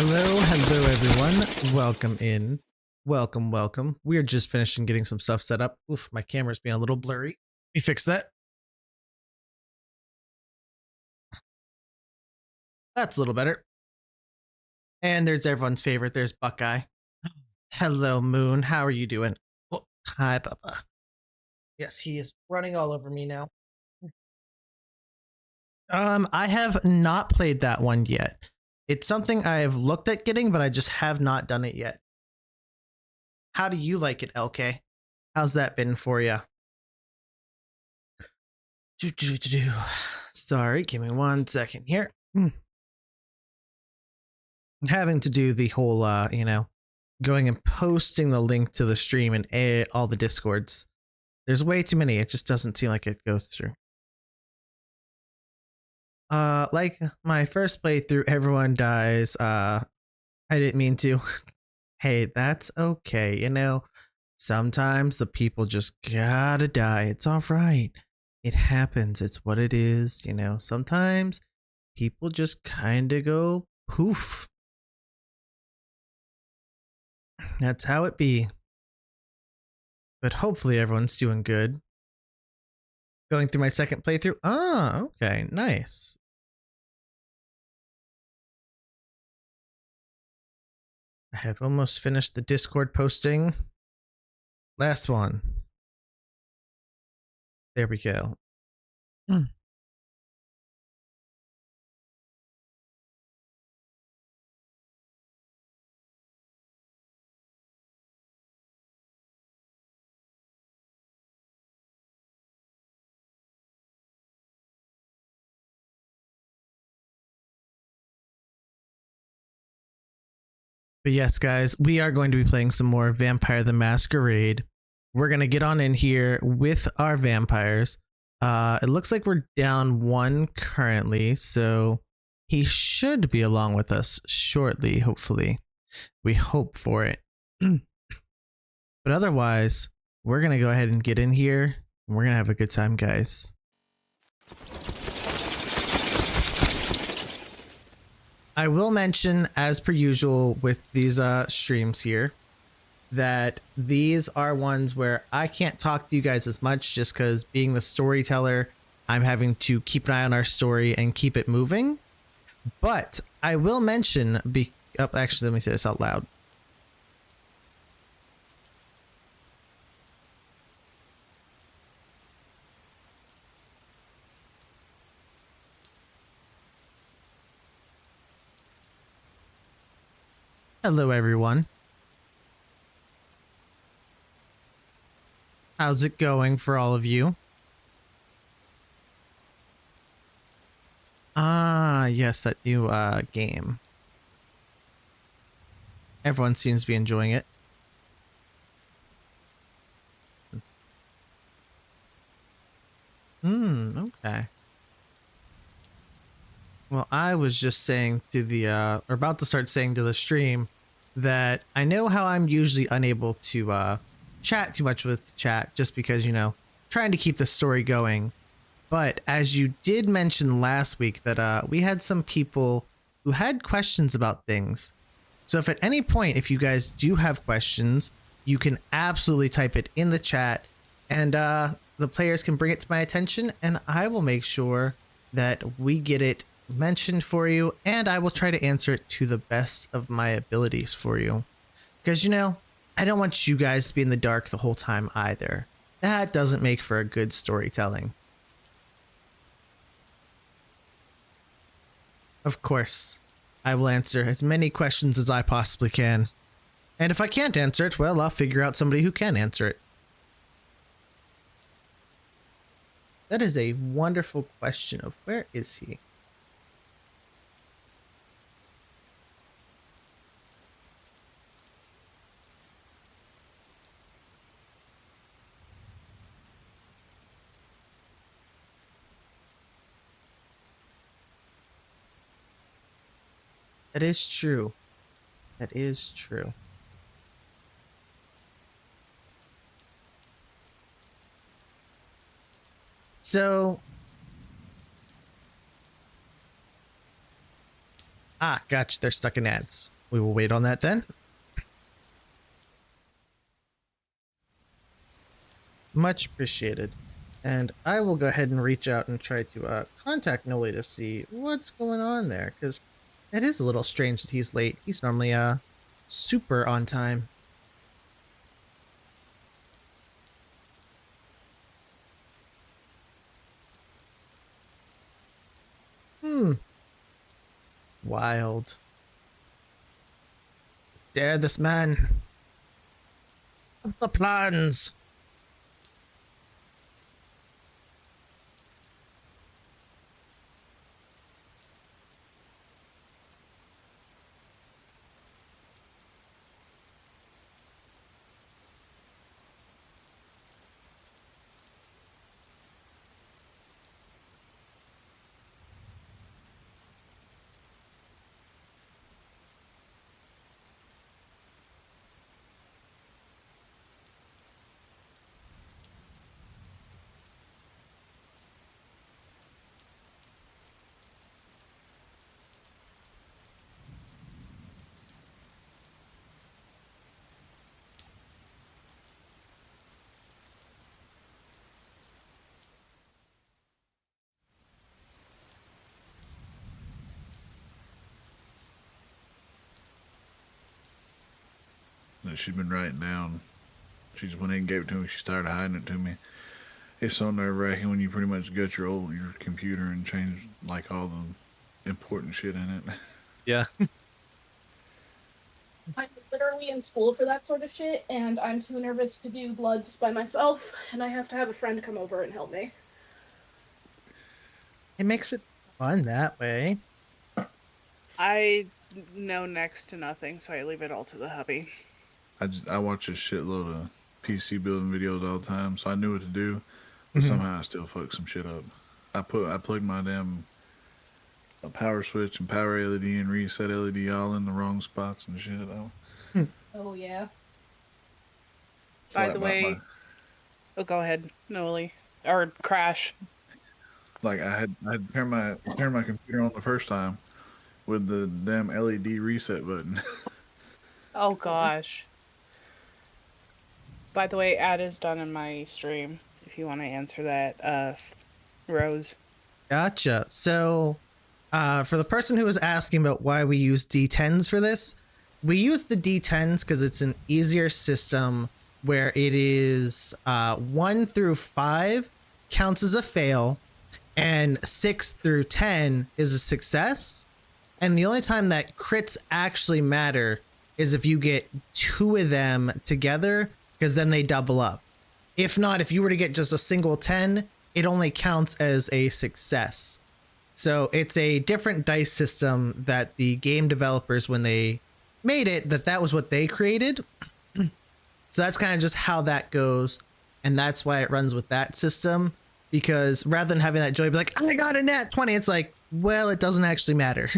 Hello everyone. Welcome in. Welcome. We're just finishing getting some stuff set up. Oof, my camera's being a little blurry. Let me fix that. That's a little better. And there's everyone's favorite. There's Buckeye. Hello, Moon. How are you doing? Oh, hi, Papa. Yes, he is running all over me now. I have not played that one yet. It's something I've looked at getting, but I just have not done it yet. How do you like it, LK? How's that been for you? Sorry, give me 1 second here. Having to do the whole, going and posting the link to the stream and all the discords. There's way too many. It just doesn't seem like it goes through. Like my first playthrough, everyone dies. I didn't mean to. Hey, that's okay. Sometimes the people just gotta die. It's all right. It happens. It's what it is. Sometimes people just kind of go poof. That's how it be. But hopefully everyone's doing good. Going through my second playthrough. Ah, okay, nice. I have almost finished the Discord posting. Last one. There we go. But yes, guys, we are going to be playing some more Vampire the Masquerade. We're going to get on in here with our vampires. It looks like we're down 1 currently, so he should be along with us shortly, hopefully. We hope for it. But otherwise, we're going to go ahead and get in here, and we're going to have a good time, guys. I will mention, as per usual with these streams here, that these are ones where I can't talk to you guys as much just because being the storyteller, I'm having to keep an eye on our story and keep it moving. But I will mention, actually, let me say this out loud. Hello, everyone. How's it going for all of you? Ah, yes, that new game. Everyone seems to be enjoying it. Okay. Well, I was just saying to the, or about to start saying to the stream that I know how I'm usually unable to chat too much with chat just because, trying to keep the story going. But as you did mention last week that we had some people who had questions about things. So if at any point, if you guys do have questions, you can absolutely type it in the chat and the players can bring it to my attention and I will make sure that we get it mentioned for you and I will try to answer it to the best of my abilities for you. Because, I don't want you guys to be in the dark the whole time either. That doesn't make for a good storytelling. Of course, I will answer as many questions as I possibly can. And if I can't answer it, well, I'll figure out somebody who can answer it. That is a wonderful question of where is he? That is true. That is true. So Ah, gotcha. They're stuck in ads. We will wait on that then. Much appreciated. And I will go ahead and reach out and try to contact Noli to see what's going on there, because it is a little strange that he's late. He's normally super on time. Wild. Dare this man. The plans. That she's been writing down. She just went in and gave it to me. She started hiding it to me. It's so nerve wracking when you pretty much get your computer and change like all the important shit in it. Yeah. I'm literally in school for that sort of shit, and I'm too nervous to do bloods by myself, and I have to have a friend come over and help me. It makes it fun that way. I know next to nothing, so I leave it all to the hubby. I watch a shitload of PC building videos all the time, so I knew what to do, but somehow I still fuck some shit up. I plugged my damn a power switch and power LED and reset LED all in the wrong spots and shit. Oh, yeah. By the way, oh, go ahead, Noli, or Crash. Like I had turned my computer on the first time with the damn LED reset button. Oh gosh. By the way, ad is done in my stream. If you want to answer that, Rose. Gotcha. So, for the person who was asking about why we use D10s for this, we use the D10s because it's an easier system where it is 1 through 5 counts as a fail, and 6 through 10 is a success. And the only time that crits actually matter is if you get 2 of them together, because then they double up. If not, if you were to get just a single 10, it only counts as a success. So it's a different dice system that the game developers, when they made it, that was what they created. So that's kind of just how that goes. And that's why it runs with that system. Because rather than having that joy be like, I got a nat 20, it's like, well, it doesn't actually matter.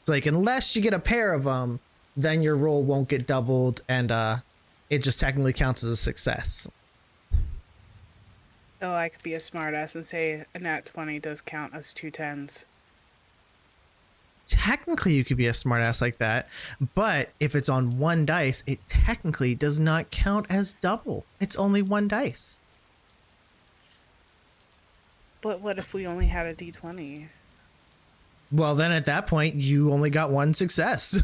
It's like, unless you get a pair of them, then your roll won't get doubled, and it just technically counts as a success. Oh, I could be a smartass and say a nat 20 does count as 2 10s. Technically, you could be a smartass like that, but if it's on 1 dice, it technically does not count as double. It's only 1 dice. But what if we only had a d20? Well, then at that point, you only got 1 success.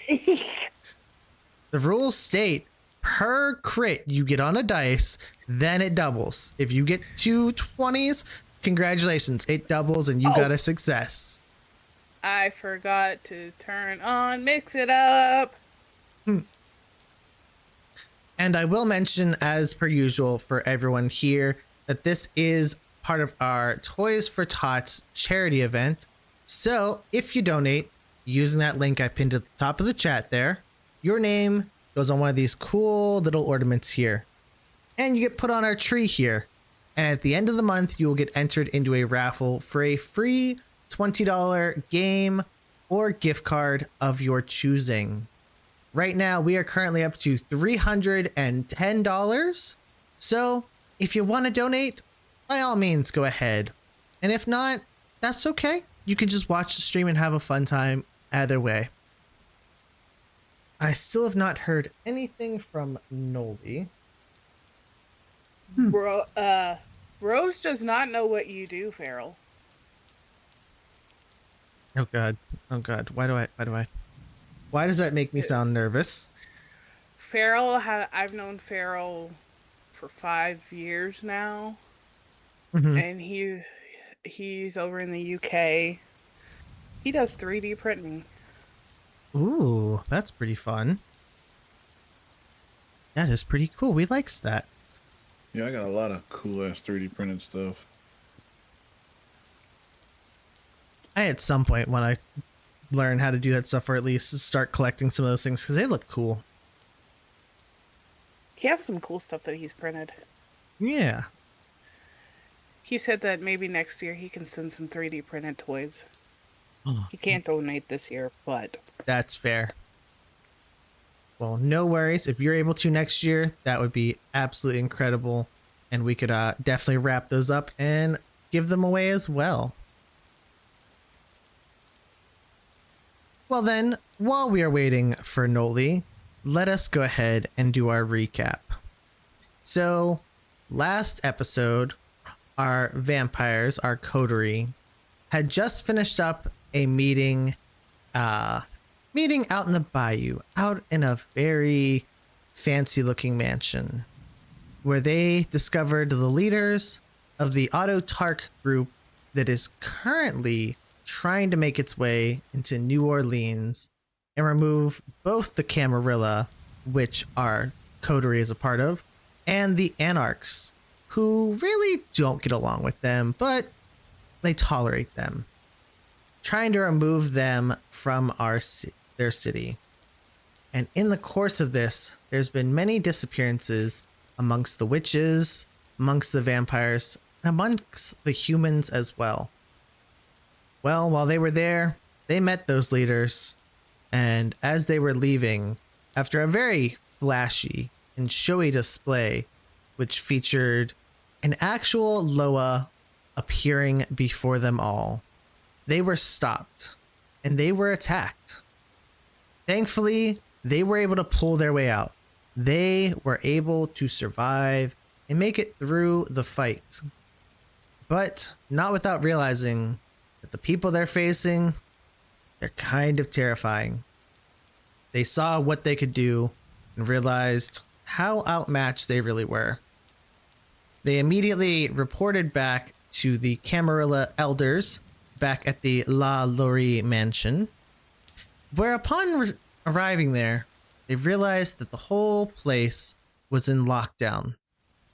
The rules state per crit you get on a dice, then it doubles. If you get 2 20s, congratulations, it doubles and you got a success. I forgot to turn on Mix It Up. And I will mention, as per usual for everyone here, that this is part of our Toys for Tots charity event. So if you donate using that link I pinned at the top of the chat there, your name goes on one of these cool little ornaments here. And you get put on our tree here. And at the end of the month, you will get entered into a raffle for a free $20 game or gift card of your choosing. Right now, we are currently up to $310. So if you want to donate, by all means, go ahead. And if not, that's okay. You can just watch the stream and have a fun time. Either way, I still have not heard anything from Noli. Rose does not know what you do, Farrell. Oh god. Oh god. Why does that make me sound nervous? I've known Farrell for 5 years now, Mhm. and he's over in the UK. He does 3D printing. Ooh, that's pretty fun. That is pretty cool. We likes that. Yeah, I got a lot of cool ass 3D printed stuff. I at some point want to learn how to do that stuff, or at least start collecting some of those things because they look cool. He has some cool stuff that he's printed. Yeah. He said that maybe next year he can send some 3D printed toys. Oh, He can't donate this year, but that's fair. Well, no worries. If you're able to next year, that would be absolutely incredible. And we could definitely wrap those up and give them away as well. Well then, while we are waiting for Noli, let us go ahead and do our recap. So, last episode, our vampires, our coterie, had just finished up a meeting out in the bayou, out in a very fancy looking mansion, where they discovered the leaders of the Otto Tark group that is currently trying to make its way into New Orleans and remove both the Camarilla, which our coterie is a part of, and the Anarchs, who really don't get along with them, but they tolerate them, trying to remove them from their city. And in the course of this, there's been many disappearances amongst the witches, amongst the vampires, and amongst the humans as well. Well, while they were there, they met those leaders, and as they were leaving, after a very flashy and showy display, which featured an actual Loa appearing before them all, they were stopped and they were attacked. Thankfully, they were able to pull their way out. They were able to survive and make it through the fight, but not without realizing that the people they're facing, they're kind of terrifying. They saw what they could do and realized how outmatched they really were. They immediately reported back to the Camarilla elders back at the La Laurie mansion, where upon arriving there, they realized that the whole place was in lockdown.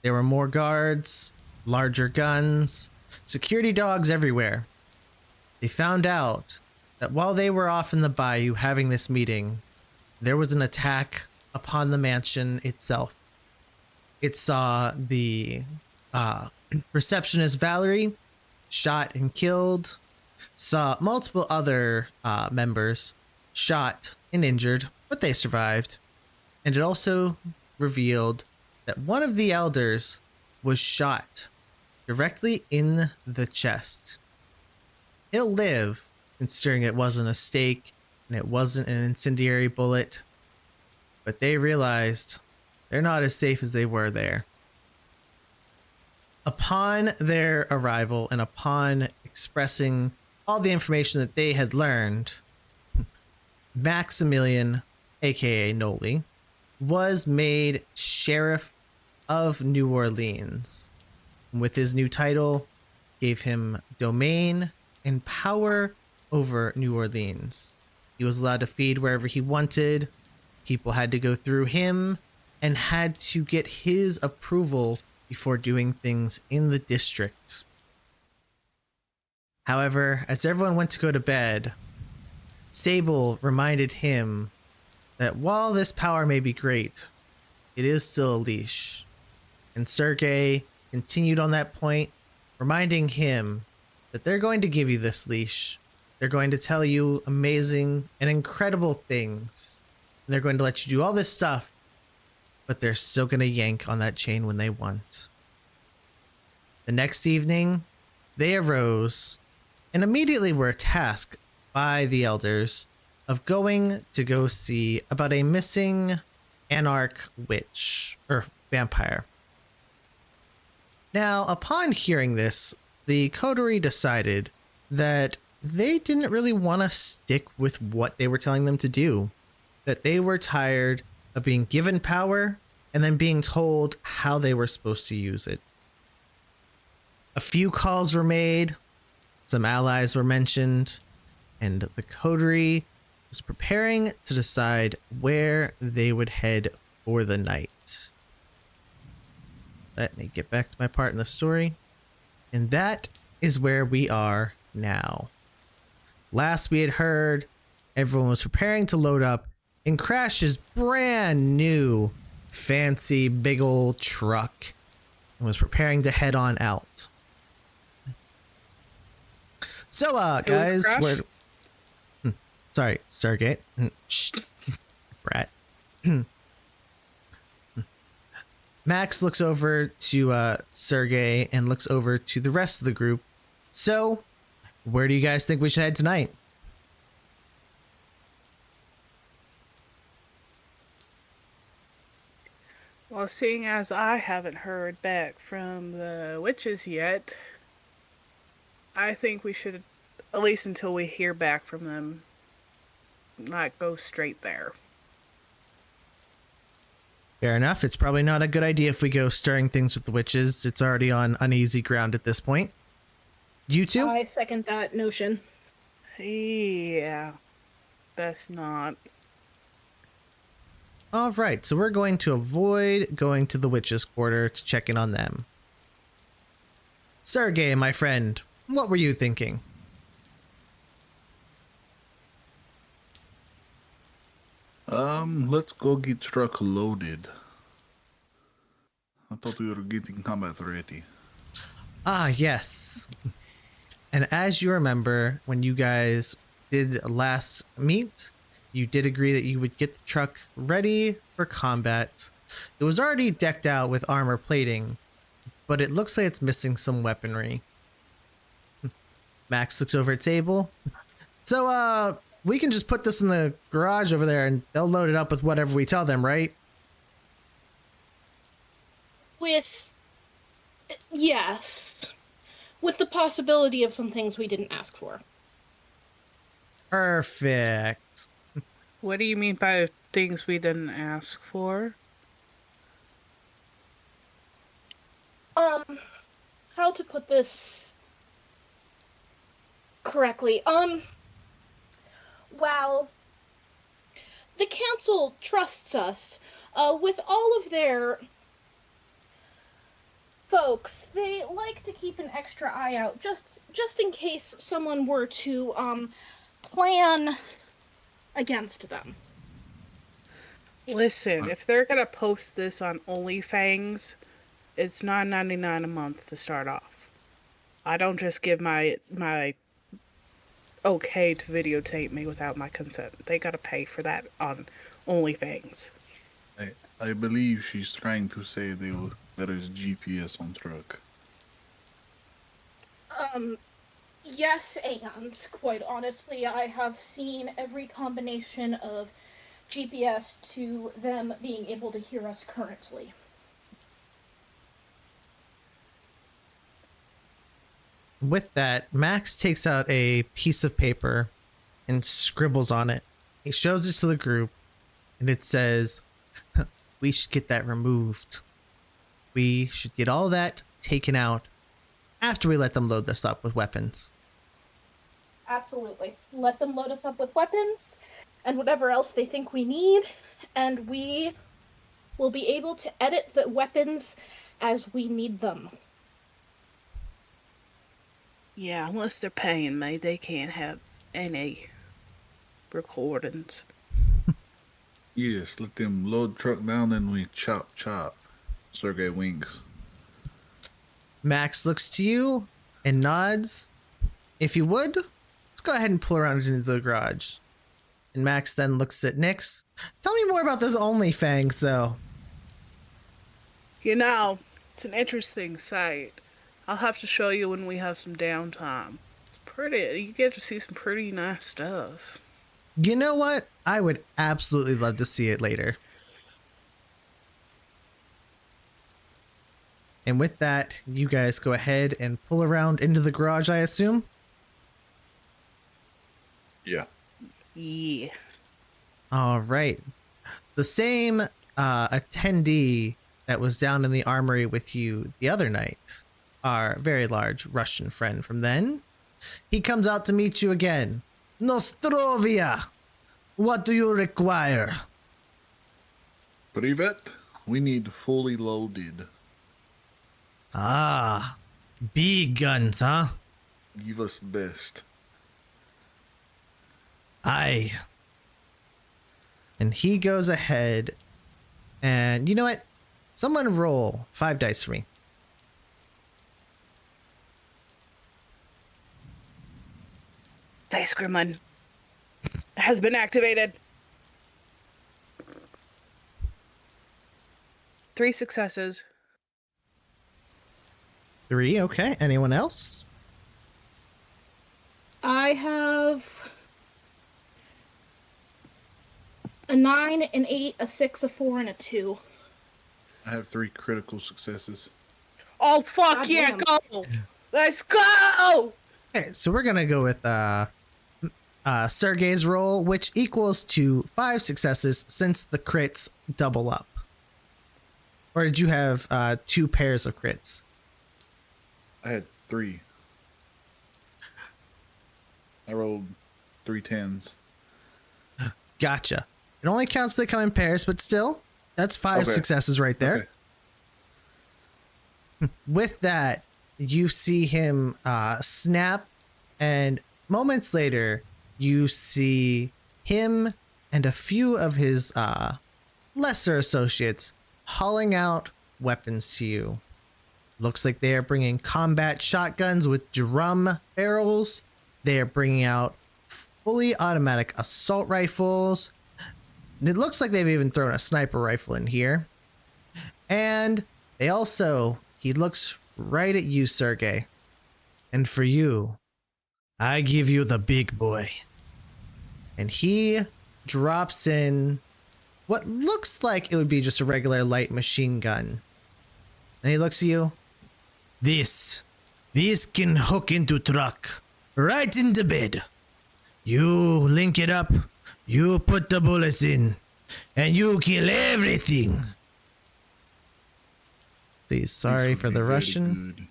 There were more guards, larger guns, security dogs everywhere. They found out that while they were off in the bayou having this meeting, there was an attack upon the mansion itself. It saw the receptionist Valerie shot and killed, saw multiple other members shot and injured, but they survived. And it also revealed that one of the elders was shot directly in the chest. He'll live, considering it wasn't a stake and it wasn't an incendiary bullet, but they realized they're not as safe as they were there. Upon their arrival and upon expressing all the information that they had learned, Maximilian, aka Noli, was made Sheriff of New Orleans. With his new title, gave him domain and power over New Orleans. He was allowed to feed wherever he wanted. People had to go through him and had to get his approval before doing things in the district. However, as everyone went to go to bed, Sable reminded him that while this power may be great, it is still a leash. And Sergei continued on that point, reminding him that they're going to give you this leash. They're going to tell you amazing and incredible things. And they're going to let you do all this stuff, but they're still going to yank on that chain when they want. The next evening, they arose and immediately were tasked by the elders of going to go see about a missing anarch witch or vampire. Now, upon hearing this, the coterie decided that they didn't really want to stick with what they were telling them to do, that they were tired of being given power and then being told how they were supposed to use it. A few calls were made, some allies were mentioned, and the coterie was preparing to decide where they would head for the night. Let me get back to my part in the story. And that is where we are now. Last we had heard, everyone was preparing to load up in Crash's brand new fancy big old truck and was preparing to head on out. So, guys, Crash? what? Sorry, Stargate. Shh, brat. Max looks over to Sergey and looks over to the rest of the group. So, where do you guys think we should head tonight? Well, seeing as I haven't heard back from the witches yet, I think we should, at least until we hear back from them, not go straight there. Fair enough. It's probably not a good idea if we go stirring things with the witches. It's already on uneasy ground at this point. You two? I second that notion. Yeah, best not. All right, so we're going to avoid going to the witches' quarter to check in on them. Sergey, my friend, what were you thinking? Let's go get truck loaded. I thought we were getting combat ready. Ah, yes. And as you remember, when you guys did last meet, you did agree that you would get the truck ready for combat. It was already decked out with armor plating, but it looks like it's missing some weaponry. Max looks over at Sable. So, we can just put this in the garage over there and they'll load it up with whatever we tell them, right? Yes. With the possibility of some things we didn't ask for. Perfect. What do you mean by things we didn't ask for? How to put this correctly? Well, the council trusts us, with all of their folks. They like to keep an extra eye out, just in case someone were to, plan against them. Listen, if they're gonna post this on OnlyFans, it's $9.99 a month to start off. I don't just give my okay to videotape me without my consent. They gotta pay for that on OnlyFans. I believe she's trying to say there is GPS on truck. Yes, and quite honestly, I have seen every combination of GPS to them being able to hear us currently. With that, Max takes out a piece of paper and scribbles on it. He shows it to the group, and it says, we should get that removed. We should get all that taken out after we let them load this up with weapons. Absolutely. Let them load us up with weapons and whatever else they think we need, and we will be able to edit the weapons as we need them. Yeah, unless they're paying me, they can't have any recordings. Yes, let them load truck down and we chop. Sergey winks. Max looks to you and nods. If you would, let's go ahead and pull around into the garage. And Max then looks at Nyx. Tell me more about this OnlyFans, though. You know, it's an interesting site. I'll have to show you when we have some downtime. It's pretty. You get to see some pretty nice stuff. You know what? I would absolutely love to see it later. And with that, you guys go ahead and pull around into the garage, I assume? Yeah. Yeah. All right. The same attendee that was down in the armory with you the other night, our very large Russian friend from then, he comes out to meet you again. Nostrovia, what do you require? Privet, we need fully loaded. Ah, big guns, huh? Give us best. Aye. And he goes ahead and, you know what? Someone roll 5 dice for me. Dice Gremlin has been activated. 3 successes. 3, okay. Anyone else? I have a 9, an 8, a 6, a 4, and a 2. I have 3 critical successes. Oh, fuck God yeah, damn. go! Let's go! Okay, so we're gonna go with Sergey's roll, which equals to 5 successes since the crits double up. Or did you have 2 pairs of crits? I had 3. I rolled 3 10s. Gotcha. It only counts they come in pairs, but still, that's 5 Okay. successes right there. Okay. With that, you see him snap, and moments later, you see him and a few of his lesser associates hauling out weapons to you. Looks like they are bringing combat shotguns with drum barrels. They are bringing out fully automatic assault rifles. It looks like they've even thrown a sniper rifle in here. And they also, he looks right at you, Sergey. And for you, I give you the big boy. And he drops in what looks like it would be just a regular light machine gun. And he looks at you. This can hook into truck. Right in the bed. You link it up. You put the bullets in. And you kill everything. Please, sorry This for would the be Russian. good.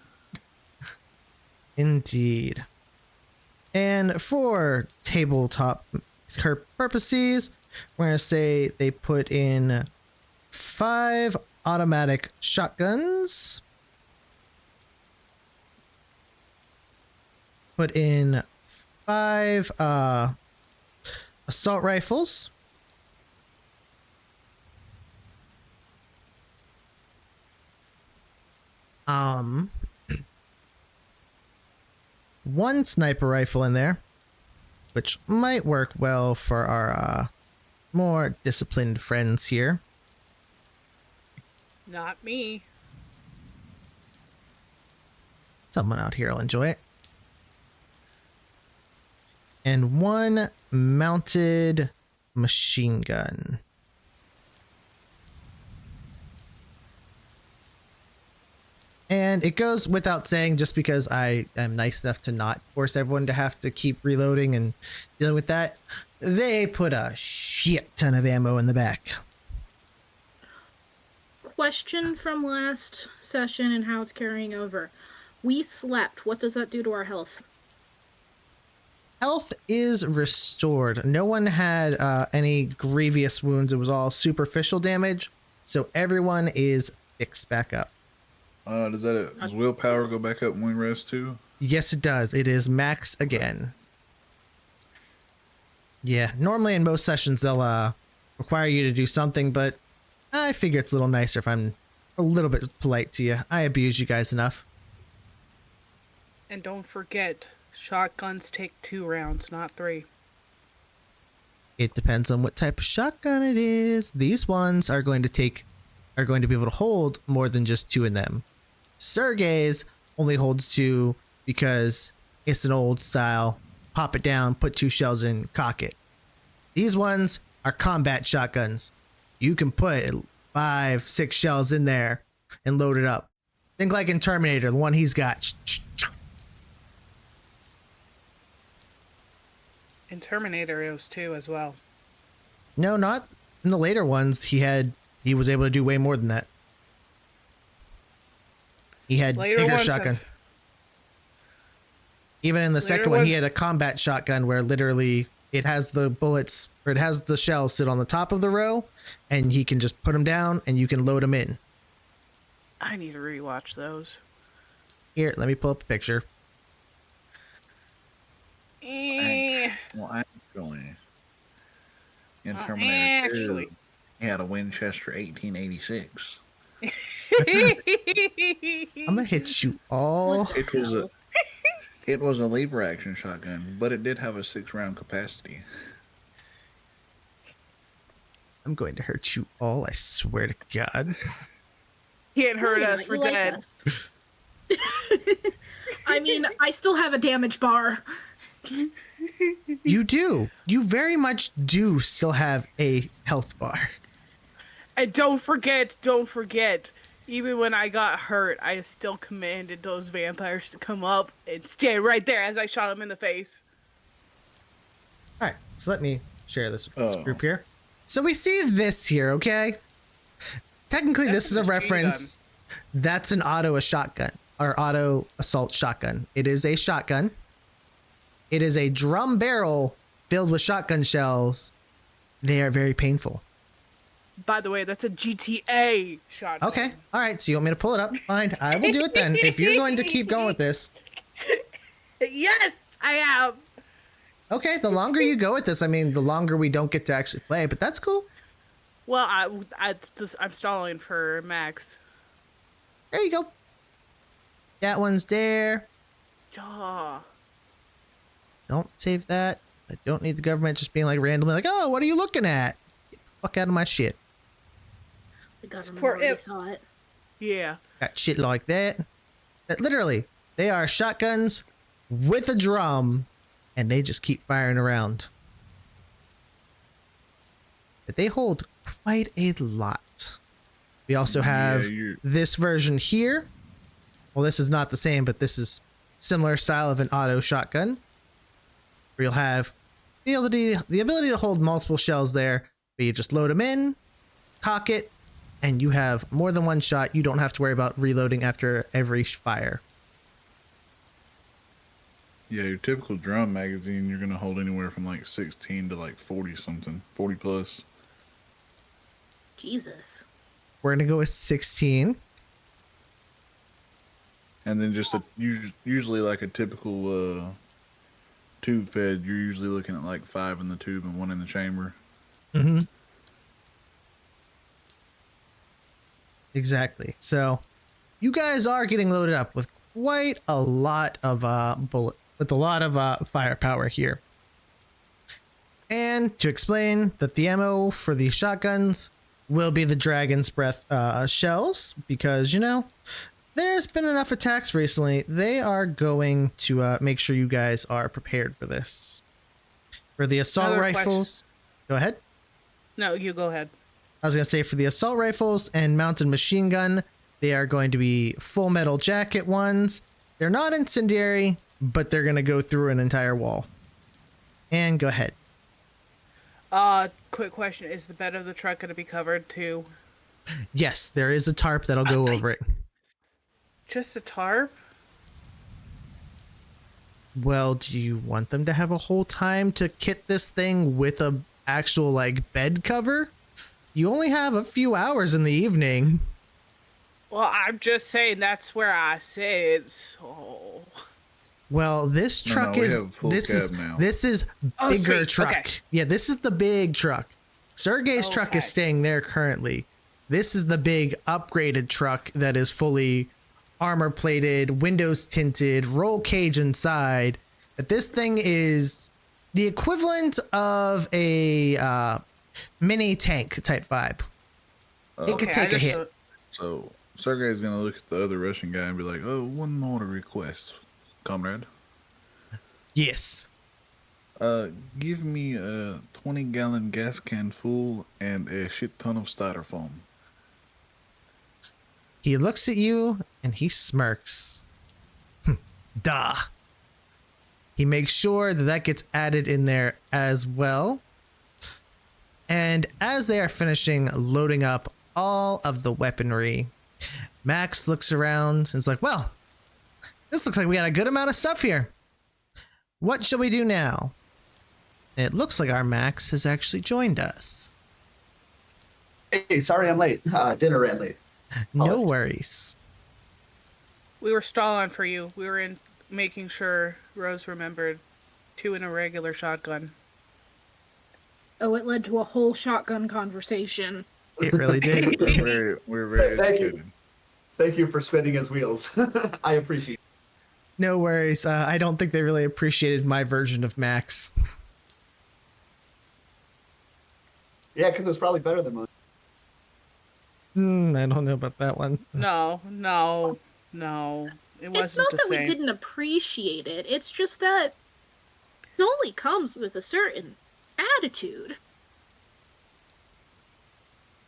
Indeed. And for tabletop purposes, we're going to say they put in 5 automatic shotguns. Put in 5 assault rifles. One sniper rifle in there, which might work well for our more disciplined friends here. Not me. Someone out here will enjoy it. And 1 mounted machine gun. And it goes without saying, just because I am nice enough to not force everyone to have to keep reloading and dealing with that, they put a shit ton of ammo in the back. Question from last session and how it's carrying over. We slept. What does that do to our health? Health is restored. No one had any grievous wounds. It was all superficial damage. So everyone is fixed back up. Does willpower go back up when we rest too? Yes, it does. It is max again. Yeah, normally in most sessions they'll require you to do something, but I figure it's a little nicer if I'm a little bit polite to you. I abuse you guys enough. And don't forget, shotguns take 2 rounds, not 3. It depends on what type of shotgun it is. These ones are going to be able to hold more than just 2 in them. Sergey's only holds 2 because it's an old style. Pop it down, put 2 shells in, cock it. These ones are combat shotguns. You can put 5, 6 shells in there and load it up. Think like in Terminator, the one he's got. In Terminator, it was 2 as well. No, not in the later ones. He was able to do way more than that. He had Later bigger ones shotgun. has- Even in the Later second one, one- he had a combat shotgun where literally it has the bullets, or it has the shells sit on the top of the row, and he can just put them down and you can load them in. I need to rewatch those. Here, let me pull up a picture. Well, actually, in Well, Terminator 2, actually. he had a Winchester 1886. I'm gonna hit you all. It was a lever action shotgun, but it did have a 6-round capacity. I'm going to hurt you all. I swear to God. Can't hurt Really us. not, We're you like dead. us. I mean, I still have a damage bar. You do. You very much do still have a health bar. And don't forget. Even when I got hurt, I still commanded those vampires to come up and stand right there as I shot them in the face. All right, so let me share this with this Oh. group here. So we see this here, okay? Technically, this is a That's a machine reference. That's an auto shotgun or auto assault shotgun. It is a shotgun. It is a drum barrel filled with shotgun shells. They are very painful. By the way, that's a GTA shot. Okay, all right. So you want me to pull it up? Fine, I will do it then. If you're going to keep going with this, Yes, I am. okay. The longer you go with this, I mean, the longer we don't get to actually play. But that's cool. Well, I'm stalling for Max. There you go. That one's there. Duh. Don't save that. I don't need the government just being like randomly like, oh, what are you looking at? Get the fuck out of my shit. The government Support already it. saw it. Yeah. Got shit like that. That literally, they are shotguns with a drum, and they just keep firing around. But they hold quite a lot. We also have you're- this version here. Well, this is not the same, but this is similar style of an auto shotgun. Where you'll have the ability to hold multiple shells there, but you just load them in, cock it, and you have more than one shot. You don't have to worry about reloading after every fire. Yeah, your typical drum magazine, you're gonna hold anywhere from like 16 to like 40 something, 40 plus. Jesus. We're gonna go with 16. And then just usually like a typical tube fed, you're usually looking at like 5 in the tube and 1 in the chamber. Mm-hmm. Exactly. So you guys are getting loaded up with quite a lot of firepower here. And to explain that the ammo for the shotguns will be the Dragon's Breath shells, because there's been enough attacks recently. They are going to make sure you guys are prepared for this. For the assault Another rifles, go ahead. No, you go ahead. I was going to say for the assault rifles and mounted machine gun, they are going to be full metal jacket ones. They're not incendiary, but they're going to go through an entire wall. And go ahead. Quick question. Is the bed of the truck going to be covered too? Yes, there is a tarp that'll go over it. Just a tarp? Well, do you want them to have a whole time to kit this thing with a actual bed cover? You only have a few hours in the evening. Well, I'm just saying that's where I said so. Well, this No, truck we is have full this is cab now. this is Oh, bigger sweet. truck. Okay. Yeah, this is the big truck. Sergey's truck is Okay. staying there currently. This is the big upgraded truck that is fully armor plated, windows tinted, roll cage inside. But this thing is the equivalent of a mini tank type vibe. It could take a hit. So Sergey's gonna look at the other Russian guy and be like, "Oh, one more request, comrade." Yes. Give me a 20-gallon gas can full and a shit ton of styrofoam. He looks at you and he smirks. Duh. He makes sure that that gets added in there as well. And as they are finishing loading up all of the weaponry, Max looks around and is like, well, this looks like we got a good amount of stuff here. What shall we do now? And it looks like our Max has actually joined us. Hey, sorry I'm late. Dinner ran late. No worries. We were stalling for you. We were in making sure Rose remembered 2 in a regular shotgun. Oh, it led to a whole shotgun conversation. It really did. We're very Thank you. educated. Thank you for spinning his wheels. I appreciate it. No worries. I don't think they really appreciated my version of Max. Yeah, because it was probably better than mine. I don't know about that one. No. It wasn't It's not the that same. we didn't appreciate it, it's just that it only comes with a certain attitude.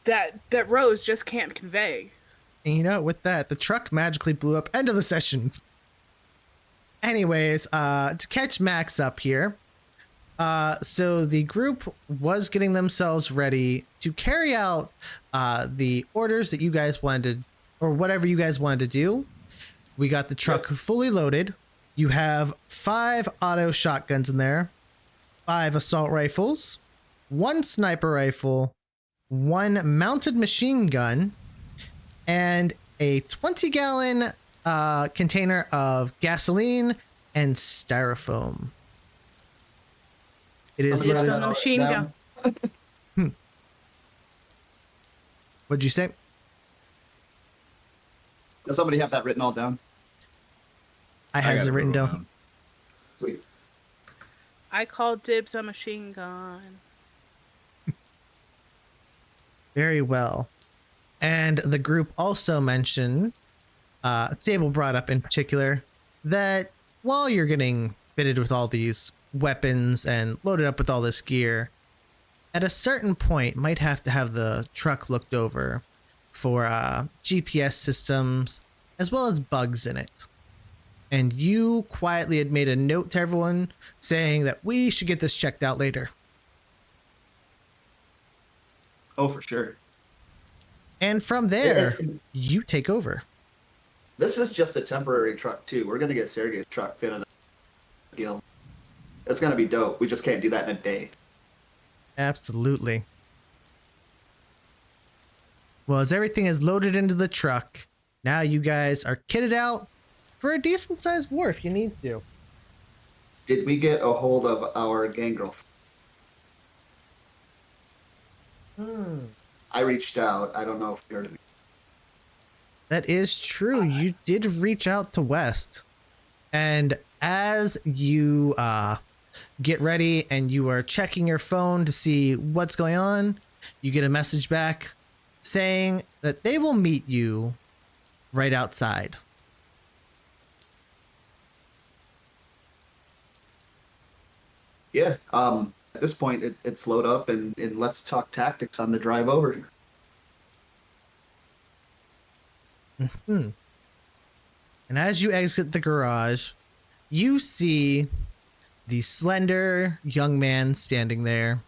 That Rose just can't convey. And you know, with that, the truck magically blew up. End of the session. Anyways, to catch Max up here, so the group was getting themselves ready to carry out the orders that you guys wanted, or whatever you guys wanted to do. We got the truck fully loaded. You have 5 auto shotguns in there, 5 assault rifles, 1 sniper rifle, 1 mounted machine gun, and a 20-gallon container of gasoline and styrofoam. It is Somebody It's have on that a machine down? gun. What'd you say? Does somebody have that written all down? I has got it written wrote down. Sweet. I called dibs on machine gun. Very well. And the group also mentioned, Sable brought up in particular, that while you're getting fitted with all these weapons and loaded up with all this gear, at a certain point might have to have the truck looked over for GPS systems as well as bugs in it. And you quietly had made a note to everyone saying that we should get this checked out later. Oh, for sure. And from there, you take over. This is just a temporary truck, too. We're going to get Sergey's truck fitted up. Gil. It's going to be dope. We just can't do that in a day. Absolutely. Well, as everything is loaded into the truck, now you guys are kitted out for a decent sized war if you need to. Did we get a hold of our gang girl? I reached out. I don't know if you heard of me. That is true. You did reach out to West. And as you get ready and you are checking your phone to see what's going on, you get a message back saying that they will meet you right outside. Yeah. At this point, it's load up and let's talk tactics on the drive over. And as you exit the garage, you see the slender young man standing there,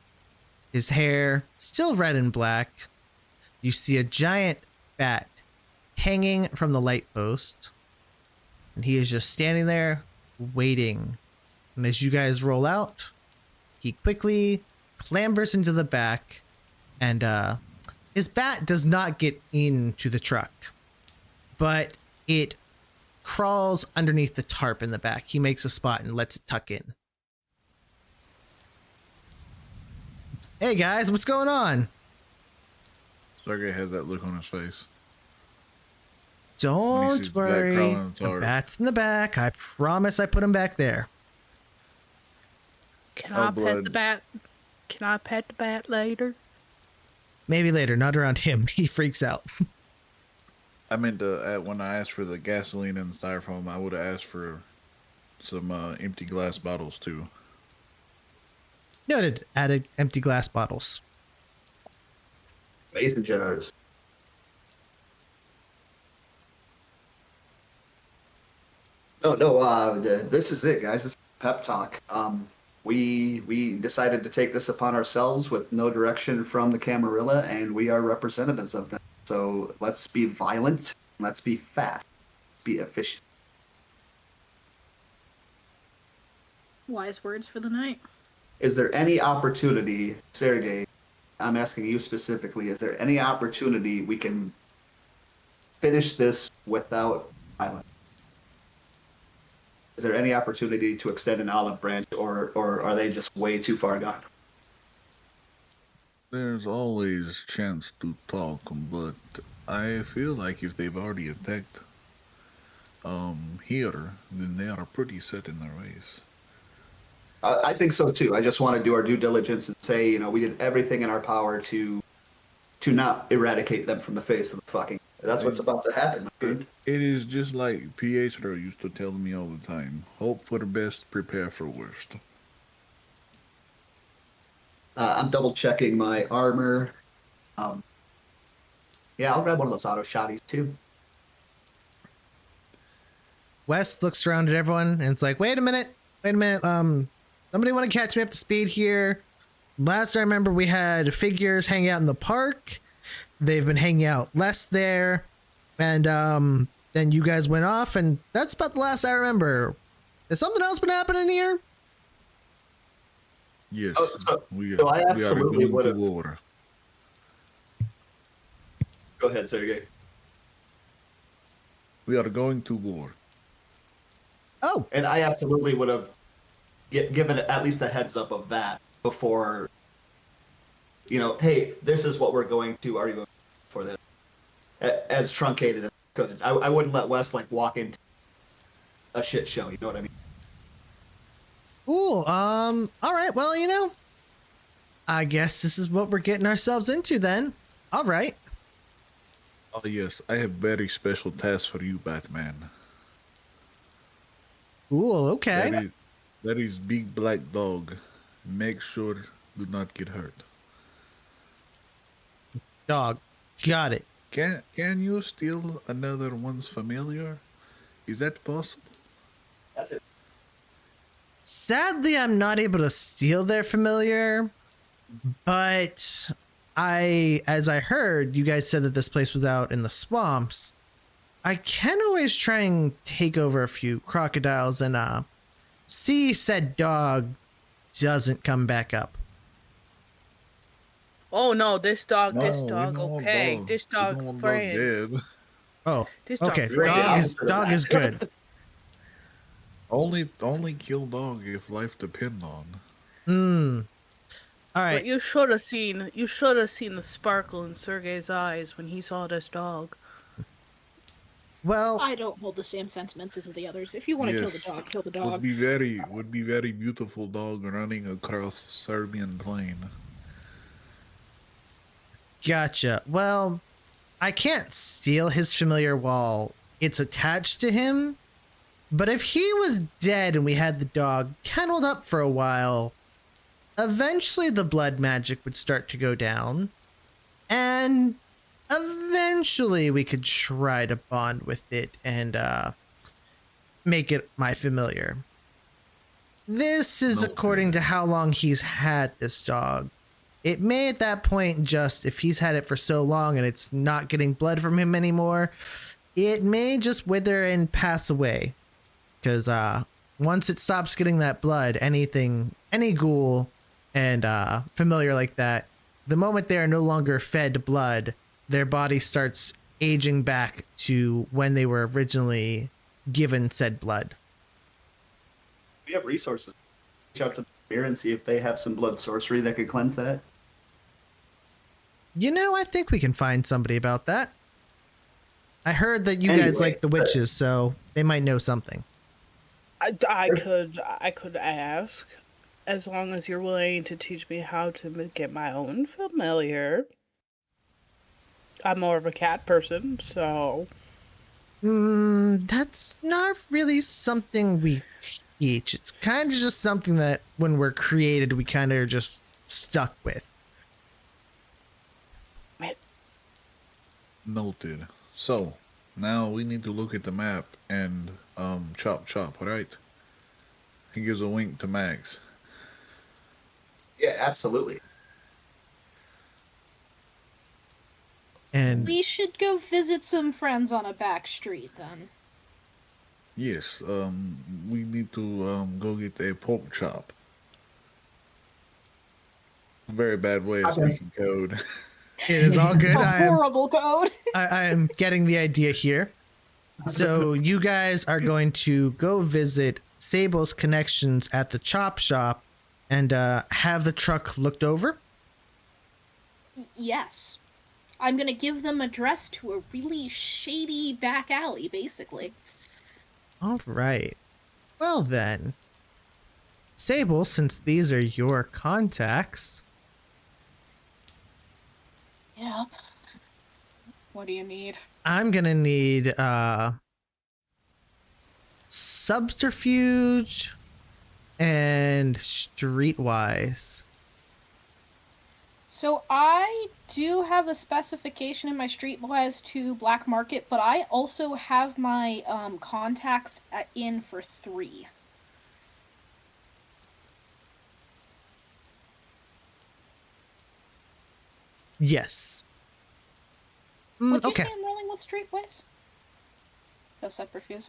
his hair still red and black. You see a giant bat hanging from the light post, and he is just standing there waiting. And as you guys roll out, he quickly clambers into the back, and his bat does not get into the truck, but it crawls underneath the tarp in the back. He makes a spot and lets it tuck in. Hey guys, what's going on? Sergey has that look on his face. Don't sees the bat worry. crawling on the The tarp. bat's in the back. I promise I put him back there. Can Oh, I pet the blood. bat? Can I pet the bat later? Maybe later, not around him. He freaks out. I meant to, when I asked for the gasoline and the styrofoam, I would have asked for some empty glass bottles too. Noted. Added empty glass bottles. Mason jars. No. This is it, guys. This is pep talk. We decided to take this upon ourselves with no direction from the Camarilla, and we are representatives of them. So let's be violent. Let's be fast. Let's be efficient. Wise words for the night. Is there any opportunity, Sergey? I'm asking you specifically. Is there any opportunity we can finish this without violence? Is there any opportunity to extend an olive branch, or are they just way too far gone? There's always chance to talk, but I feel like if they've already attacked here, then they are pretty set in their ways. I think so too. I just want to do our due diligence and say, we did everything in our power to not eradicate them from the face of the fucking. That's what's about to happen, my friend. It is just like Pietro used to tell me all the time: hope for the best, prepare for worst. I'm double checking my armor. Yeah, I'll grab one of those auto shotties too. Wes looks around at everyone and it's like, wait a minute. Somebody want to catch me up to speed here. Last I remember, we had figures hanging out in the park. They've been hanging out less there. And then you guys went off, and that's about the last I remember. Has something else been happening here? Yes, we so I are absolutely going to would've- war. Go ahead, Sergey. We are going to war. Oh, And I absolutely would have given it at least a heads up of that before, hey, this is what we're going to. Are you going for this? As truncated as I could. I wouldn't let Wes walk into a shit show. You know what I mean? cool. All right. Well, I guess this is what we're getting ourselves into then. All right. Oh yes, I have very special tasks for you, Batman. Cool. Okay. That is big black dog. Make sure do not get hurt. Dog. Got it. Can you steal another one's familiar? Is that possible? That's it. Sadly, I'm not able to steal their familiar, but as I heard, you guys said that this place was out in the swamps. I can always try and take over a few crocodiles and see said dog doesn't come back up. Oh no, this dog, No, this we dog, don't want okay. dog. This We don't dog, want friend. dead. Oh, This dog okay. friend. Dog is good. Only kill dog if life depend on. All right. But you should have seen the sparkle in Sergey's eyes when he saw this dog. Well, I don't hold the same sentiments as the others. If you want to kill the dog, kill the Would dog. be very beautiful dog running across Serbian plain. gotcha. Well, I can't steal his familiar while it's attached to him. But if he was dead and we had the dog kenneled up for a while, eventually the blood magic would start to go down. And eventually we could try to bond with it and make it my familiar. This is Okay. according to how long he's had this dog. It may at that point just, if he's had it for so long and it's not getting blood from him anymore, it may just wither and pass away. Because once it stops getting that blood, any ghoul and familiar like that, the moment they are no longer fed blood, their body starts aging back to when they were originally given said blood. We have resources. Reach out to the mirror and see if they have some blood sorcery that could cleanse that. I think we can find somebody about that. I heard that you guys Anyway, like the witches, so they might know something. I could ask, as long as you're willing to teach me how to get my own familiar. I'm more of a cat person, so That's not really something we each. It's kind of just something that when we're created, we kind of are just stuck with. Noted. So now we need to look at the map and chop, all right? He gives a wink to Max. Yeah, absolutely. And We should go visit some friends on a back street then. Yes, we need to go get a pork chop. Very bad way of Okay. speaking code. it is all good. It's a horrible code. I am getting the idea here. So you guys are going to go visit Sable's connections at the chop shop and have the truck looked over. Yes. I'm gonna give them address to a really shady back alley, basically. All right. Well then, Sable, since these are your contacts, Yep. What do you need? I'm gonna need subterfuge and streetwise. So I do have a specification in my Streetwise to Black Market, but I also have my contacts in for 3. Yes. Would you Okay. say I'm rolling with Streetwise? No subterfuge.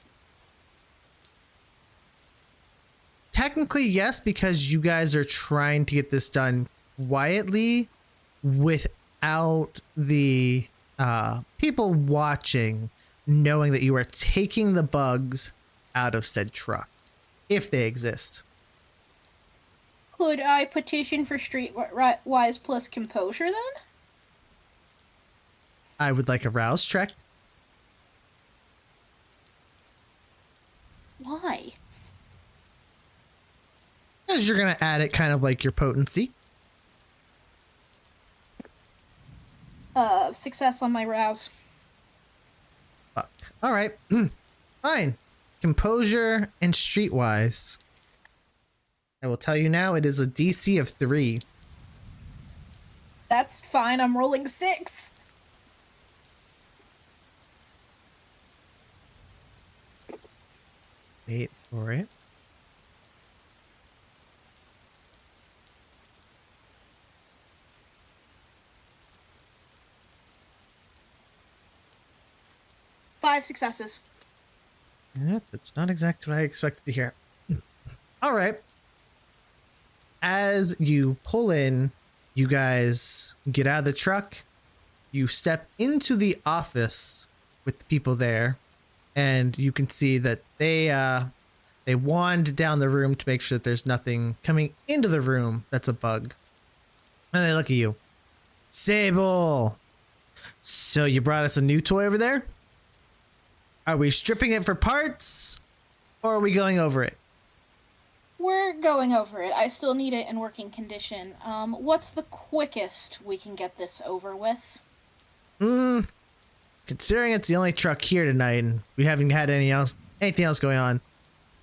Technically, yes, because you guys are trying to get this done quietly without the people watching knowing that you are taking the bugs out of said truck, if they exist. Could I petition for Streetwise plus Composure then? I would like a rouse check. Why? Because you're going to add it kind of like your potency. Success on my rouse. Fuck. All right. Fine. Composure and streetwise. I will tell you now, it is a DC of 3. That's fine, I'm rolling 6. Wait for it. Five successes. Yep, it's not exactly what I expected to hear. All right. As you pull in, you guys get out of the truck. You step into the office with the people there, and you can see that they wand down the room to make sure that there's nothing coming into the room that's a bug. And they look at you. Sable. So you brought us a new toy over there? Are we stripping it for parts, or are we going over it? We're going over it. I still need it in working condition. What's the quickest we can get this over with? Considering it's the only truck here tonight and we haven't had anything else going on,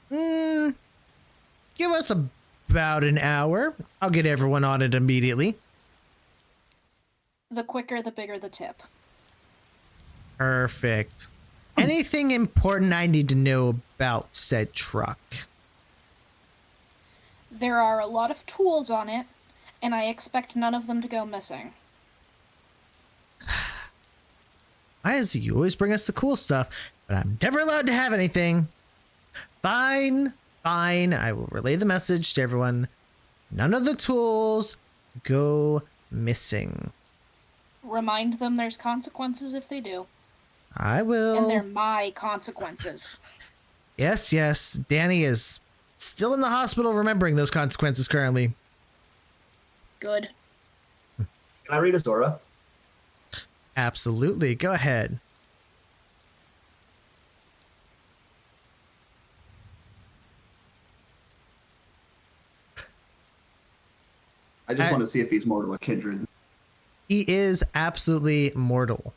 give us about an hour. I'll get everyone on it immediately. The quicker, the bigger the tip. Perfect. Anything important I need to know about said truck? There are a lot of tools on it, and I expect none of them to go missing. Why is it you always bring us the cool stuff, but I'm never allowed to have anything? Fine. I will relay the message to everyone. None of the tools go missing. Remind them there's consequences if they do. I will. And they're my consequences. Yes. Danny is still in the hospital remembering those consequences currently. Good. Can I read a Zora? Absolutely. Go ahead. I just want to see if he's mortal or kindred. He is absolutely mortal.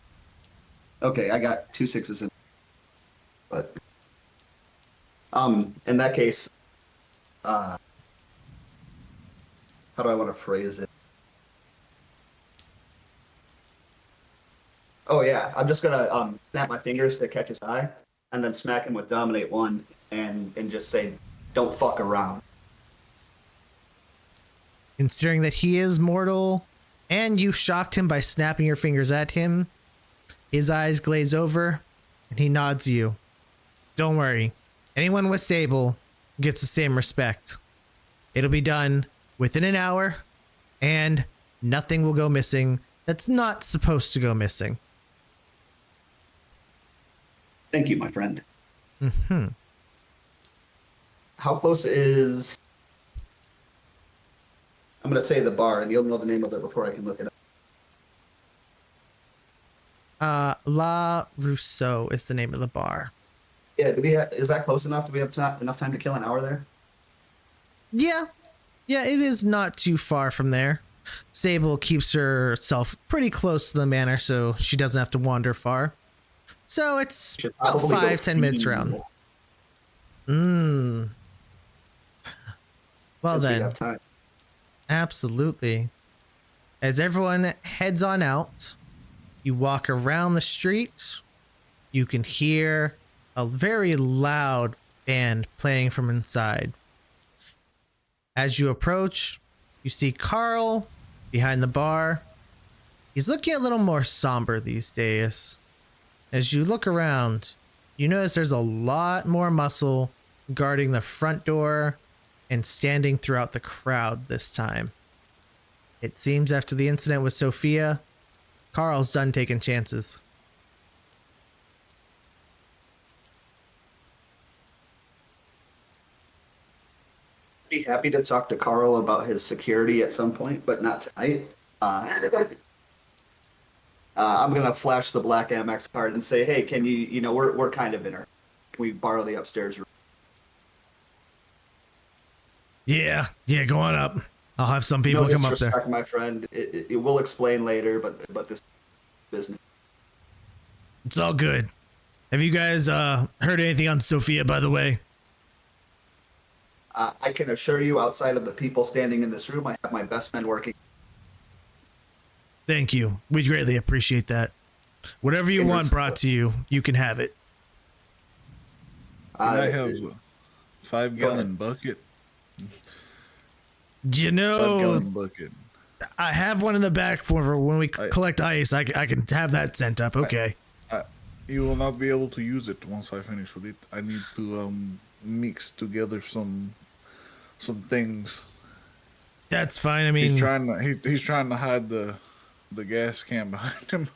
Okay, I got 2 6s in. But in that case, How do I want to phrase it? Oh yeah, I'm just gonna snap my fingers to catch his eye, and then smack him with Dominate 1, and just say, "Don't fuck around." Considering that he is mortal, and you shocked him by snapping your fingers at him, his eyes glaze over, and he nods you. Don't worry, anyone with Sable gets the same respect. It'll be done within an hour, and nothing will go missing that's not supposed to go missing. Thank you, my friend. Hmm. How close is? I'm gonna say the bar, and you'll know the name of it before I can look it up. La Rousseau is the name of the bar. Yeah, is that close enough? Do we have enough time to kill an hour there? Yeah, it is not too far from there. Sable keeps herself pretty close to the manor, so she doesn't have to wander far. So it's Should about probably go 5-10 minutes feed around. people. Well Since we then, have time. absolutely. As everyone heads on out, you walk around the street. You can hear a very loud band playing from inside. As you approach, you see Carl behind the bar. He's looking a little more somber these days. As you look around, you notice there's a lot more muscle guarding the front door and standing throughout the crowd this time. It seems after the incident with Sophia, Carl's done taking chances. Be happy to talk to Carl about his security at some point, but not tonight. I'm gonna flash the black Amex card and say, "Hey, can you know, we're kind of in her. Can we borrow the upstairs room?" Yeah, go on up. I'll have some people No come up there. disrespect, my friend. It will explain later, but this business. It's all good. Have you guys heard anything on Sophia, by the way? I can assure you, outside of the people standing in this room, I have my best men working. Thank you. We greatly appreciate that. Whatever you want brought to you, you can have it. Can I have a 5-gallon bucket? You 5-gallon bucket. I have one in the back for when we collect ice. I can have that sent up. Okay. You will not be able to use it once I finish with it. I need to mix together some things. That's fine. I mean, he's trying to hide the gas can behind him.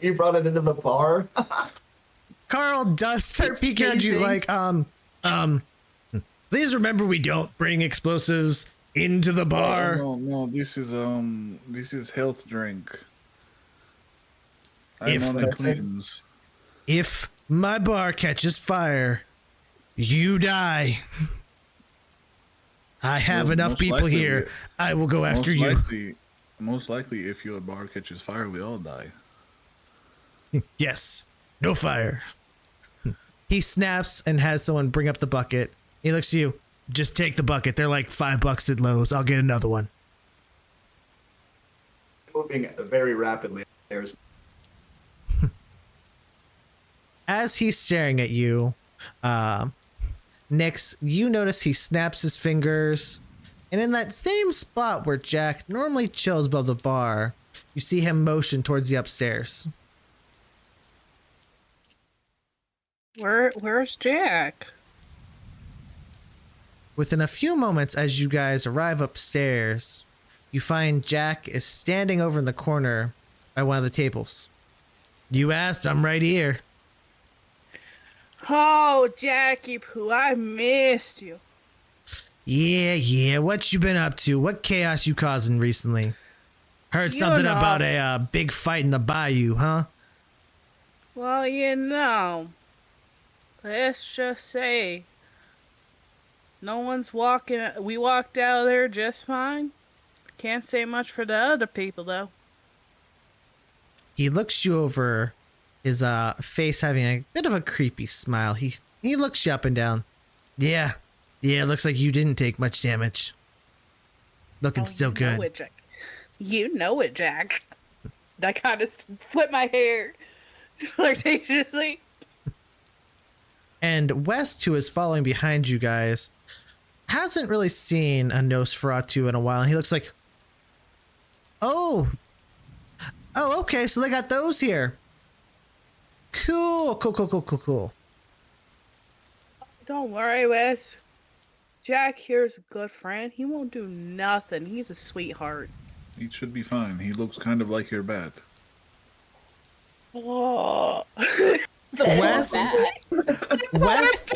You brought it into the bar. Carl does start peeking at you like, please remember we don't bring explosives into the bar. No, this is health drink. If I'm on the cleanse. If my bar catches fire, you die. I have Well, enough most people likely here. I will go after you. Most likely, if your bar catches fire, we all die. Yes. No fire. He snaps and has someone bring up the bucket. He looks at you. Just take the bucket. They're like $5 at Lowe's. I'll get another one. Moving very rapidly upstairs. As he's staring at you, Nix, you notice he snaps his fingers, and in that same spot where Jack normally chills above the bar, you see him motion towards the upstairs. Where's Jack? Within a few moments, as you guys arrive upstairs, you find Jack is standing over in the corner by one of the tables. You asked, I'm right here. Oh, Jackie Poo, I missed you. Yeah, what you been up to? What chaos you causing recently? Heard You something know. about a big fight in the bayou, huh? Well, let's just say, no one's walking. We walked out of there just fine. Can't say much for the other people, though. He looks you over, his face having a bit of a creepy smile. He looks you up and down. Yeah, Yeah, it looks like you didn't take much damage. Looking Oh, still you know good. it, Jack. You know it, Jack. I kind of flip my hair flirtatiously. And West, who is following behind you guys, hasn't really seen a Nosferatu in a while. And he looks like, oh, okay. So they got those here. Cool. Don't worry, Wes. Jack here's a good friend. He won't do nothing. He's a sweetheart. He should be fine. He looks kind of like your bat. Oh. The Wes? West.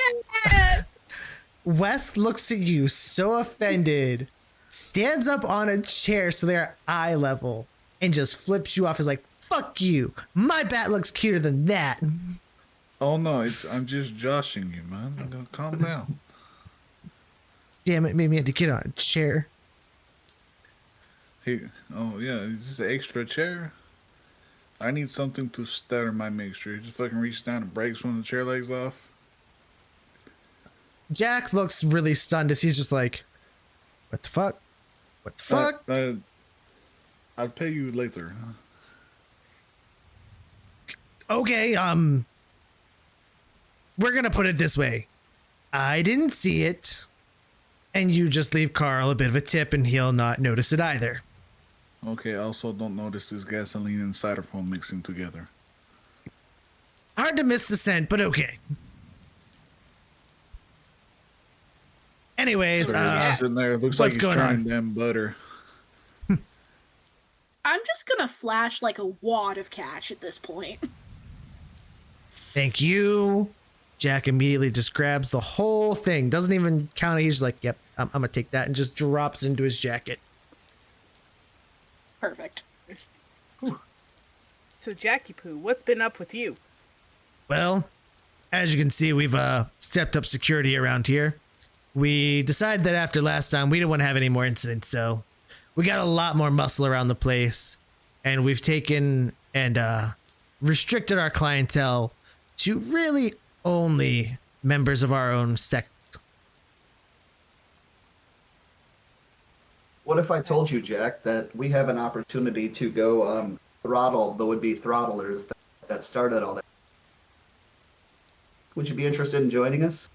West looks at you so offended, stands up on a chair so they're eye level, and just flips you off as like, fuck you. My bat looks cuter than that. Oh no, I'm just joshing you, man. I'm gonna calm down. Damn it, made me have to get on a chair. Hey, oh yeah, is this an extra chair? I need something to stir my mixture. You just fucking reach down and breaks one of the chair legs off. Jack looks really stunned as he's just like, what the fuck? What the fuck? I'll pay you later. Okay, we're gonna put it this way. I didn't see it, and you just leave Carl a bit of a tip and he'll not notice it either. Okay, also don't notice this gasoline and styrofoam mixing together. Hard to miss the scent, but okay. Anyways, Sitting there, looks what's like he's going trying on? damn butter. I'm just gonna flash like a wad of cash at this point. thank you. Jack immediately just grabs the whole thing, doesn't even count it. He's just like, yep, I'm gonna take that, and just drops into his jacket. Perfect. So, Jackie Poo, what's been up with you? Well, as you can see, we've stepped up security around here. We decided that after last time, we didn't want to have any more incidents, so we got a lot more muscle around the place, and we've taken and restricted our clientele to really only members of our own sect. What if I told you, Jack, that we have an opportunity to go throttle the would-be throttlers that started all that? Would you be interested in joining us?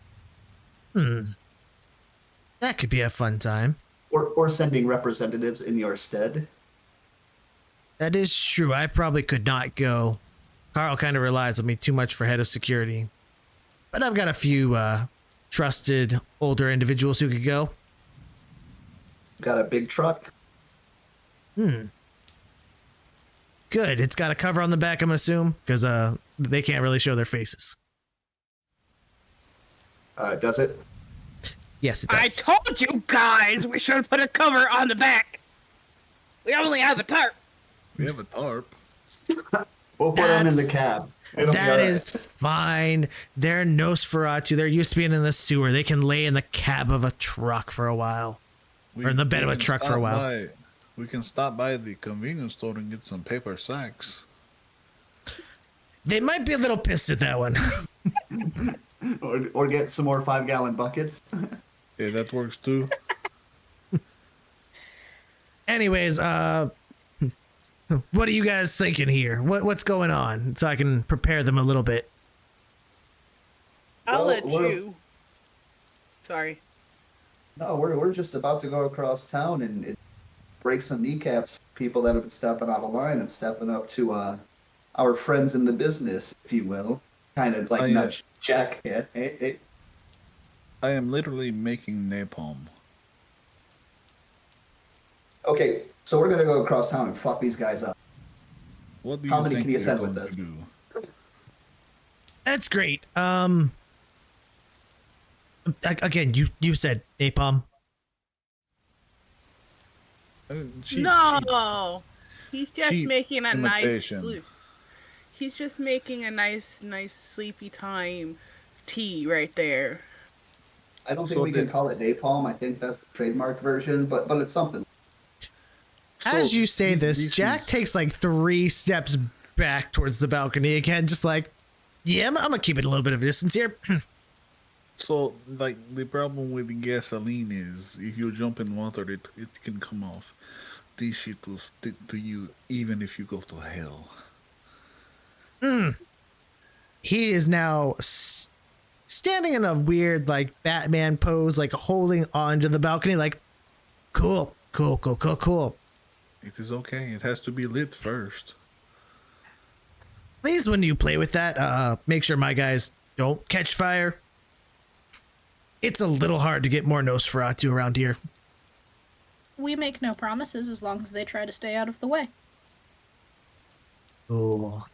That could be a fun time. Or sending representatives in your stead? That is true. I probably could not go. Carl kind of relies on me too much for head of security. But I've got a few trusted older individuals who could go. Got a big truck? Good. It's got a cover on the back, I'm gonna assume, because they can't really show their faces. Does it? Yes, it I does. told you guys we should put a cover on the back. We only have a tarp. We have a tarp. We'll put them in the That's- cab. It'll be That all right. is fine. They're Nosferatu. They're used to being in the sewer. They can lay in the cab of a truck for a while. Or in the bed of a can truck for a stop while. We can stop by the convenience store and get some paper sacks. They might be a little pissed at that one. Or get some more 5-gallon buckets. Yeah, that works too. Anyways, what are you guys thinking here? What's going on? So I can prepare them a little bit. I'll Well, let what if- you. Sorry. No, we're just about to go across town and break some kneecaps for people that have been stepping out of line and stepping up to our friends in the business, if you will. Kind of like Oh, yeah. nudge Jack. Yeah. Hey. I am literally making napalm. Okay, so we're gonna go across town and fuck these guys up. What do How you many think can you we're send with going this? to do? That's great. Again, you said napalm. Cheap, No, he's just cheap making a nice imitation. sleep. He's just making a nice sleepy time tea right there. I don't think So we can the- call it napalm. I think that's the trademark version, but it's something. As So, you say this, this Jack is- takes like 3 steps back towards the balcony again, just like, yeah, I'm gonna keep it a little bit of a distance here. So, like, the problem with the gasoline is if you jump in water, it can come off. This shit will stick to you even if you go to hell. He is now standing in a weird, like, Batman pose, like, holding onto the balcony, like, cool, cool, cool, cool, cool. It is okay. It has to be lit first. Please, when you play with that, make sure my guys don't catch fire. It's a little hard to get more Nosferatu around here. We make no promises as long as they try to stay out of the way. Cool.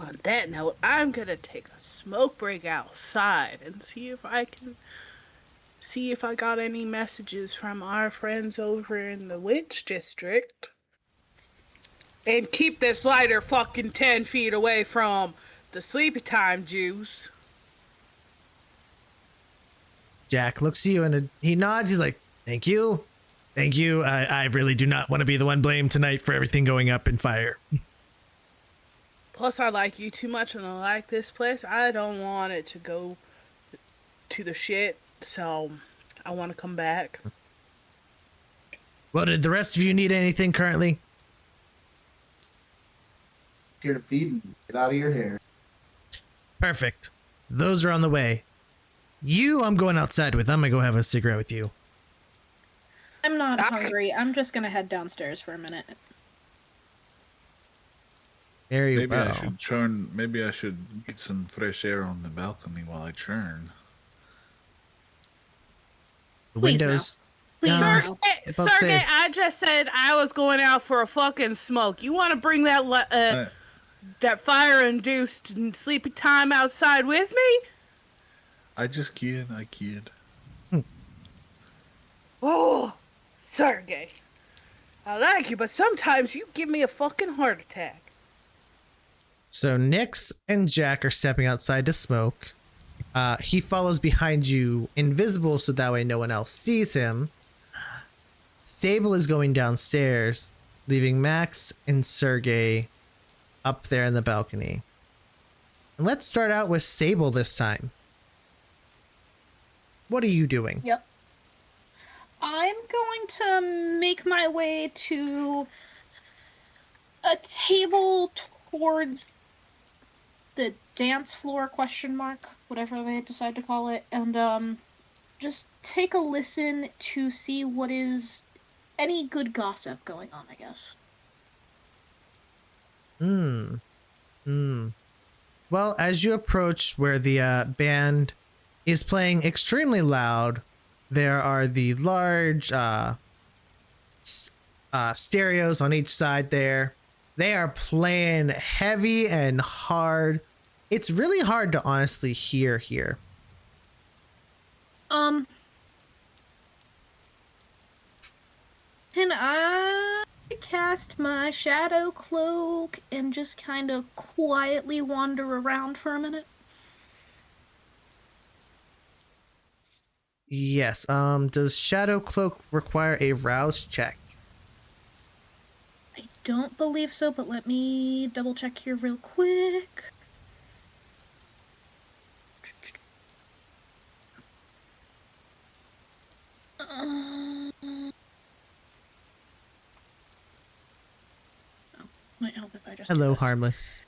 On that note, I'm gonna take a smoke break outside and see if I got any messages from our friends over in the witch district. And keep this lighter fucking 10 feet away from the sleepy time juice. Jack looks at you and he nods. He's like, thank you. Thank you. I really do not want to be the one blamed tonight for everything going up in fire. Plus, I like you too much and I like this place. I don't want it to go to the shit, so I want to come back. Well, did the rest of you need anything currently? Here to feed and get out of your hair. Perfect. Those are on the way. You, I'm going outside with. I'm going to go have a cigarette with you. I'm not hungry. I'm just gonna head downstairs for a minute. Very Maybe well. I should churn. Maybe I should get some fresh air on the balcony while I churn. The Please, windows. Please, Uh, no. about to say- Sergey, I just said I was going out for a fucking smoke. You want to bring that that fire-induced sleepy time outside with me? I just kid. I kid. Oh, Sergey. I like you, but sometimes you give me a fucking heart attack. So Nyx and Jack are stepping outside to smoke. He follows behind you, invisible, so that way no one else sees him. Sable is going downstairs, leaving Max and Sergey up there in the balcony. And let's start out with Sable this time. What are you doing? Yep. I'm going to make my way to a table towards the dance floor ? Whatever they decide to call it, and just take a listen to see what is any good gossip going on, I guess. Well, as you approach where the band is playing extremely loud, there are the large stereos on each side there. They are playing heavy and hard. It's really hard to honestly hear here. Can I cast my shadow cloak and just kind of quietly wander around for a minute? Yes. Does Shadow Cloak require a rouse check? I don't believe so, but let me double check here real quick. Might help if I just do Hello, this. Harmless.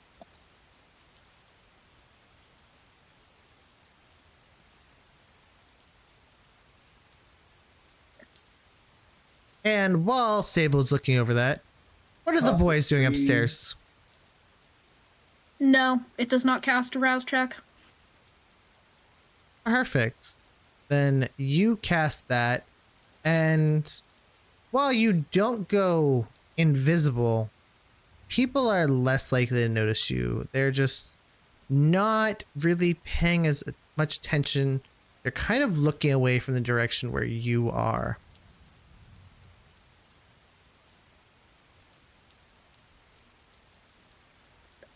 And while Sable's looking over that, what are the boys doing upstairs? No, it does not cast a rouse check. Perfect. Then you cast that, and while you don't go invisible, people are less likely to notice you. They're just not really paying as much attention. They're kind of looking away from the direction where you are.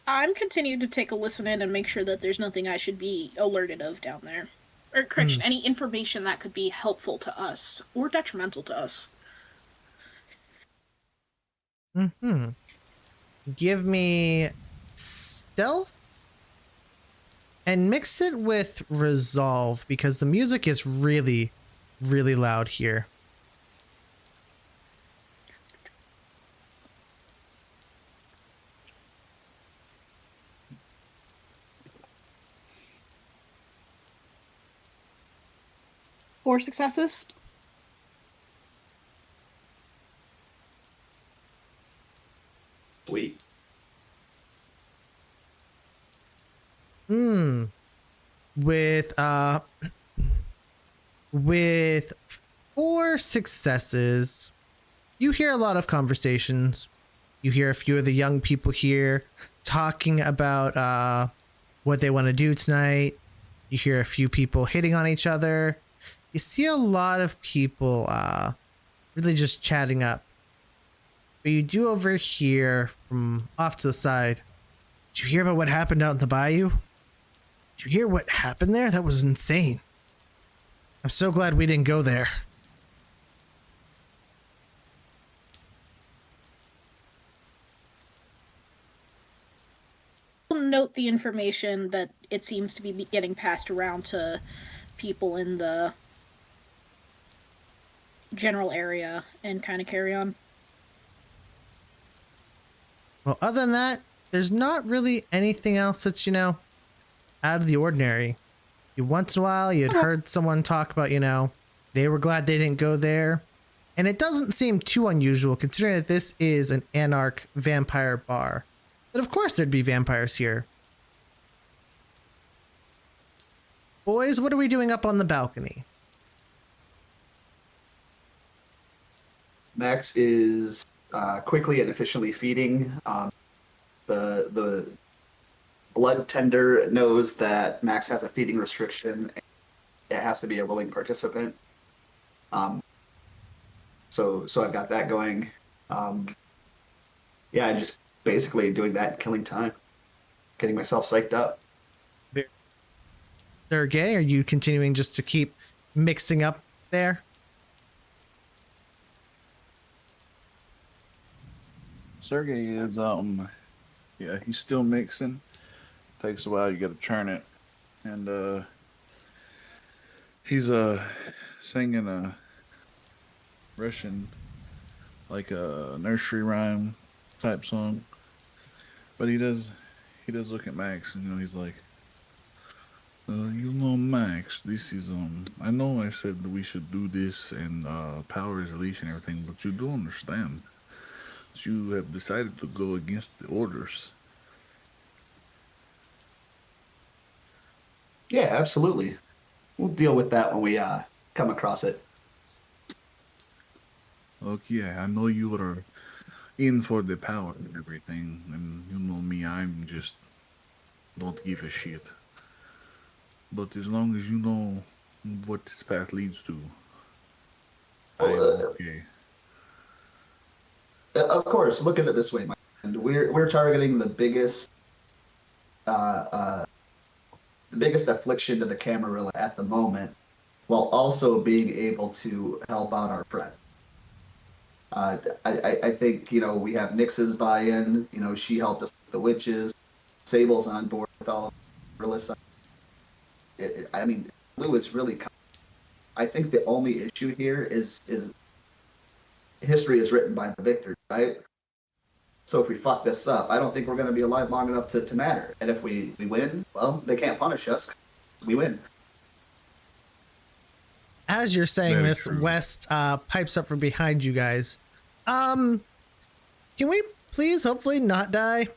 I'm continuing to take a listen in and make sure that there's nothing I should be alerted of down there. Or, correction, any information that could be helpful to us or detrimental to us. Give me stealth. and mix it with resolve because the music is really, really loud here. Four successes. Sweet. With with 4 successes, you hear a lot of conversations. You hear a few of the young people here talking about what they want to do tonight. You hear a few people hitting on each other. You see a lot of people really just chatting up. But you do overhear from off to the side. Did you hear about what happened out in the bayou? Did you hear what happened there? That was insane. I'm so glad we didn't go there. Note the information that it seems to be getting passed around to people in the general area and kind of carry on. Well, other than that, there's not really anything else that's, out of the ordinary. Once in a while, you'd heard someone talk about, they were glad they didn't go there. And it doesn't seem too unusual considering that this is an Anarch vampire bar. But of course there'd be vampires here. Boys, what are we doing up on the balcony? Max is quickly and efficiently feeding. The blood tender knows that Max has a feeding restriction. It has to be a willing participant. So I've got that going. Yeah, just basically doing that, killing time, getting myself psyched up. Sergey, are you continuing just to keep mixing up there? Sergey is yeah, he's still mixing. Takes a while, you gotta churn it. And he's singing a Russian, like a nursery rhyme type song. But he does look at Max and he's like, Max, this is I know I said that we should do this and power is leash and everything, but you do understand. You have decided to go against the orders. Yeah, absolutely. We'll deal with that when we come across it. Look, yeah, I know you are in for the power and everything, and you know me, I'm just don't give a shit. But as long as you know what this path leads to, I am okay. Of course, look at it this way, my friend. We're targeting the biggest affliction to the Camarilla at the moment, while also being able to help out our friend. I think we have Nyx's buy-in. She helped us with the witches. Sable's on board with all of Marilla. I mean, Blue is really. I think the only issue here is history is written by the victors, right? So if we fuck this up, I don't think we're going to be alive long enough to matter. And if we win, well, they can't punish us. We win. As you're saying Very this, true. West pipes up from behind you guys. Can we please hopefully not die?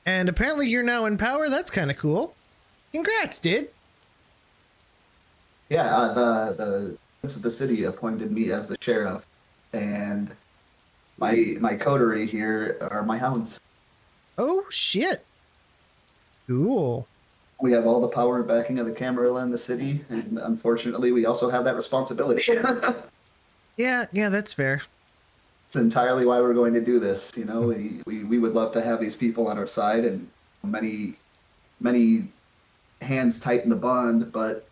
And apparently you're now in power. That's kind of cool. Congrats, dude. Yeah, the prince of the city appointed me as the sheriff, and my coterie here are my hounds. Oh, shit. Cool. We have all the power and backing of the Camarilla in the city, and unfortunately, we also have that responsibility. Yeah, that's fair. It's entirely why we're going to do this. We would love to have these people on our side, and many hands tighten the bond, but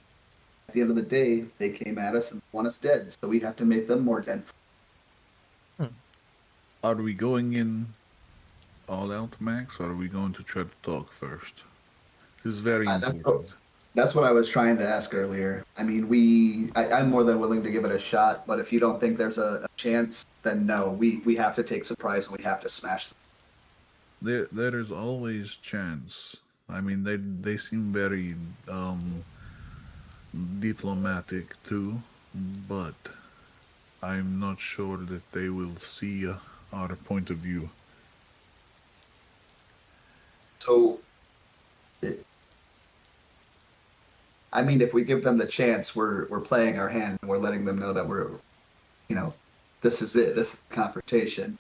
at the end of the day, they came at us and want us dead, so we have to make them more dead. Are we going in all out, Max, or are we going to try to talk first? This is very That's important. That's what I was trying to ask earlier. I mean, I'm more than willing to give it a shot, but if you don't think there's a chance, then no, we have to take surprise and we have to smash them. There is always chance. I mean, they seem very diplomatic too, but I'm not sure that they will see our point of view. So, I mean, if we give them the chance, we're playing our hand and we're letting them know that we're, this is it. This is the confrontation.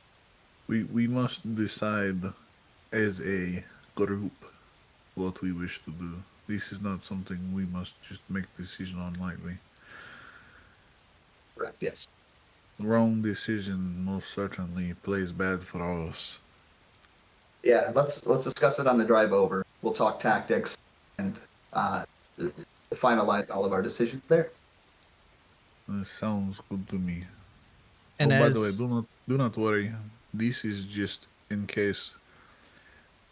We must decide as a group what we wish to do. This is not something we must just make decision on lightly. Correct. Yes. Wrong decision most certainly plays bad for us. Yeah. Let's discuss it on the drive over. We'll talk tactics and finalize all of our decisions there. This sounds good to me. And oh, by as the way, do not worry. This is just in case.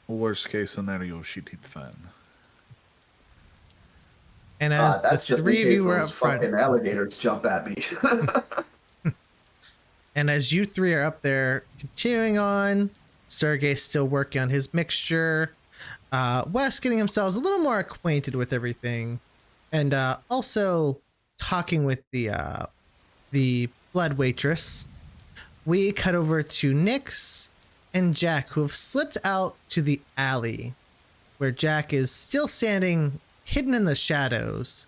Worst case scenario, shit hit fan. and as the That's just in three of case you were those up front, fucking alligators jump at me. and as you three are up there continuing on, Sergey's still working on his mixture. Wes getting himself a little more acquainted with everything, and also talking with the blood waitress. We cut over to Nyx and Jack, who have slipped out to the alley, where Jack is still standing hidden in the shadows,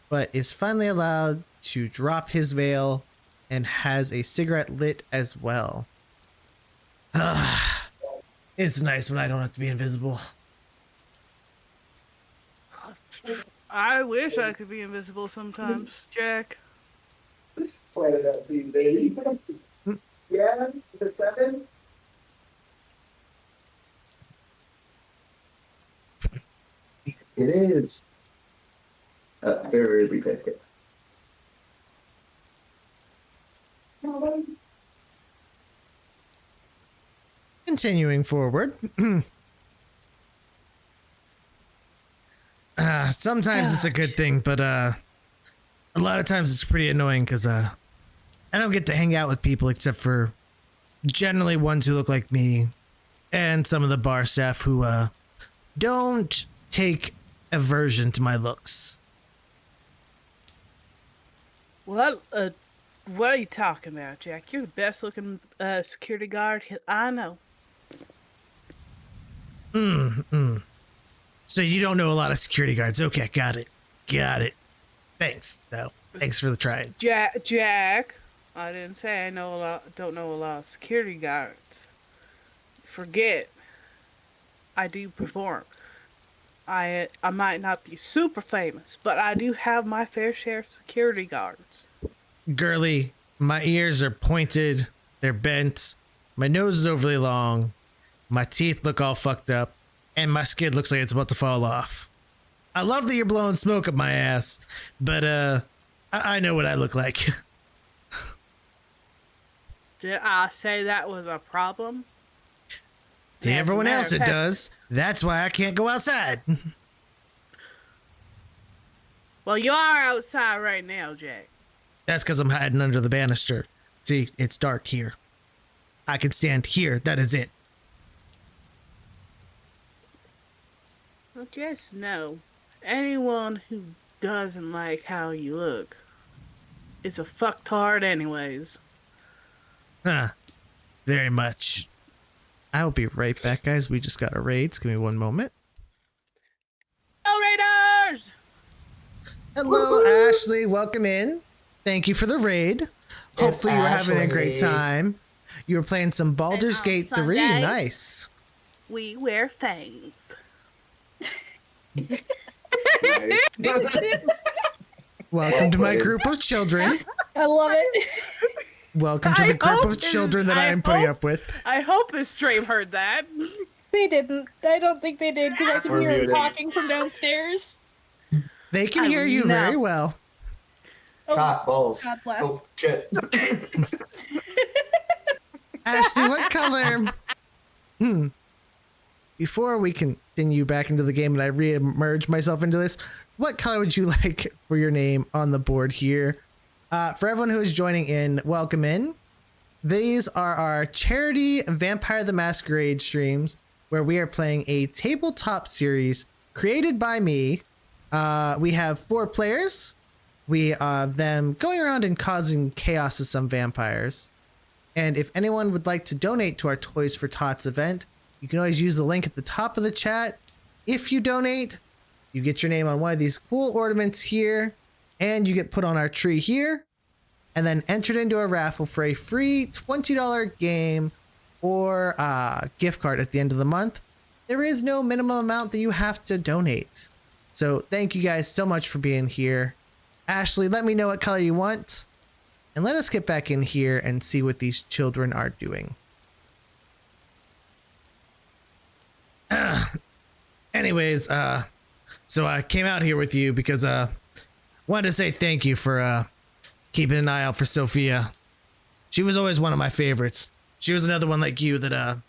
but is finally allowed to drop his veil and has a cigarette lit as well. It's nice when I don't have to be invisible. I wish I could be invisible sometimes, Jack. Planted that seed, baby. Yeah, is it 7? It is. Very early pick it. Continuing forward. Sometimes it's a good thing, but a lot of times it's pretty annoying because I don't get to hang out with people except for generally ones who look like me and some of the bar staff who don't take aversion to my looks. Well, what are you talking about, Jack? You're the best looking security guard I know. So you don't know a lot of security guards. Okay, got it. Thanks, though. Thanks for the try. Jack, I didn't say I don't know a lot of security guards. Forget. I do perform. I might not be super famous, but I do have my fair share of security guards. Girly, my ears are pointed, they're bent, my nose is overly long, my teeth look all fucked up, and my skin looks like it's about to fall off. I love that you're blowing smoke up my ass, but I know what I look like. Did I say that was a problem? To As a everyone matter else of it fact- does. That's why I can't go outside. Well, you are outside right now, Jack. That's because I'm hiding under the banister. See, it's dark here. I can stand here, that is it. Well, just know, anyone who doesn't like how you look is a fucktard anyways. Huh. Very much. I will be right back, guys. We just got a raid. Just give me one moment. Oh, Raiders! Hello, Ashley. Welcome in. Thank you for the raid. Hopefully you were having a great Ashley. time. You were playing some Baldur's on Gate 3. Sundays? Nice. We wear fangs. Nice. Welcome to my group of children. I love it. Welcome to I the group hope of children that I I am putting hope- up with. I hope his stream heard that. They didn't. I don't think they did because I can We're hear them muted. talking from downstairs. They can I hear you know. very well. Oh, Cock balls. God bless. Oh, shit. Ashley, what color? Before we continue continue back into the game and I re-emerge myself into this, what color would you like for your name on the board here? For everyone who is joining in, welcome in. These are our charity Vampire the Masquerade streams where we are playing a tabletop series created by me. We have 4 players. We have them going around and causing chaos to some vampires. And if anyone would like to donate to our Toys for Tots event, you can always use the link at the top of the chat. If you donate, you get your name on one of these cool ornaments here, and you get put on our tree here, and then entered into a raffle for a free $20 game or gift card at the end of the month. There is no minimum amount that you have to donate. So thank you guys so much for being here. Ashley, let me know what color you want. And let us get back in here and see what these children are doing. Anyways, so I came out here with you because wanted to say thank you for keeping an eye out for Sophia. She was always one of my favorites. She was another one like you that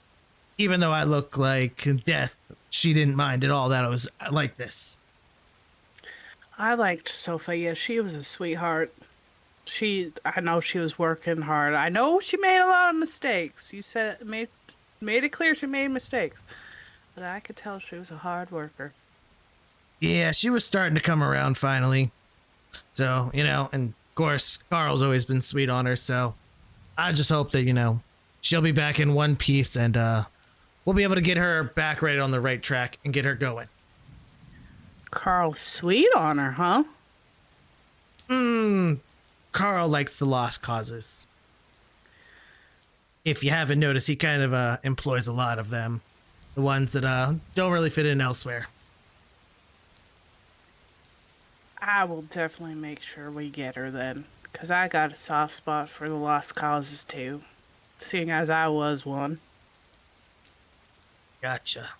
even though I look like death, she didn't mind at all that I was like this. I liked Sophia. She was a sweetheart. I know she was working hard. I know she made a lot of mistakes. You said it, made it clear she made mistakes. But I could tell she was a hard worker. Yeah, she was starting to come around finally. So, and of course, Carl's always been sweet on her. So I just hope that, she'll be back in one piece and we'll be able to get her back right on the right track and get her going. Carl's sweet on her, huh? Carl likes the lost causes. If you haven't noticed, he kind of employs a lot of them. The ones that don't really fit in elsewhere. I will definitely make sure we get her then. Because I got a soft spot for the lost causes too. Seeing as I was one. Gotcha.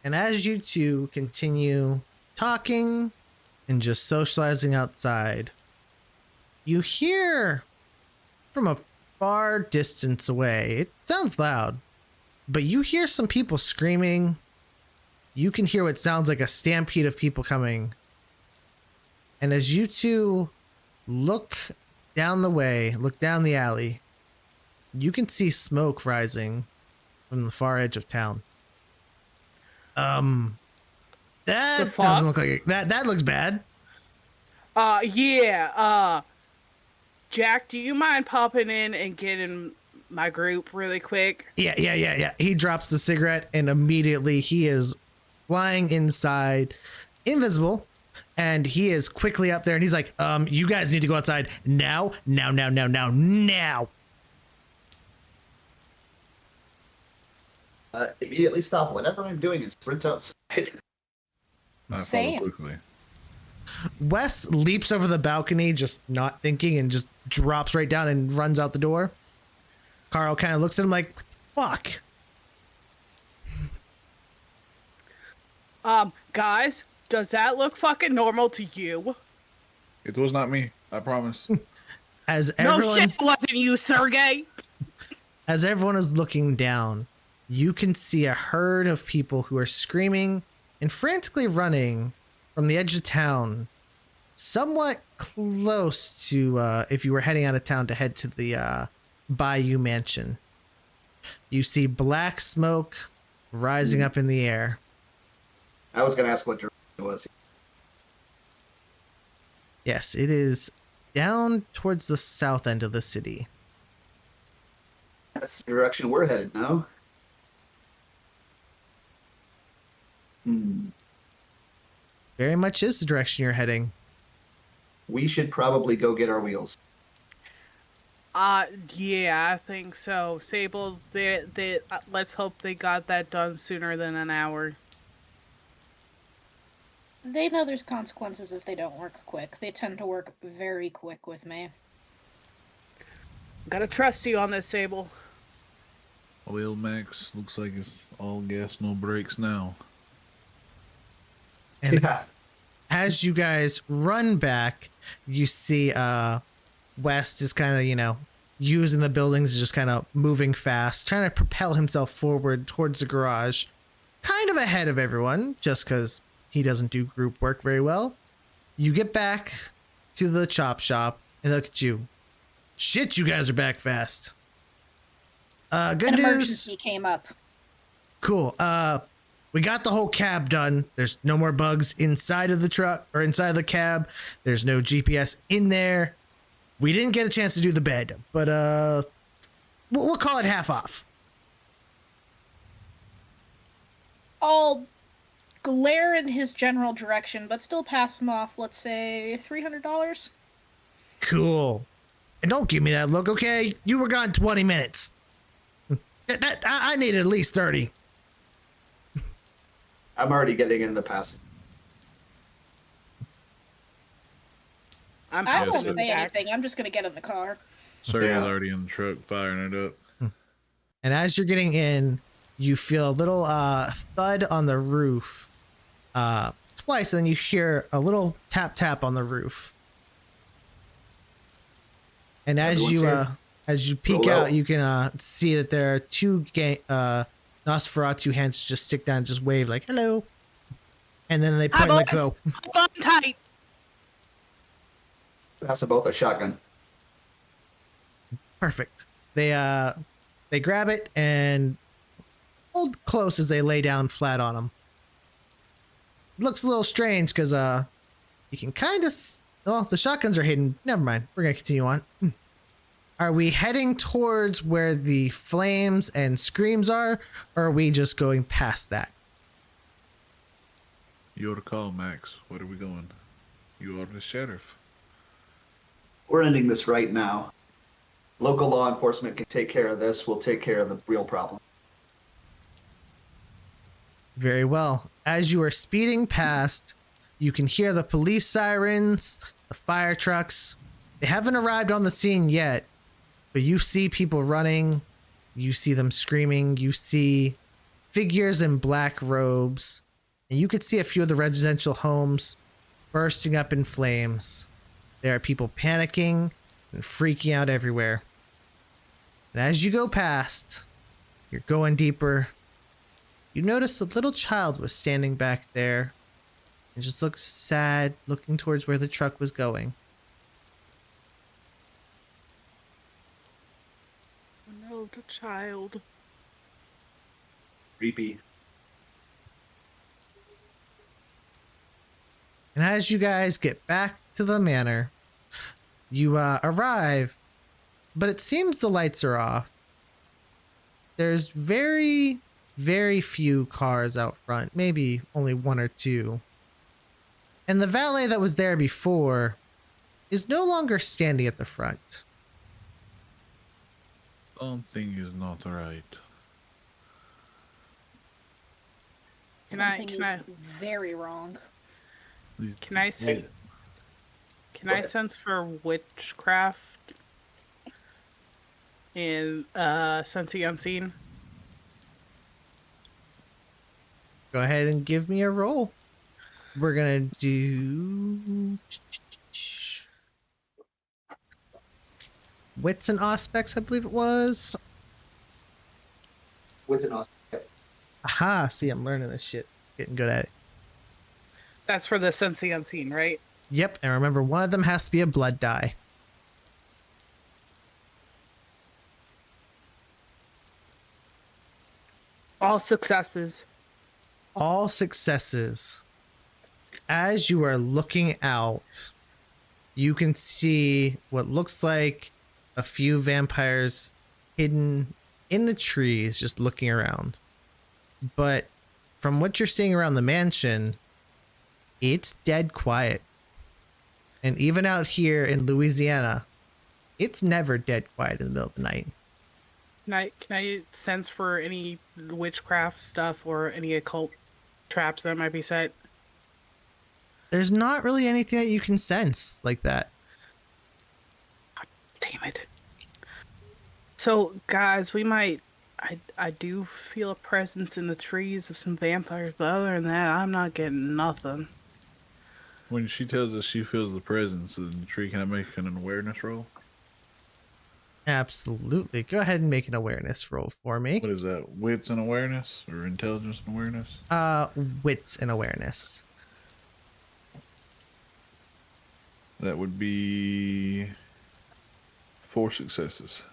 And as you two continue talking and just socializing outside, you hear from a far distance away, it sounds loud, but you hear some people screaming. You can hear what sounds like a stampede of people coming. And as you two look down the alley, you can see smoke rising from the far edge of town. That doesn't look like it. That looks bad. Yeah. Jack, do you mind popping in and getting my group really quick? Yeah. He drops the cigarette and immediately he is flying inside, invisible, and he is quickly up there and he's like, you guys need to go outside now. Immediately stop whatever I'm doing and sprint outside. I follow Same. quickly. Wes leaps over the balcony, just not thinking, and just drops right down and runs out the door. Carl kind of looks at him like, fuck. Guys, does that look fucking normal to you? It was not me. I promise. As No everyone, shit, wasn't you, Sergey. as everyone is looking down, you can see a herd of people who are screaming and frantically running from the edge of town, somewhat close to if you were heading out of town to head to the Bayou Mansion. You see black smoke rising up in the air. I was going to ask what direction it was. Yes, it is down towards the south end of the city. That's the direction we're headed now. Very much is the direction you're heading. We should probably go get our wheels. Yeah, I think so. Sable, let's hope they got that done sooner than an hour. They know there's consequences if they don't work quick. They tend to work very quick with me. Gotta trust you on this, Sable. Oil Max looks like it's all gas, no brakes now. And Yeah. as you guys run back, you see West is kind of, using the buildings, just kind of moving fast, trying to propel himself forward towards the garage. kind of ahead of everyone just because he doesn't do group work very well. You get back to the chop shop and look at you. Shit, you guys are back fast. Good An news. emergency came up. Cool. We got the whole cab done. There's no more bugs inside of the truck or inside of the cab. There's no GPS in there. We didn't get a chance to do the bed, but we'll call it half off. I'll glare in his general direction, but still pass him off, let's say, $300? Cool. And don't give me that look, okay? You were gone 20 minutes. I need at least 30. I'm already getting in the pass. I'm I helping won't him say back. anything. I'm just going to get in the car. Sir Yeah. is already in the truck firing it up. And as you're getting in, you feel a little thud on the roof twice, and then you hear a little tap tap on the roof. And Everyone's here? as you peek Roll out, out. you can see that there are two Nosferatu hands just stick down and just wave like hello, and then they point like boys. go. Hold on tight. Pass about the shotgun. Perfect. They grab it and hold close as they lay down flat on them. Looks a little strange because you can kind of well, the shotguns are hidden. Never mind. We're gonna continue on. Are we heading towards where the flames and screams are, or are we just going past that? You're the call, Max. Where are we going? You are the sheriff. We're ending this right now. Local law enforcement can take care of this. We'll take care of the real problem. Very well. As you are speeding past, you can hear the police sirens, the fire trucks. They haven't arrived on the scene yet, but you see people running. You see them screaming. You see figures in black robes. And you could see a few of the residential homes bursting up in flames. There are people panicking and freaking out everywhere. And as you go past, you're going deeper. You notice a little child was standing back there and just looked sad, looking towards where the truck was going. No, the child. Creepy. And as you guys get back to the manor, you arrive, but it seems the lights are off. There's very, very few cars out front, maybe only one or two. And the valet that was there before is no longer standing at the front. Something is not right. Something Can I is very wrong. These Can I Hey, can Go I ahead. sense for witchcraft and sensing unseen? Go ahead and give me a roll. We're gonna do wits and aspects, I believe it was. What's an awesome? Aha, see, I'm learning this shit. Getting good at it. That's for the sensing unseen, right? Yep, and remember, one of them has to be a blood die. All successes. All successes. As you are looking out, you can see what looks like a few vampires hidden in the trees, just looking around. But from what you're seeing around the mansion, it's dead quiet. And even out here in Louisiana, it's never dead quiet in the middle of the night. Can I sense for any witchcraft stuff or any occult traps that might be set? There's not really anything that you can sense like that. Damn it. So, guys, we might. I do feel a presence in the trees of some vampires, but other than that, I'm not getting nothing. When she tells us she feels the presence in the tree, can I make an awareness roll? Absolutely. Go ahead and make an awareness roll for me. What is that? Wits and awareness or intelligence and awareness? Wits and awareness. That would be 4 successes.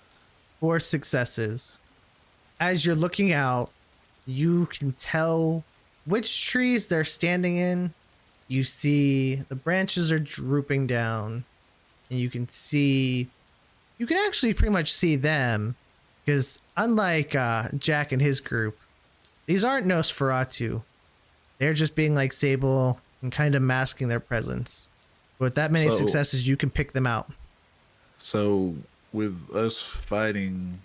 4 successes. As you're looking out, you can tell which trees they're standing in. You see the branches are drooping down, and you can actually pretty much see them, because unlike Jack and his group, these aren't Nosferatu. They're just being like Sable and kind of masking their presence. But with that many So- successes, you can pick them out. So with us fighting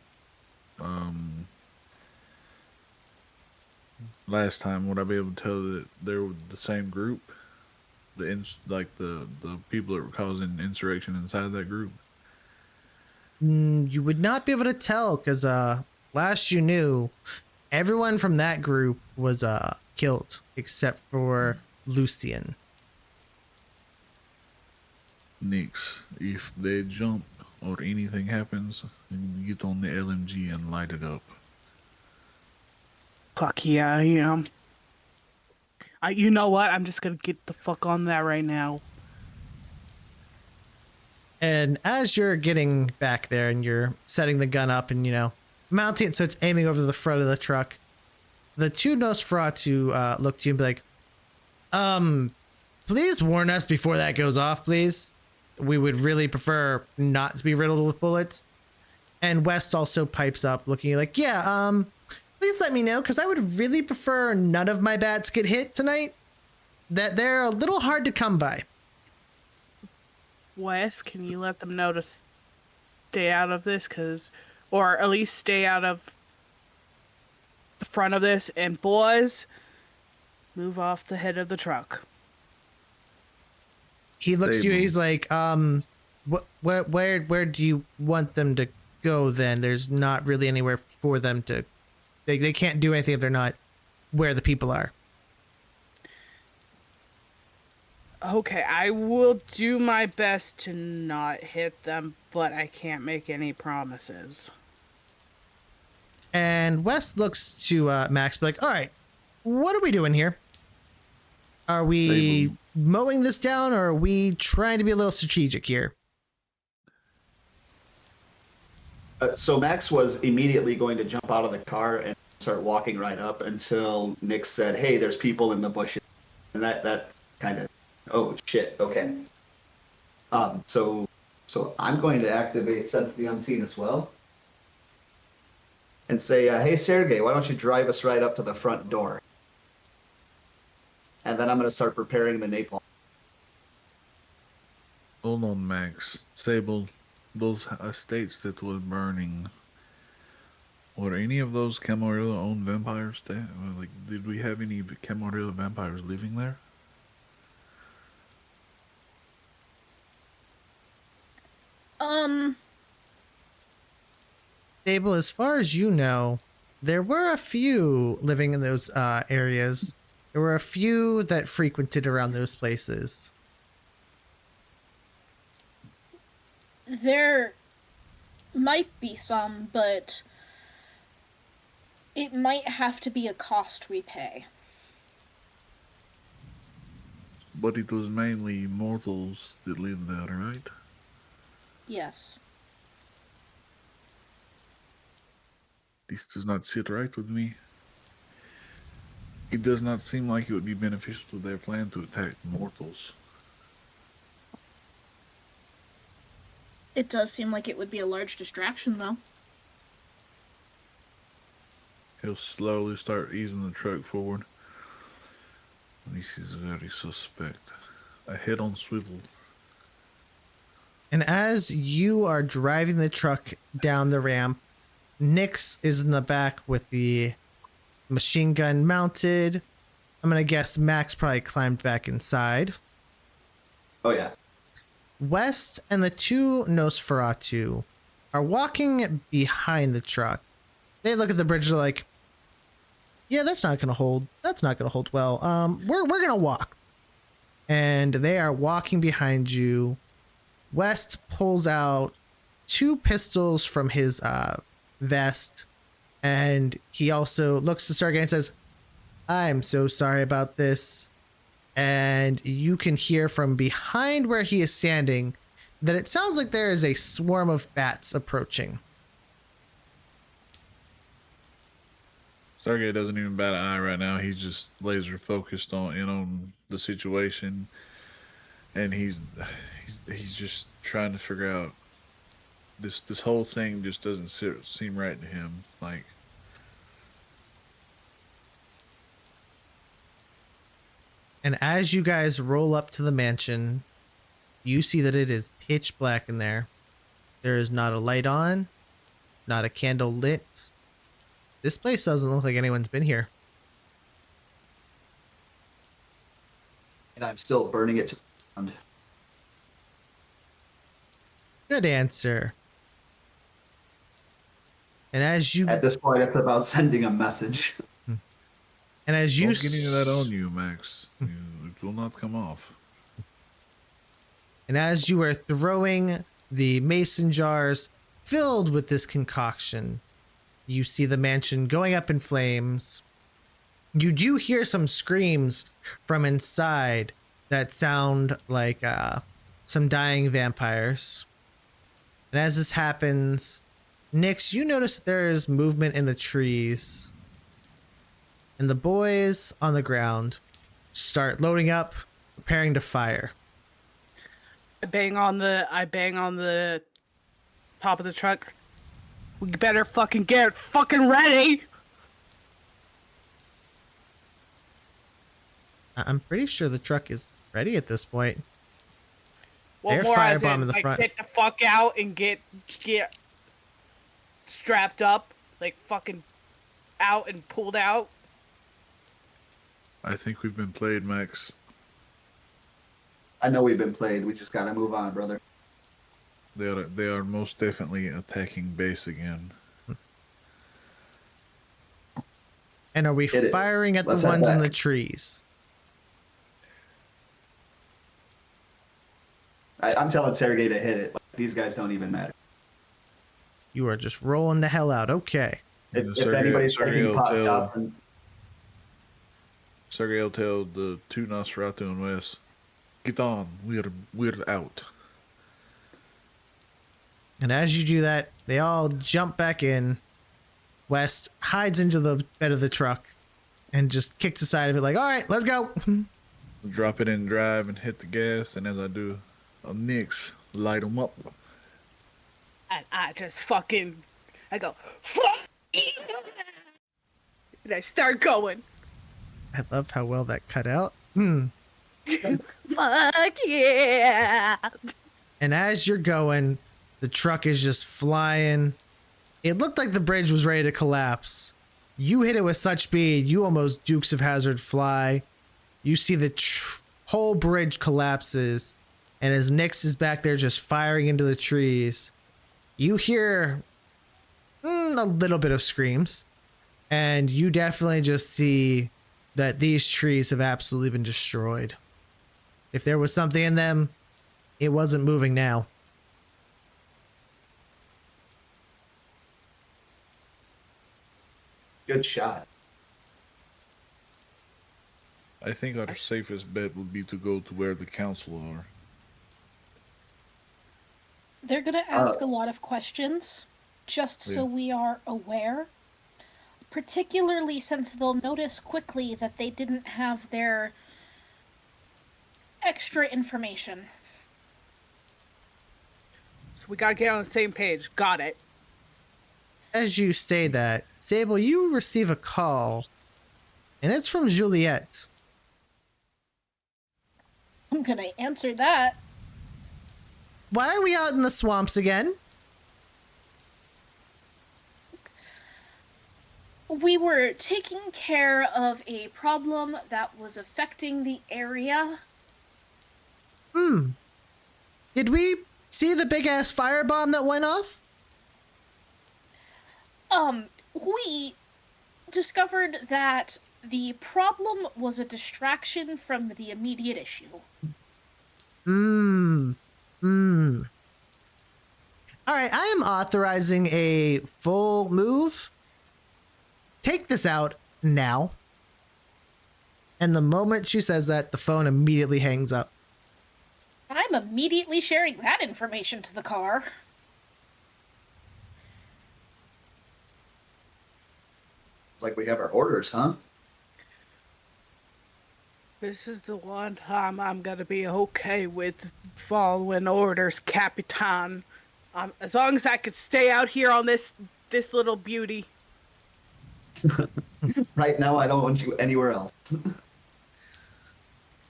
last time, would I be able to tell that they were the same group? The people that were causing insurrection inside that group? You would not be able to tell, because last you knew, everyone from that group was killed except for Lucian. Nix, if they jump or anything happens, get on the LMG and light it up. Fuck yeah, I am. You know what? I'm just gonna get the fuck on that right now. And as you're getting back there and you're setting the gun up and, mounting it so it's aiming over the front of the truck, the 2 Nosferatu look to you and be like, please warn us before that goes off, please. We would really prefer not to be riddled with bullets. And West also pipes up looking like, yeah, please let me know, because I would really prefer none of my bats get hit tonight. That they're a little hard to come by. Wes, can you let them know to stay out of this, or at least stay out of the front of this, and boys, move off the head of the truck. He looks at you. Sable. He's like, where do you want them to go? Then there's not really anywhere for them to. They can't do anything if they're not where the people are. Okay, I will do my best to not hit them, but I can't make any promises. And Wes looks to Max, be like, all right, what are we doing here? Are we mowing this down, or are we trying to be a little strategic here? So Max was immediately going to jump out of the car and start walking right up until Nick said, "Hey, there's people in the bushes," and that kind of, oh shit, okay. So I'm going to activate Sense the Unseen as well, and say, "Hey, Sergey, why don't you drive us right up to the front door?" And then I'm going to start preparing the napalm. Hold on, Max. Sable, those estates that were burning, were any of those Camarilla owned vampires there? Like, did we have any Camarilla vampires living there? Sable, as far as you know, there were a few living in those areas. There were a few that frequented around those places. There might be some, but it might have to be a cost we pay. But it was mainly mortals that lived there, right? Yes. This does not sit right with me. It does not seem like it would be beneficial to their plan to attack mortals. It does seem like it would be a large distraction, though. He'll slowly start easing the truck forward. This is very suspect. A head on swivel. And as you are driving the truck down the ramp, Nyx is in the back with the machine gun mounted. I'm going to guess Max probably climbed back inside. Oh yeah. West and the 2 Nosferatu are walking behind the truck. They look at the bridge, they're like, yeah, that's not going to hold. That's not going to hold well. We're going to walk. And they are walking behind you. West pulls out two pistols from his vest, and he also looks to Stargate and says, "I'm so sorry about this." And you can hear from behind where he is standing that it sounds like there is a swarm of bats approaching. Stargate doesn't even bat an eye right now. He's just laser focused on the situation, and he's just trying to figure out this whole thing just doesn't seem right to him. Like, And as you guys roll up to the mansion, you see that it is pitch black in there. There is not a light on, not a candle lit. This place doesn't look like anyone's been here. And I'm still burning it to the ground. Good answer. And as you At this point, it's about sending a message. and as you don't get any of that on you, Max. It will not come off. And as you are throwing the mason jars filled with this concoction, you see the mansion going up in flames. You do hear some screams from inside that sound like some dying vampires. And as this happens, Nyx, you notice that there is movement in the trees. And the boys on the ground start loading up, preparing to fire. I bang on the top of the truck. We better fucking get fucking ready. I'm pretty sure the truck is ready at this point. Well, They're more as firebombing in, the like, front. get the fuck out and get strapped up, like fucking out and pulled out. I think we've been played, Max. I know we've been played. We just gotta move on, brother. They are most definitely attacking base again. And are we Hit it. firing at Let's the head ones in the back. trees? I'm telling Sergey to hit it. Like, these guys don't even matter. You are just rolling the hell out. Okay. If Sergey- anybody's Sergey taking will pot tell- shots, then Sergey will tell the two Nosferatu and Wes, get on, we're out. And as you do that, they all jump back in. West hides into the bed of the truck and just kicks the side of it like, all right, let's go. Drop it in drive and hit the gas, and as I do, I'll Nyx light them up. And I just fucking, I go, fuck you! And I start going, I love how well that cut out. fuck yeah! And as you're going, the truck is just flying. It looked like the bridge was ready to collapse. You hit it with such speed, you almost Dukes of Hazzard fly. You see the whole bridge collapses, and as Nyx is back there just firing into the trees, you hear a little bit of screams, and you definitely just see that these trees have absolutely been destroyed. If there was something in them, it wasn't moving now. good shot. I think our safest bet would be to go to where the council are. They're going to ask a lot of questions, just so Yeah. we are aware. Particularly since they'll notice quickly that they didn't have their extra information. So we gotta get on the same page. Got it. As you say that, Sable, you receive a call, and it's from Juliet. I'm going to answer that. Why are we out in the swamps again? We were taking care of a problem that was affecting the area. Did we see the big ass firebomb that went off? We discovered that the problem was a distraction from the immediate issue. All right, I am authorizing a full move. Take this out now. And the moment she says that, the phone immediately hangs up. I'm immediately sharing that information to the car. It's like we have our orders, huh? This is the one time I'm gonna be okay with following orders, Capitan. As long as I could stay out here on this little beauty. Right now, I don't want you anywhere else.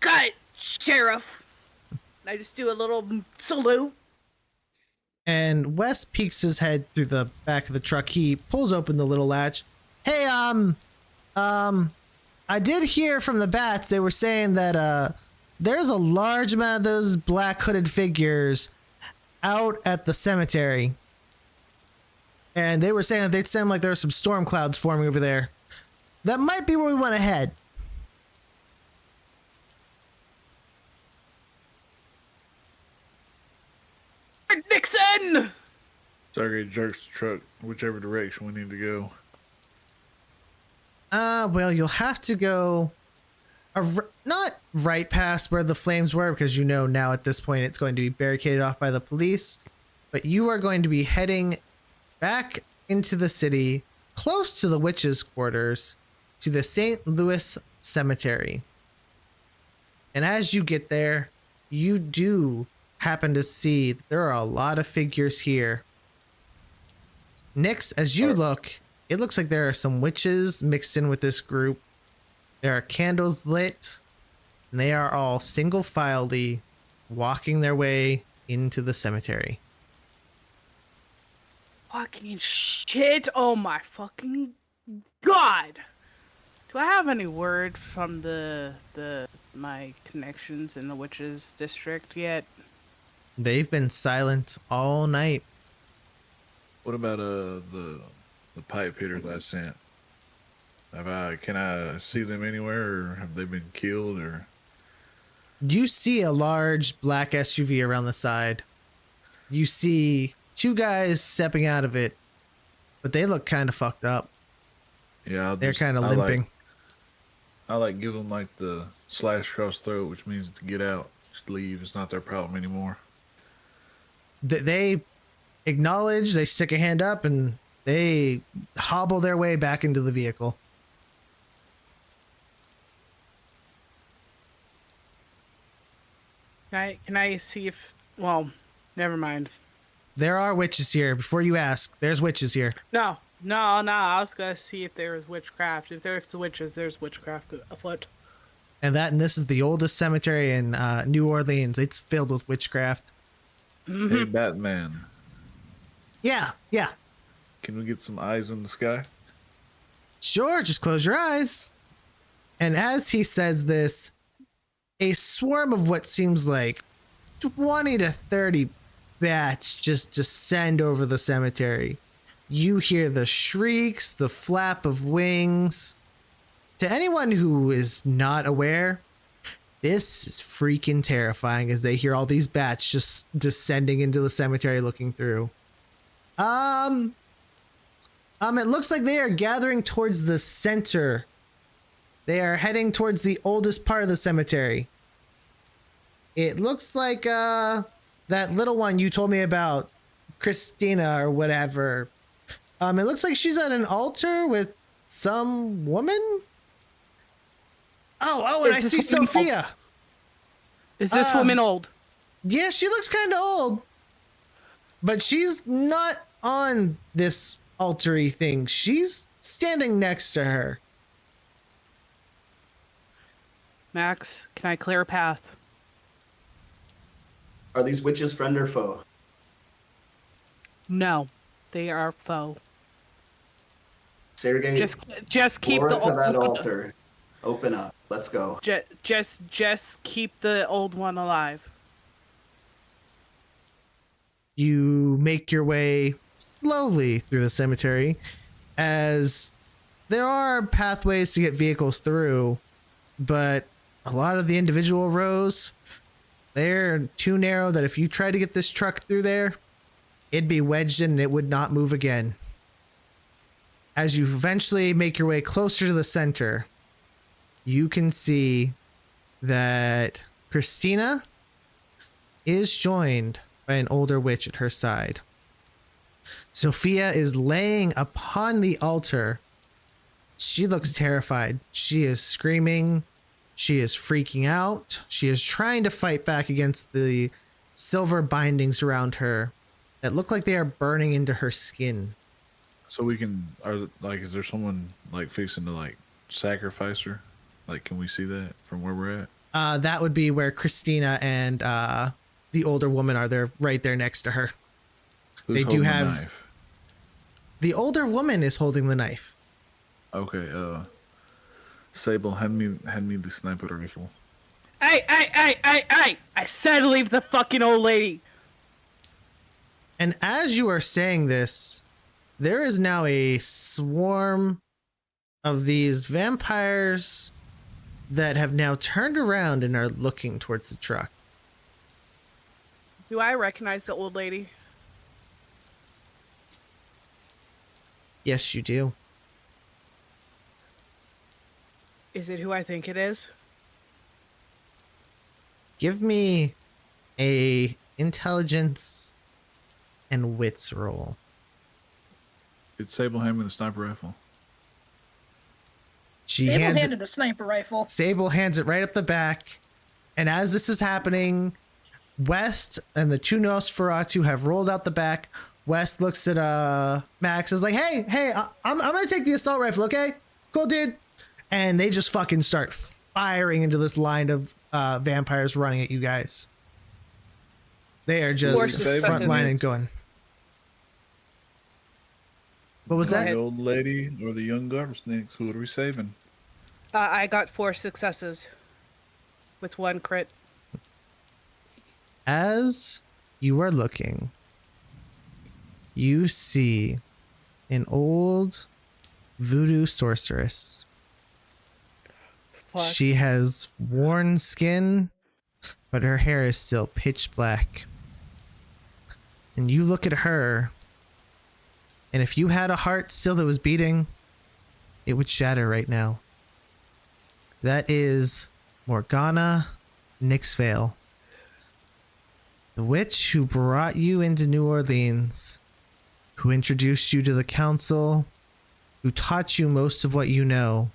Got it, Sheriff. I just do a little salute. And Wes peeks his head through the back of the truck. He pulls open the little latch. Hey, I did hear from the bats. They were saying that there's a large amount of those black hooded figures out at the cemetery. And they were saying that they'd sound like there were some storm clouds forming over there. That might be where we want to head. Nixon! Stargate jerks the truck whichever direction we need to go. Well, you'll have to go not right past where the flames were, because you know now at this point it's going to be barricaded off by the police, but you are going to be heading back into the city, close to the witches' quarters, to the St. Louis Cemetery. And as you get there, you do happen to see that there are a lot of figures here. Nix, as you look, it looks like there are some witches mixed in with this group. There are candles lit, and they are all single-filely walking their way into the cemetery. Fucking shit. Oh my fucking god. Do I have any word from my connections in the witches district yet? They've been silent all night. What about the pipe hitters I sent? Can I see them anywhere, or have they been killed, or? You see a large black SUV around the side. You see two guys stepping out of it, but they look kind of fucked up. Yeah, They're kind of limping. I like give them like the slash across throat, which means to get out, just leave. It's not their problem anymore. They acknowledge, they stick a hand up, and they hobble their way back into the vehicle. Can I see if... Well, never mind. There are witches here. Before you ask, there's witches here. No. I was gonna see if there was witchcraft. If there's witches, there's witchcraft afoot. And this is the oldest cemetery in New Orleans. It's filled with witchcraft. Hey, Batman. Yeah. Can we get some eyes in the sky? Sure, just close your eyes. And as he says this, a swarm of what seems like 20 to 30 bats just descend over the cemetery. You hear the shrieks, the flap of wings. To anyone who is not aware, this is freaking terrifying as they hear all these bats just descending into the cemetery looking through. It looks like they are gathering towards the center. They are heading towards the oldest part of the cemetery. It looks like that little one you told me about, Christina or whatever. It looks like she's at an altar with some woman. Oh, and I see Sophia. Is this woman old? Yeah, she looks kind of old. But she's not on this altar-y thing. She's standing next to her. Max, can I clear a path? Are these witches friend or foe? No, they are foe. Sergey, Just keep Laura the to old that one. altar. Open up. Let's go. Just keep the old one alive. You make your way slowly through the cemetery, as there are pathways to get vehicles through, but a lot of the individual rows, they're too narrow that if you try to get this truck through there, it'd be wedged in and it would not move again. As you eventually make your way closer to the center, you can see that Christina is joined by an older witch at her side. Sophia is laying upon the altar. She looks terrified. She is screaming. She is freaking out. She is trying to fight back against the silver bindings around her that look like they are burning into her skin. So we can, is there someone like fixing to like sacrifice her? Like, can we see that from where we're at? That would be where Christina and the older woman are. They're right there next to her. Who's They do holding the have- knife? The older woman is holding the knife. Okay, Sable, hand me the sniper rifle. Hey! I said leave the fucking old lady. And as you are saying this, there is now a swarm of these vampires that have now turned around and are looking towards the truck. Do I recognize the old lady? Yes, you do. Is it who I think it is? Give me a intelligence and wits roll. It's Sable, hand me the sniper rifle. She Abel hands it, handed a sniper rifle. Sable hands it right up the back. And as this is happening, West and the two Nosferatu have rolled out the back. West looks at Max, is like, hey, I'm gonna take the assault rifle, okay? Cool, dude. And they just fucking start firing into this line of vampires running at you guys. They are just Forces front successes. line and going. What was Go that? ahead. The old lady or the young garbage snakes? Who are we saving? I got 4 successes. With 1 crit. As you are looking, you see an old voodoo sorceress. Fuck. She has worn skin, but her hair is still pitch black. And you look at her, and if you had a heart still that was beating, it would shatter right now. That is Morgana Nixvale, the witch who brought you into New Orleans, who introduced you to the council, who taught you most of what you know.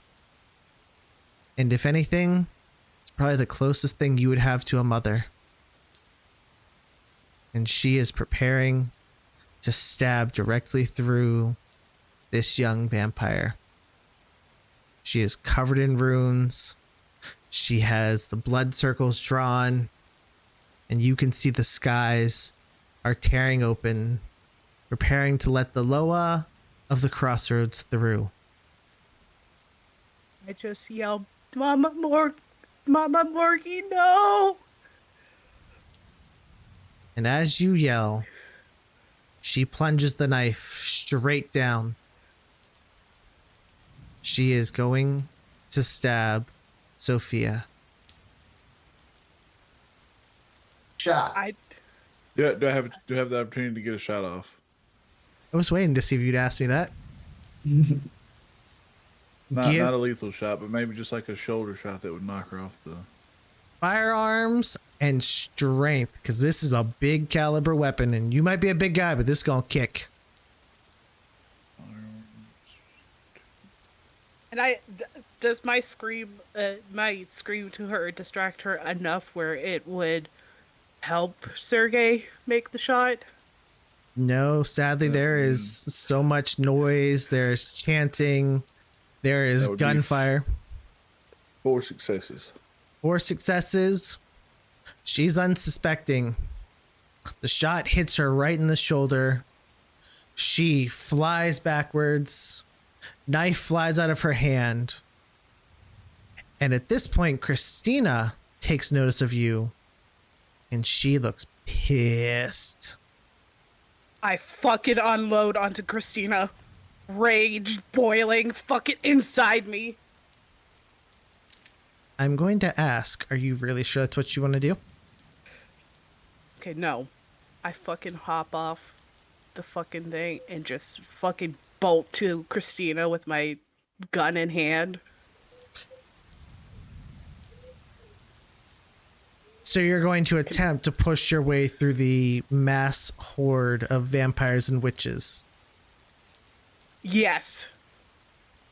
And if anything, it's probably the closest thing you would have to a mother. And she is preparing to stab directly through this young vampire. She is covered in runes. She has the blood circles drawn. And you can see the skies are tearing open, preparing to let the Loa of the Crossroads through. I just yelled, Mama Morgie, no! And as you yell, she plunges the knife straight down. She is going to stab Sophia. Shot. Do I have the opportunity to get a shot off? I was waiting to see if you'd ask me that. Not Give a lethal shot, but maybe just like a shoulder shot that would knock her off the. firearms and strength, because this is a big caliber weapon, and you might be a big guy, but this is gonna kick. And does my scream to her distract her enough where it would help Sergey make the shot? No, sadly, there is so much noise. There's chanting. There is That would be gunfire. 4 successes. 4 successes. She's unsuspecting. The shot hits her right in the shoulder. She flies backwards. Knife flies out of her hand. And at this point, Christina takes notice of you. And she looks pissed. I fucking unload onto Christina. Rage boiling fucking inside me. I'm going to ask, are you really sure that's what you want to do? Okay, no. I fucking hop off the fucking thing and just fucking bolt to Christina with my gun in hand. So you're going to attempt to push your way through the mass horde of vampires and witches. Yes.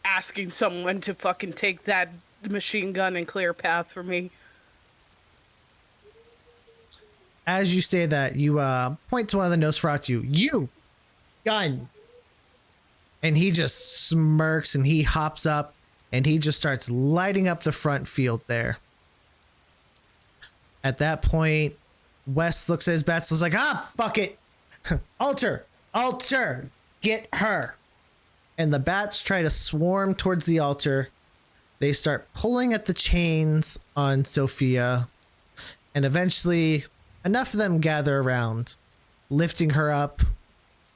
Asking someone to fucking take that machine gun and clear a path for me. As you say that, you point to one of the Nosferatu. You! Gun! And he just smirks and he hops up and he just starts lighting up the front field there. At that point, Wes looks at his bats and is like, fuck it. Alter, get her. And the bats try to swarm towards the altar. They start pulling at the chains on Sophia. And eventually, enough of them gather around, lifting her up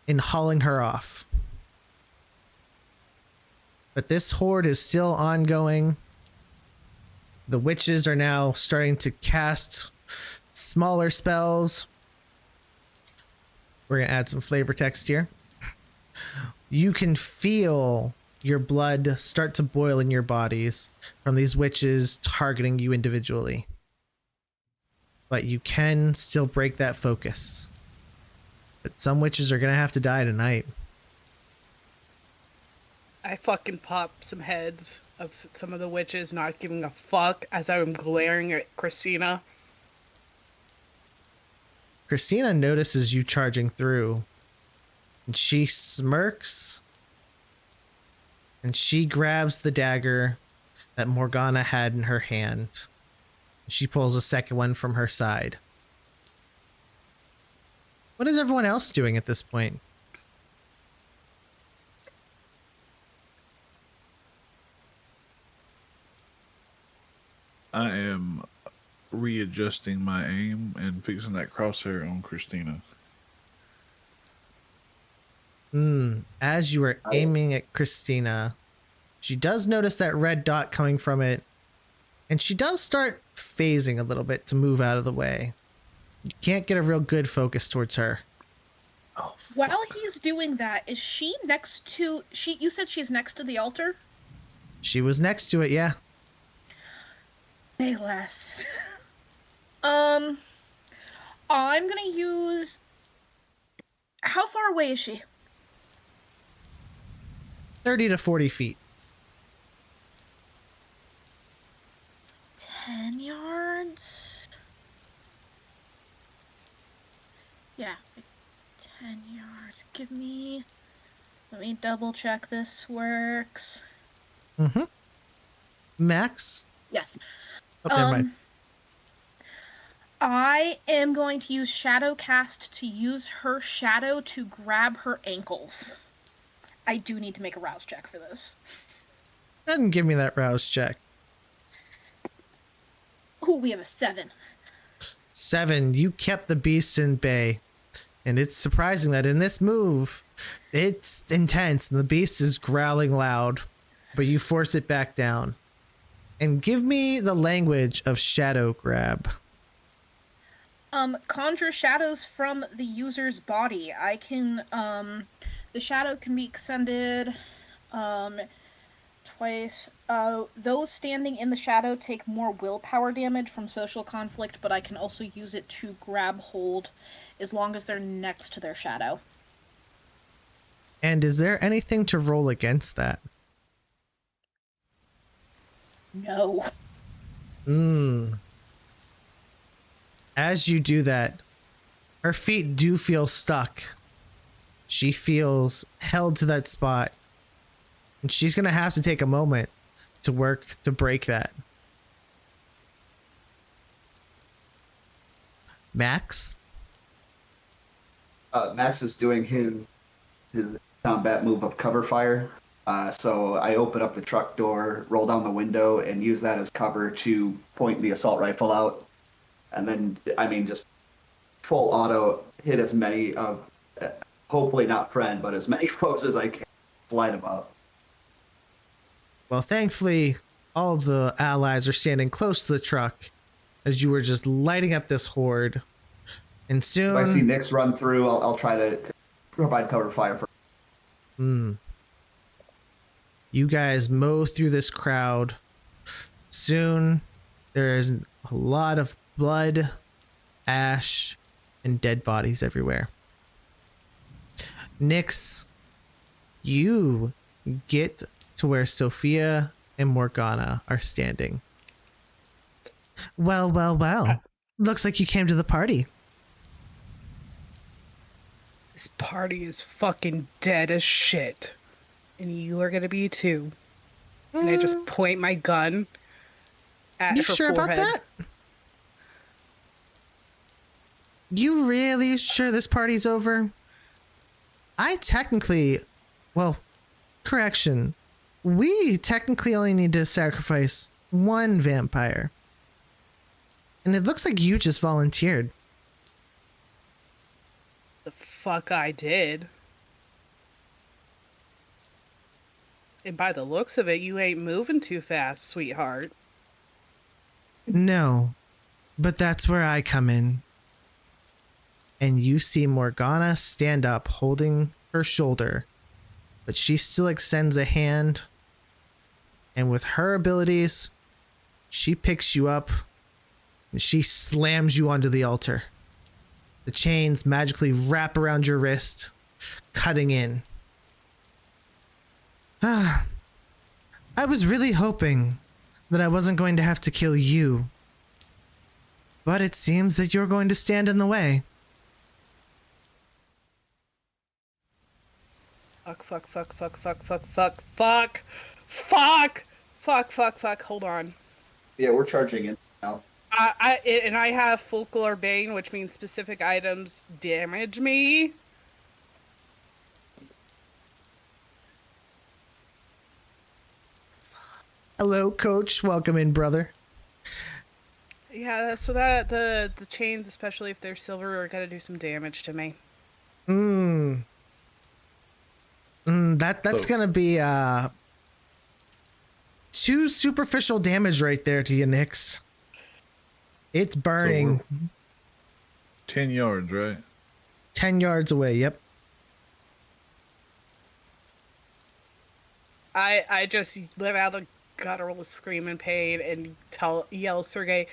and hauling her off. But this horde is still ongoing. The witches are now starting to cast smaller spells. We're going to add some flavor text here. You can feel your blood start to boil in your bodies from these witches targeting you individually. But you can still break that focus. But some witches are going to have to die tonight. I fucking pop some heads of some of the witches not giving a fuck as I'm glaring at Christina. Christina notices you charging through, and she smirks, and she grabs the dagger that Morgana had in her hand. She pulls a second one from her side. What is everyone else doing at this point? I am readjusting my aim and fixing that crosshair on Christina. As you are aiming at Christina, she does notice that red dot coming from it, and she does start phasing a little bit to move out of the way. You can't get a real good focus towards her. While he's doing that, is she next to... You said she's next to the altar? She was next to it, yeah. Bayless. I'm gonna use... How far away is she? 30 to 40 feet. 10 yards? Yeah, 10 yards. Let me double check this works. Max? Yes. Oh, never mind. I am going to use Shadow Cast to use her shadow to grab her ankles. I do need to make a rouse check for this. Go ahead and give me that rouse check. Ooh, we have a 7. 7. You kept the beast in bay. And it's surprising that in this move, it's intense and the beast is growling loud, but you force it back down. And give me the language of shadow grab. Conjure shadows from the user's body. I can, the shadow can be extended, twice. Those standing in the shadow take more willpower damage from social conflict, but I can also use it to grab hold as long as they're next to their shadow. And is there anything to roll against that? No. As you do that, her feet do feel stuck. She feels held to that spot. And she's going to have to take a moment to work to break that. Max? Max is doing his combat move of cover fire. So I open up the truck door, roll down the window, and use that as cover to point the assault rifle out. And then, just full auto hit as many of, hopefully not friend, but as many foes as I can. Slide them up. Well, thankfully, all of the allies are standing close to the truck as you were just lighting up this horde. And soon... If I see Nyx run through, I'll try to provide cover fire for. You guys mow through this crowd. Soon, there's a lot of blood, ash, and dead bodies everywhere. Nyx, you get to where Sophia and Morgana are standing. Well, well, well. Looks like you came to the party. This party is fucking dead as shit. And you are gonna be too. And I just point my gun at You her sure forehead. about that? You really sure this party's over? I technically, well, correction. We technically only need to sacrifice one vampire. And it looks like you just volunteered. The fuck I did. And by the looks of it, you ain't moving too fast, sweetheart. No, but that's where I come in. And you see Morgana stand up holding her shoulder, but she still extends a hand. And with her abilities, she picks you up and she slams you onto the altar. The chains magically wrap around your wrist, cutting in. I was really hoping that I wasn't going to have to kill you. But it seems that you're going to stand in the way. Fuck. Hold on. Yeah, we're charging in now. I have Folklore Bane, which means specific items damage me. Hello, coach. Welcome in, brother. Yeah, so that the chains, especially if they're silver, are gonna do some damage to me. That's gonna be too superficial damage right there to you, Nyx. It's burning. 10 yards, right? 10 yards away, yep. I just let out a guttural scream in pain and yell Sergey,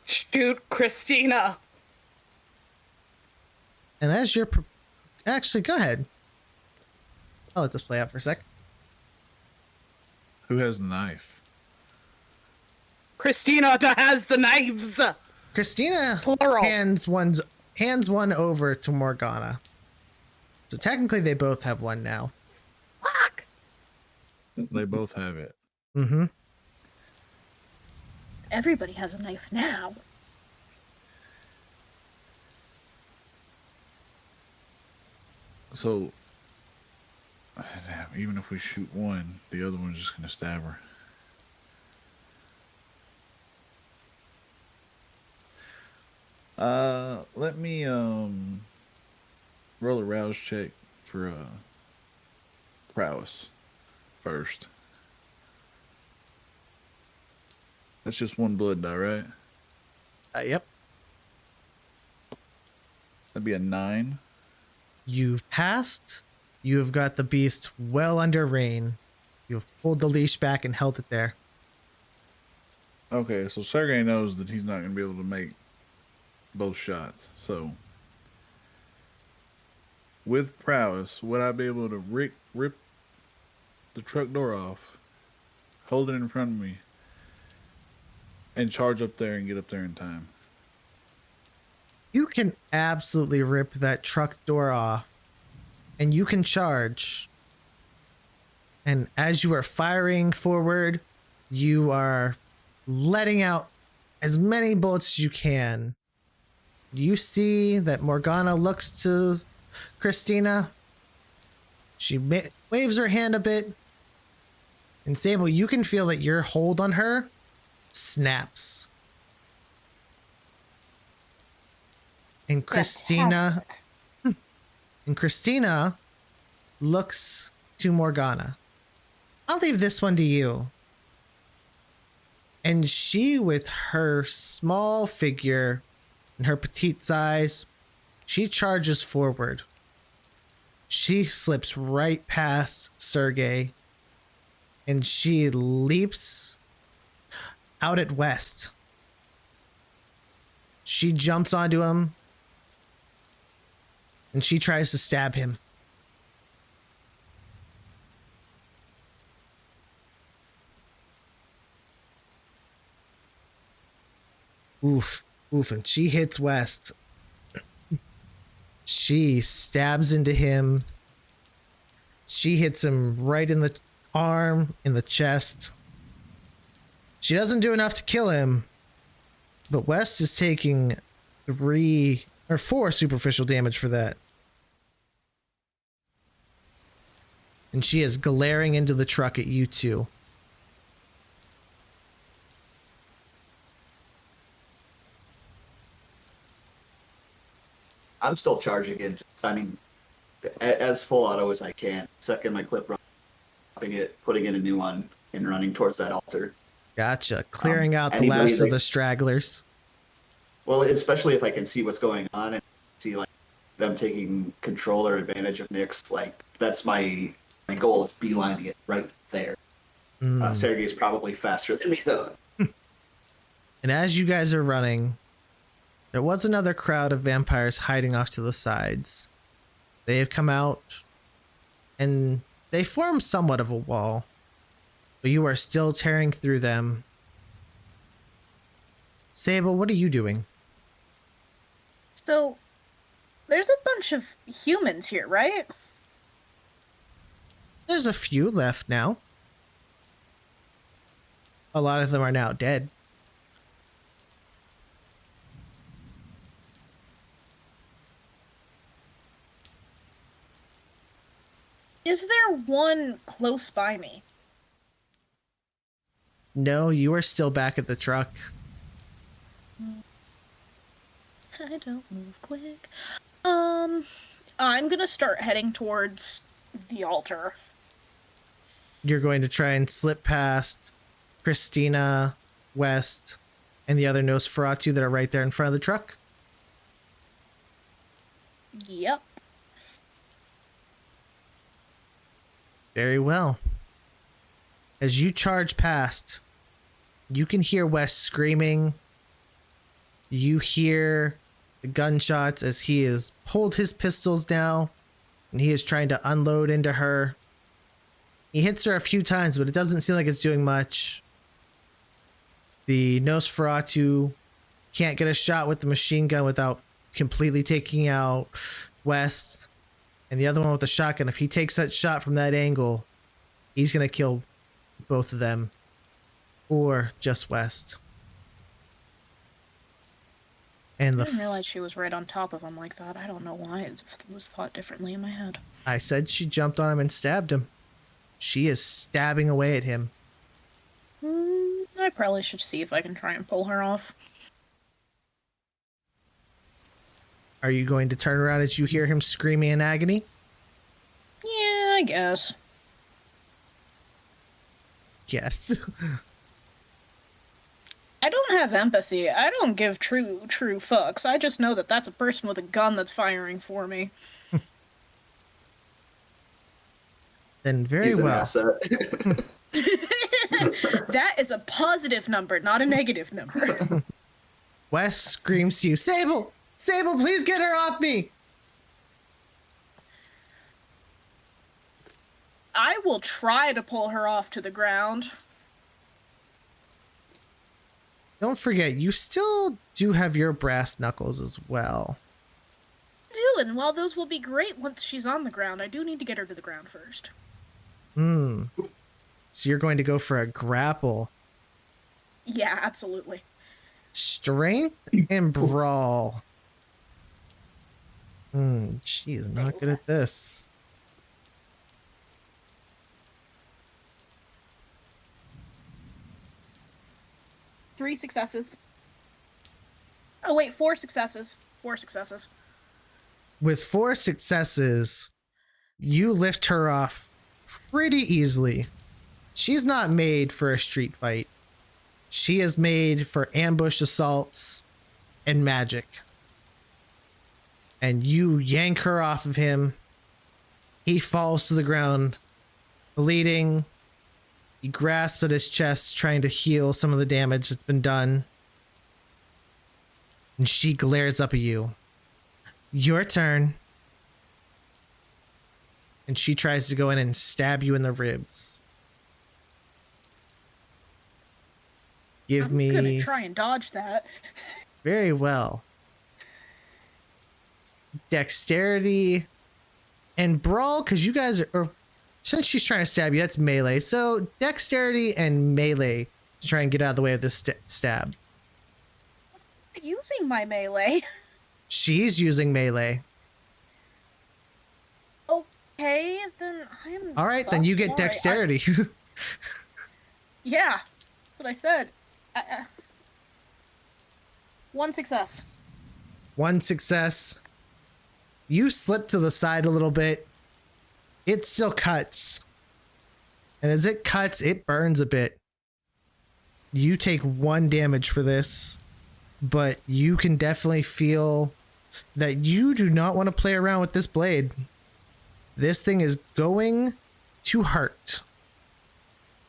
shoot Christina. And as you're actually, go ahead. I'll let this play out for a sec. Who has the knife? Christina has the knives. Christina Plural. hands one over to Morgana. So technically they both have one now. Fuck. They both have it. Mm-hmm. Everybody has a knife now. So, damn, even if we shoot one, the other one's just gonna stab her. Let me roll a rouse check for prowess first. That's just one blood die, right? Yep. That'd be a 9. You've passed. You have got the beast well under rein. You have pulled the leash back and held it there. Okay, so Sergey knows that he's not going to be able to make both shots. So, with prowess, would I be able to rip the truck door off, hold it in front of me, and charge up there and get up there in time? You can absolutely rip that truck door off, and you can charge. And as you are firing forward, you are letting out as many bullets as you can. You see that Morgana looks to Christina. She waves her hand a bit. And Sable, you can feel that your hold on her snaps. And Christina looks to Morgana. I'll leave this one to you. And she, with her small figure and her petite size, she charges forward. She slips right past Sergey and she leaps out at West. She jumps onto him and she tries to stab him. Oof, oof, and she hits West. She stabs into him. She hits him right in the arm, in the chest. She doesn't do enough to kill him, but West is taking 4 superficial damage for that. And she is glaring into the truck at you two. I'm still charging it. I mean, as full auto as I can. Second my clip, putting in a new one, and running towards that altar. Gotcha. Clearing out the anybody last of that- the stragglers. Well, especially if I can see what's going on and see like them taking control or advantage of Nyx. Like that's my goal is beelining it right there. Sergey's probably faster than me though. And as you guys are running, there was another crowd of vampires hiding off to the sides. They have come out and they form somewhat of a wall, but you are still tearing through them. Sable, what are you doing? So, there's a bunch of humans here, right? There's a few left now. A lot of them are now dead. Is there one close by me? No, you are still back at the truck. I don't move quick. I'm gonna start heading towards the altar. You're going to try and slip past Christina, West, and the other Nosferatu that are right there in front of the truck. Yep. Very well. As you charge past, you can hear West screaming. You hear the gunshots as he has pulled his pistols now and he is trying to unload into her. He hits her a few times, but it doesn't seem like it's doing much. The Nosferatu can't get a shot with the machine gun without completely taking out West. And the other one with the shotgun, if he takes that shot from that angle, he's going to kill both of them. Or just West. And I didn't realize she was right on top of him like that. I don't know why it was thought differently in my head. I said she jumped on him and stabbed him. She is stabbing away at him. I probably should see if I can try and pull her off. Are you going to turn around as you hear him screaming in agony? Yeah, I guess. Yes. I don't have empathy. I don't give true fucks. I just know that that's a person with a gun that's firing for me. Then very He's an well. asset. That is a positive number, not a negative number. Wes screams to you, Sable! Sable, please get her off me! I will try to pull her off to the ground. Don't forget, you still do have your brass knuckles as well. And while those will be great once she's on the ground, I do need to get her to the ground first. So you're going to go for a grapple. Yeah, absolutely. Strength and brawl. She is not good at this. Three successes. Oh wait, 4 successes. 4 successes. With 4 successes, you lift her off pretty easily. She's not made for a street fight. She is made for ambush assaults and magic. And you yank her off of him. He falls to the ground, bleeding. He grasps at his chest, trying to heal some of the damage that's been done. And she glares up at you. Your turn. And she tries to go in and stab you in the ribs. Give I'm me... gonna try and dodge that. Very well. Dexterity and brawl, because you guys are... Or, since she's trying to stab you, that's melee. So dexterity and melee to try and get out of the way of this stab. Using my melee. She's using melee. Okay, then I'm. All right, then you get fucked. Sorry, dexterity. Yeah, that's what I said. One success. One success. You slip to the side a little bit. It still cuts. And as it cuts, it burns a bit. You take 1 damage for this, but you can definitely feel that you do not want to play around with this blade. This thing is going to hurt.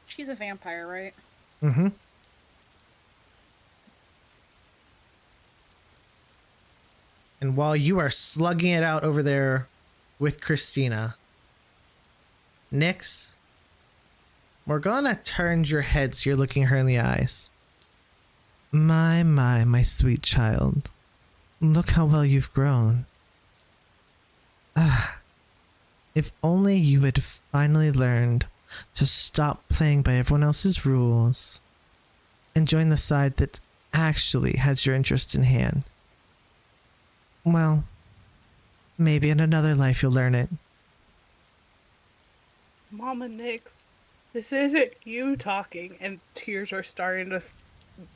She's a vampire, right? Mm-hmm. And while you are slugging it out over there with Christina, Nyx, Morgana turns your head so you're looking her in the eyes. My sweet child. Look how well you've grown. Ah, if only you had finally learned to stop playing by everyone else's rules and join the side that actually has your interest in hand. Well, maybe in another life you'll learn it. Mama Nyx, this isn't you talking, and tears are starting to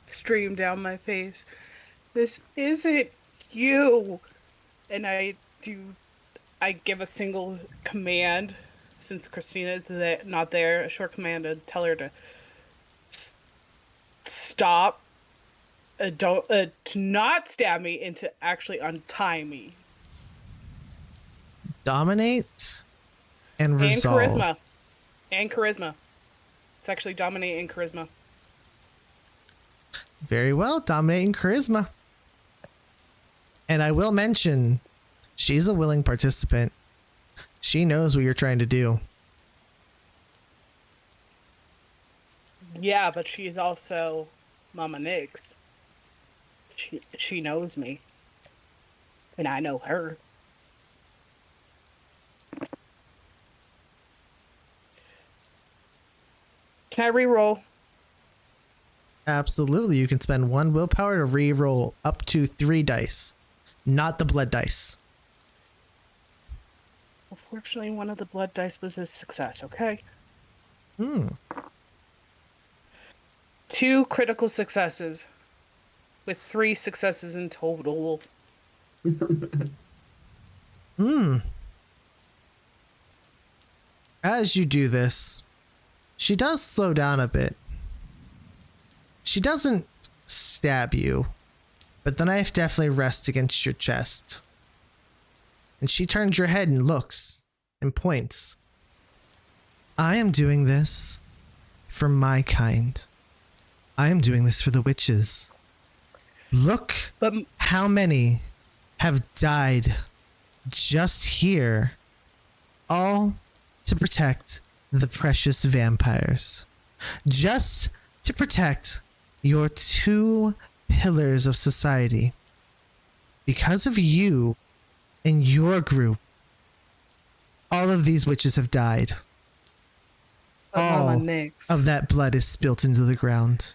stream down my face. This isn't you. And I give a single command, since Christina is not there, a short command to tell her to stop, to not stab me, and to actually untie me. Dominate and resolve. And charisma. It's actually dominate and charisma. Very well, dominate and charisma. And I will mention, she's a willing participant. She knows what you're trying to do. Yeah, but she's also Mama Nyx. She knows me. And I know her. Can I re-roll? Absolutely, you can spend 1 willpower to re-roll up to 3 dice. Not the blood dice. Unfortunately, one of the blood dice was a success, okay? 2 critical successes. With 3 successes in total. As you do this, she does slow down a bit. She doesn't stab you, but the knife definitely rests against your chest. And she turns your head and looks and points. I am doing this for my kind. I am doing this for the witches. Look how many have died just here, all to protect the precious vampires. Just to protect your 2 pillars of society. Because of you and your group, all of these witches have died. All Mama Nyx. of that blood is spilt into the ground.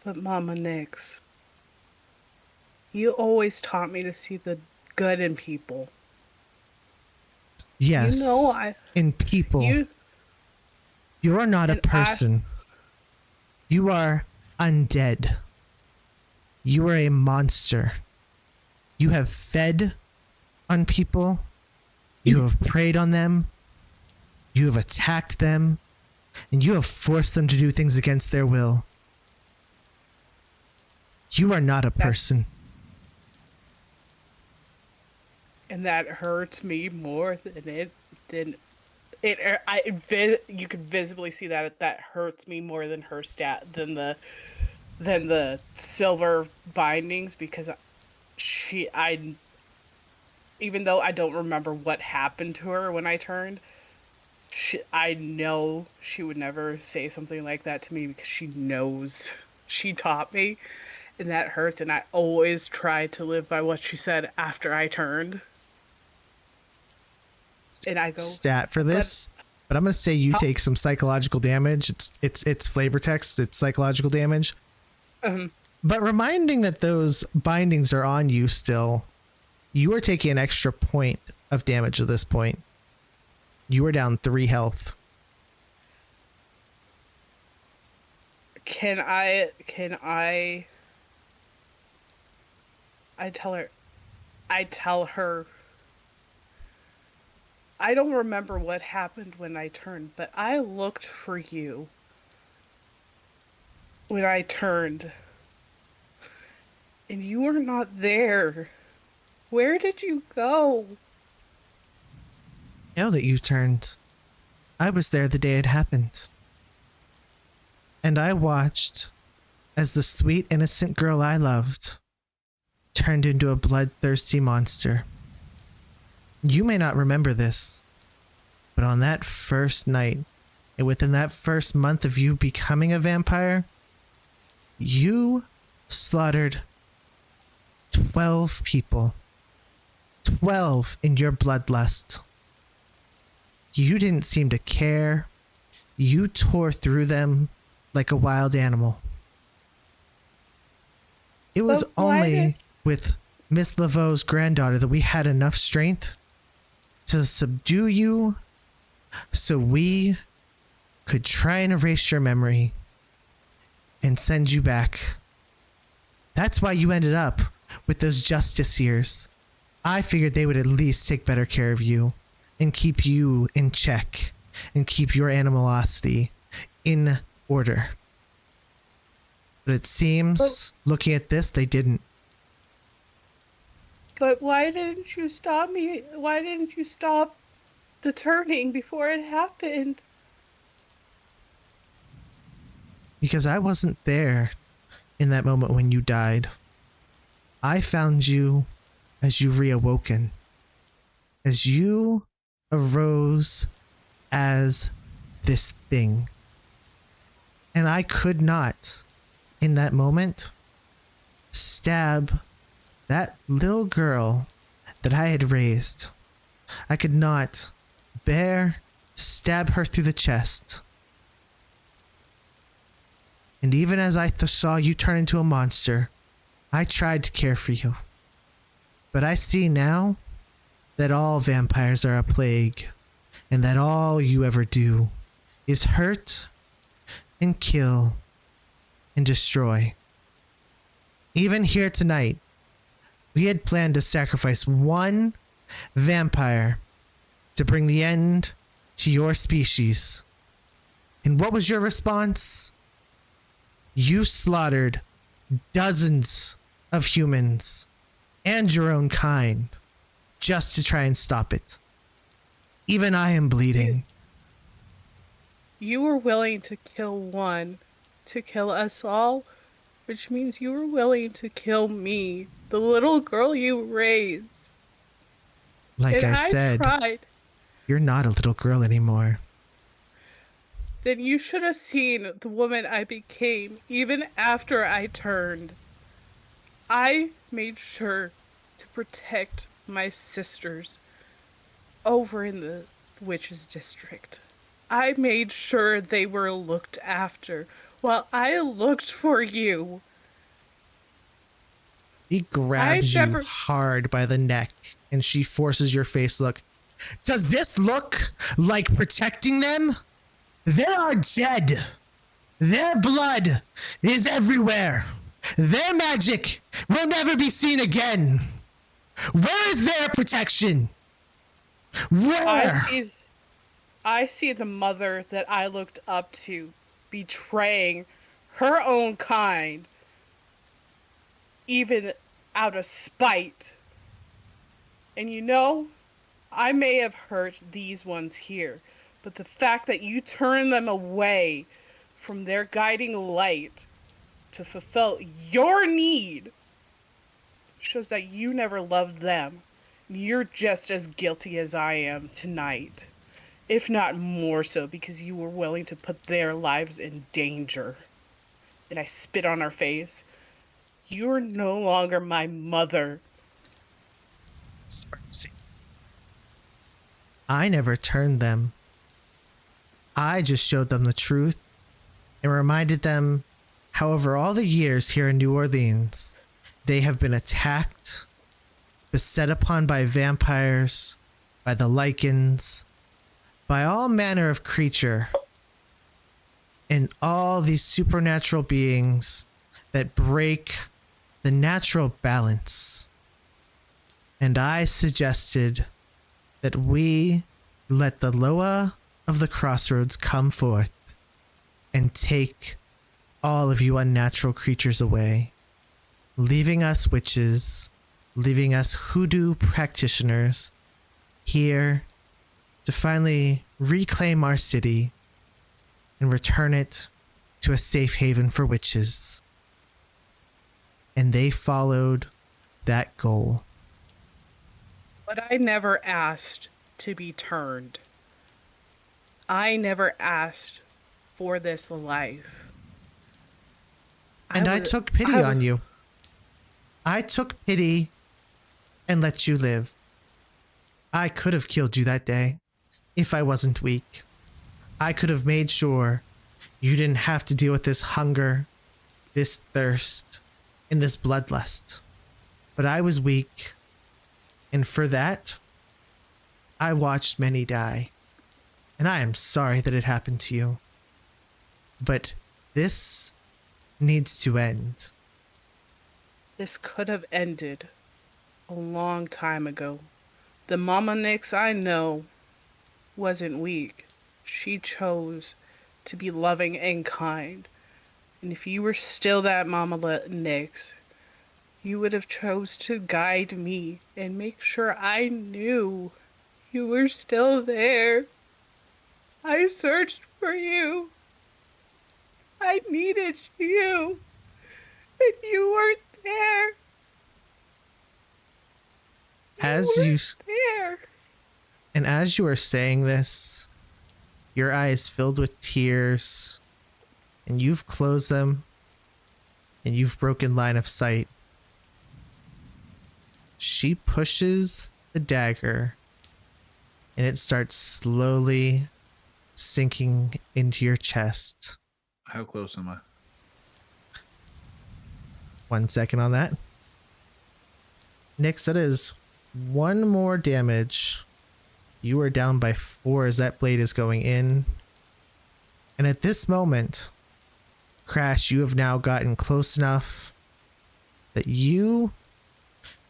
But Mama Nyx, you always taught me to see the good in people. Yes, You know in people. You are not a And person. You are undead. You are a monster. You have fed on people. You have preyed on them. You have attacked them. And you have forced them to do things against their will. You are not a person. and that hurts me more than you could visibly see that hurts me more than her than the silver bindings, because I even though I don't remember what happened to her when I turned, I know she would never say something like that to me because she knows she taught me, and that hurts. And I always tried to live by what she said after I turned. And I go, Stat for this, but I'm gonna say you take some psychological damage. It's flavor text. It's psychological damage. But reminding that those bindings are on you still, you are taking an extra point of damage at this point. You are down 3 health. Can I tell her I don't remember what happened when I turned, but I looked for you when I turned, and you were not there. Where did you go? Now that you turned, I was there the day it happened. And I watched as the sweet, innocent girl I loved turned into a bloodthirsty monster. You may not remember this, but on that first night, and within that first month of you becoming a vampire, you slaughtered 12 people. 12 in your bloodlust. You didn't seem to care. You tore through them like a wild animal. It was But why only with Miss Laveau's granddaughter that we had enough strength to subdue you so we could try and erase your memory and send you back. That's why you ended up with those justiciars. I figured they would at least take better care of you and keep you in check and keep your animosity in order. But it seems, looking at this, they didn't. But why didn't you stop me? Why didn't you stop the turning before it happened? Because I wasn't there in that moment when you died. I found you as you reawoken. As you arose as this thing. And I could not, in that moment, stab that little girl that I had raised. I could not bear to stab her through the chest. And even as I saw you turn into a monster, I tried to care for you. But I see now that all vampires are a plague, and that all you ever do is hurt and kill and destroy. Even here tonight, we had planned to sacrifice one vampire to bring the end to your species. And what was your response? You slaughtered dozens of humans and your own kind just to try and stop it. Even I am bleeding. You were willing to kill one to kill us all, which means you were willing to kill me, the little girl you raised. Like And I said, tried. you're not a little girl anymore. Then you should have seen the woman I became even after I turned. I made sure to protect my sisters over in the witches' district. I made sure they were looked after while I looked for you. He grabs never- you hard by the neck and she forces your face look. Does this look like protecting them? They are dead. Their blood is everywhere. Their magic will never be seen again. Where is their protection? Where? I see the mother that I looked up to betraying her own kind, even out of spite. And you know, I may have hurt these ones here, but the fact that you turn them away from their guiding light to fulfill your need shows that you never loved them. You're just as guilty as I am tonight, if not more so, because you were willing to put their lives in danger. And I spit on her face. You're no longer my mother. Sparksy. I never turned them. I just showed them the truth and reminded them how over all the years here in New Orleans, they have been attacked, beset upon by vampires, by the lichens, by all manner of creature, and all these supernatural beings that break the natural balance. And I suggested that we let the Loa of the Crossroads come forth and take all of you unnatural creatures away, leaving us witches, leaving us hoodoo practitioners here to finally reclaim our city and return it to a safe haven for witches. And they followed that goal. But I never asked to be turned. I never asked for this life. And I took pity on you. I took pity and let you live. I could have killed you that day if I wasn't weak. I could have made sure you didn't have to deal with this hunger, this thirst, and this bloodlust. But I was weak, and for that, I watched many die. And I am sorry that it happened to you. But this needs to end. This could have ended a long time ago. The Mama Nix I know wasn't weak. She chose to be loving and kind. And if you were still that Mama Nix, you would have chose to guide me and make sure I knew you were still there. I searched for you. I needed you. And you weren't there. There. And as you are saying this, your eyes filled with tears, and you've closed them, and you've broken line of sight. She pushes the dagger, and it starts slowly sinking into your chest. How close am I? 1 second on that. Nix, that is 1 more damage. You are down by 4 as that blade is going in. And at this moment, Crash, you have now gotten close enough that you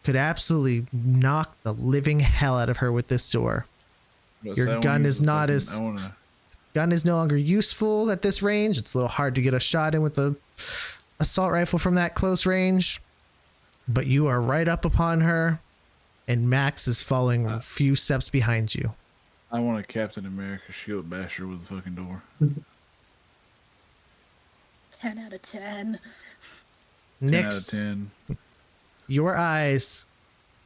could absolutely knock the living hell out of her with this door. Your gun is not as... Gun is no longer useful at this range. It's a little hard to get a shot in with the assault rifle from that close range. But you are right up upon her, and Max is following a few steps behind you. I want a Captain America shield basher with a fucking door. 10 out of 10. 10 Nix, out of 10. your eyes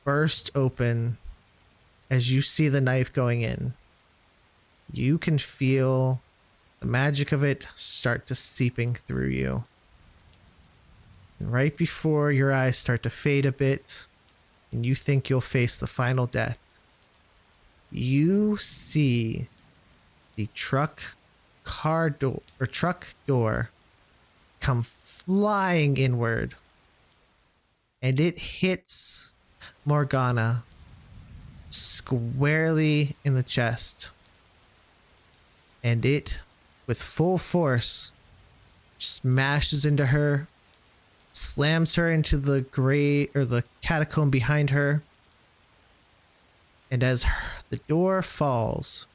burst open as you see the knife going in. You can feel the magic of it start to seeping through you. And right before your eyes start to fade a bit, and you think you'll face the final death, you see the truck door come flying inward, and it hits Morgana squarely in the chest. And it, with full force, smashes into her, slams her into the the catacomb behind her. And as the door falls,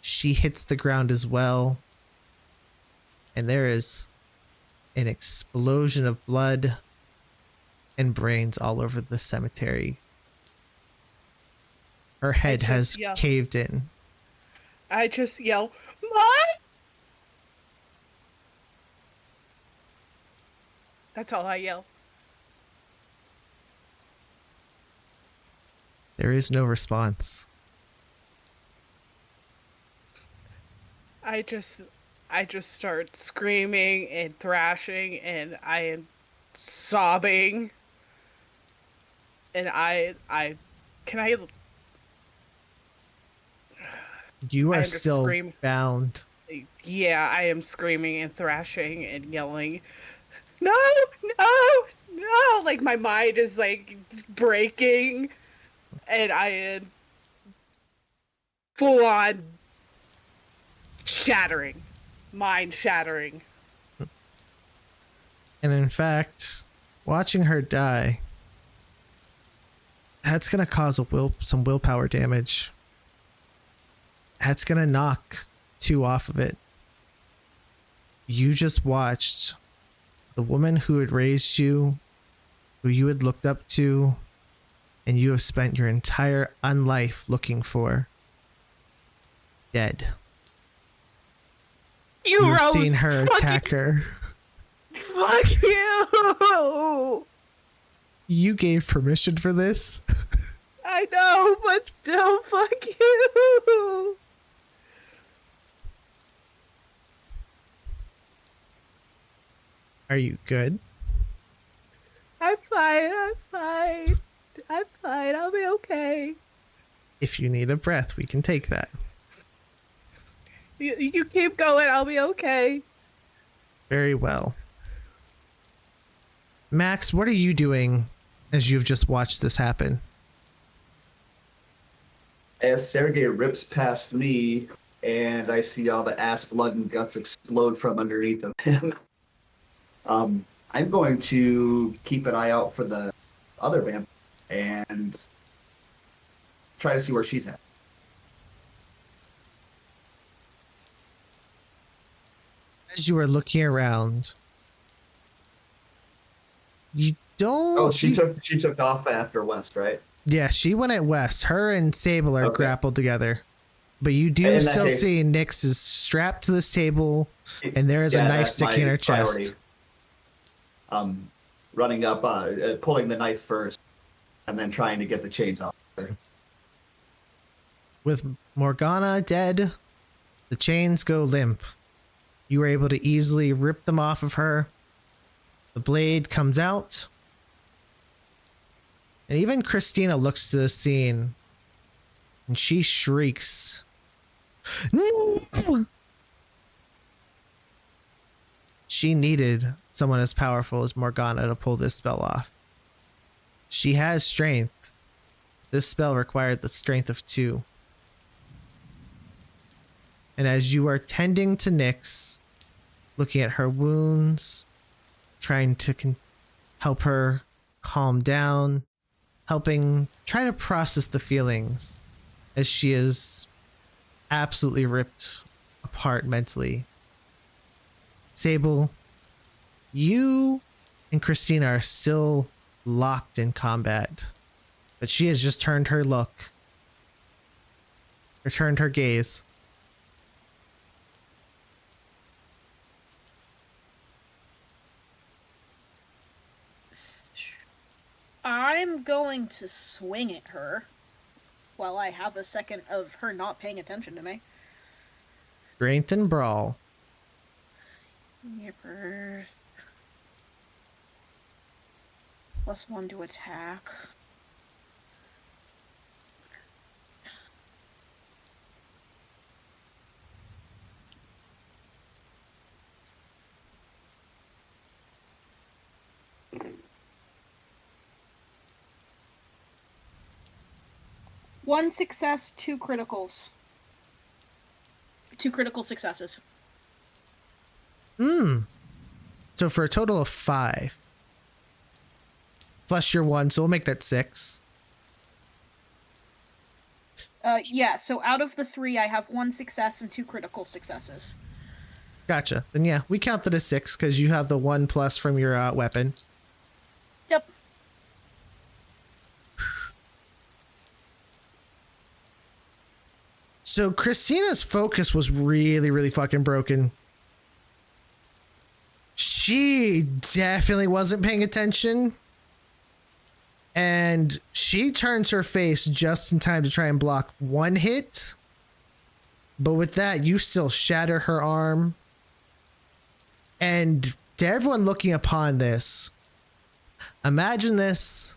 she hits the ground as well. And there is an explosion of blood and brains all over the cemetery. Her head just has yell. caved in. I just yell, "Mom!" That's all I yell. There is no response. I just start screaming and thrashing, and I am sobbing. And can I You I are just still scream. bound. Yeah, I am screaming and thrashing and yelling, "No, no, no!" Like my mind is like breaking, and I am full on shattering, mind shattering. And in fact, watching her die, that's gonna cause some willpower damage. That's gonna knock 2 off of it. You just watched the woman who had raised you, who you had looked up to, and you have spent your entire unlife looking for, dead. You You've Rose, seen her fucking- attack her. Fuck you! You gave permission for this. I know, but still, fuck you! Are you good? I'm fine, I'm fine. I'm fine, I'll be okay. If you need a breath, we can take that. You keep going, I'll be okay. Very well. Max, what are you doing as you've just watched this happen? As Sergey rips past me, and I see all the ass, blood, and guts explode from underneath of him, I'm going to keep an eye out for the other vamp and try to see where she's at. As you are looking around, you don't. Oh, she took off after West, right? Yeah, she went at West. Her and Sable are Okay. grappled together. But you do In that still case- see Nyx is strapped to this table, and there is a Yeah, knife that's sticking in my her chest. priority. Running up, pulling the knife first, and then trying to get the chains off her. With Morgana dead, the chains go limp. You were able to easily rip them off of her. The blade comes out. And even Christina looks to the scene and she shrieks. No! She needed someone as powerful as Morgana to pull this spell off. She has strength. This spell required the strength of 2. And as you are tending to Nyx, looking at her wounds, trying to help her calm down, try to process the feelings as she is absolutely ripped apart mentally. Sable, you and Christina are still locked in combat, but she has just turned her look, or turned her gaze. I'm going to swing at her while I have a second of her not paying attention to me. Strength and brawl. Yipper. +1 to attack. One success, 2 criticals. 2 critical successes. So for a total of 5. Plus your 1, so we'll make that 6. Yeah, so out of the 3, I have 1 success and 2 critical successes. Gotcha. Then yeah, we count that as 6 because you have the 1 plus from your weapon. Yep. So Christina's focus was really, really fucking broken. She definitely wasn't paying attention. And she turns her face just in time to try and block one hit. But with that, you still shatter her arm. And to everyone looking upon this, imagine this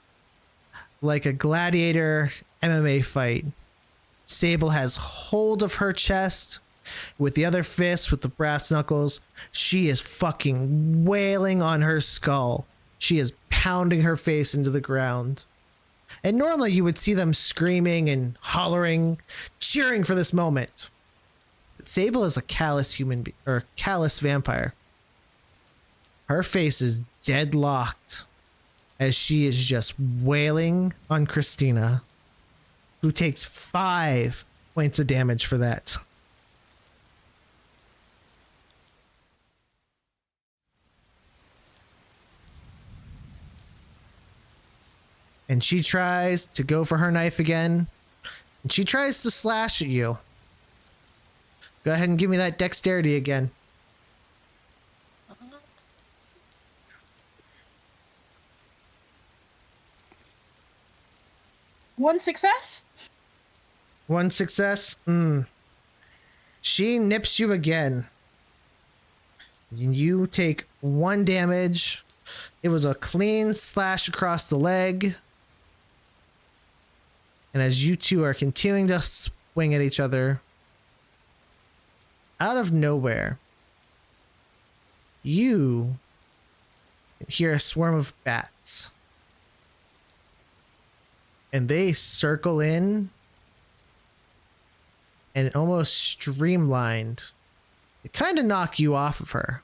like a gladiator MMA fight. Sable has hold of her chest with the other fist, with the brass knuckles. She is fucking wailing on her skull. She is pounding her face into the ground. And normally you would see them screaming and hollering, cheering for this moment. But Sable is a callous callous vampire. Her face is deadlocked as she is just wailing on Christina, who takes 5 points of damage for that. And she tries to go for her knife again. And she tries to slash at you. Go ahead and give me that dexterity again. One success? One success. She nips you again. You take 1 damage. It was a clean slash across the leg. And as you two are continuing to swing at each other, out of nowhere, you hear a swarm of bats. And they circle in and almost streamlined. They kind of knock you off of her,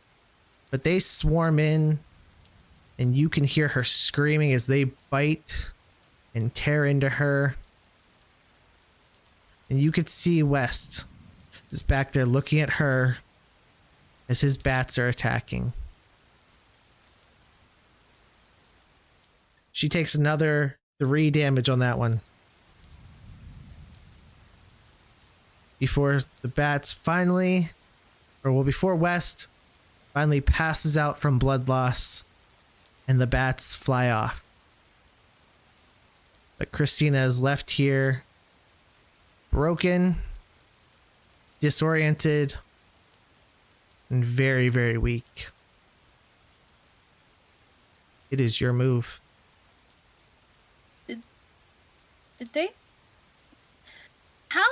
but they swarm in and you can hear her screaming as they bite and tear into her. And you could see West is back there looking at her as his bats are attacking. She takes another 3 damage on that one. Before the bats before West finally passes out from blood loss and the bats fly off. But Christina is left here, broken, disoriented, and very, very weak. It is your move. Did they? How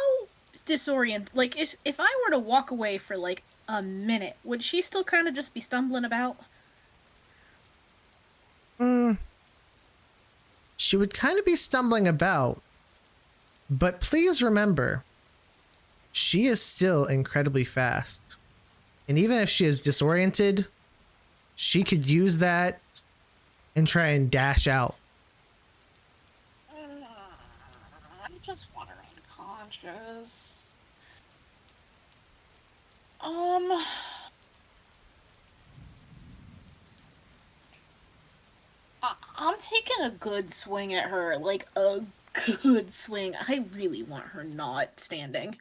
disorient? Like, if I were to walk away for like a minute, would she still kind of just be stumbling about? She would kind of be stumbling about, but please remember, she is still incredibly fast. And even if she is disoriented, she could use that and try and dash out. I just want her unconscious. I'm taking a good swing at her, like a good swing. I really want her not standing.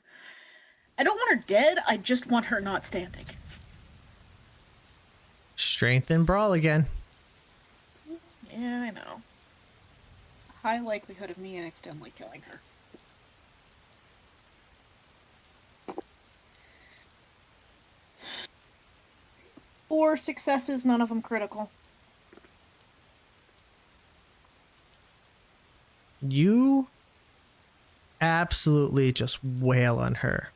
I don't want her dead, I just want her not standing. Strength and brawl again. Yeah, I know. High likelihood of me accidentally killing her. Four successes, none of them critical. You absolutely just wail on her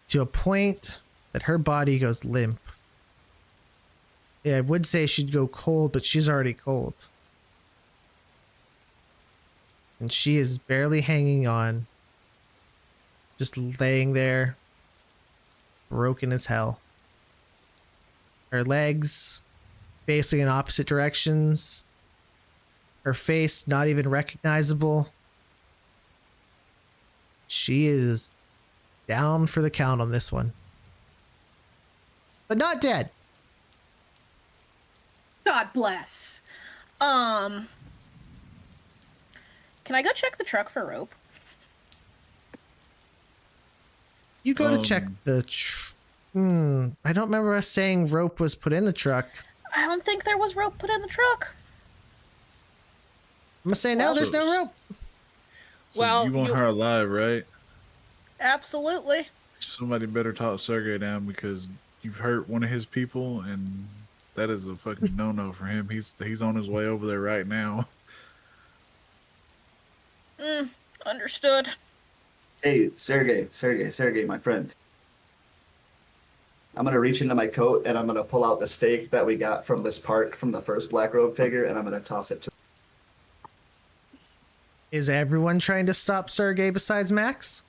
to a point that her body goes limp. Yeah, I would say she'd go cold, but she's already cold. And she is barely hanging on, just laying there, broken as hell. Her legs facing in opposite directions. Her face not even recognizable. She is down for the count on this one. But not dead. God bless. Can I go check the truck for rope? You go to check Um, the. I don't remember us saying rope was put in the truck. I don't think there was rope put in the truck. I'm gonna say no. There's no So- rope. So Well, you want her alive, right? Absolutely. Somebody better talk Sergey down because you've hurt one of his people, and that is a fucking no-no for him. He's on his way over there right now. Understood. Hey, Sergey, my friend. I'm gonna reach into my coat and I'm gonna pull out the stake that we got from this park from the first Black Robe figure, and I'm gonna toss it to. Is everyone trying to stop Sergey besides Max?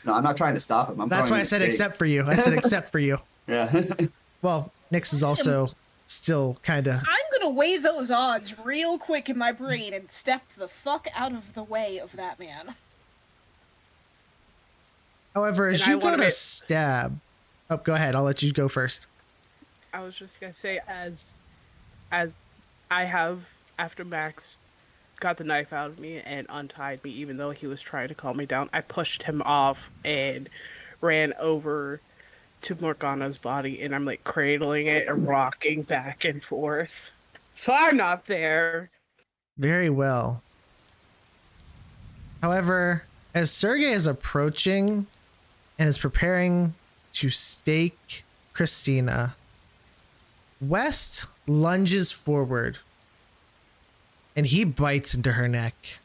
No, I'm not trying to stop him. I'm That's throwing why I the said stake. except for you. I said except for you. Yeah. Well, Nyx is also still kind of. I'm gonna weigh those odds real quick in my brain and step the fuck out of the way of that man. However, as And I you go wanna to make- stab. Oh, go ahead. I'll let you go first. I was just gonna say, as I have, after Max got the knife out of me and untied me, even though he was trying to calm me down, I pushed him off and ran over to Morgana's body, and I'm like cradling it and rocking back and forth. So I'm not there. Very well. However, as Sergey is approaching and is preparing to stake Christina, West lunges forward and he bites into her neck.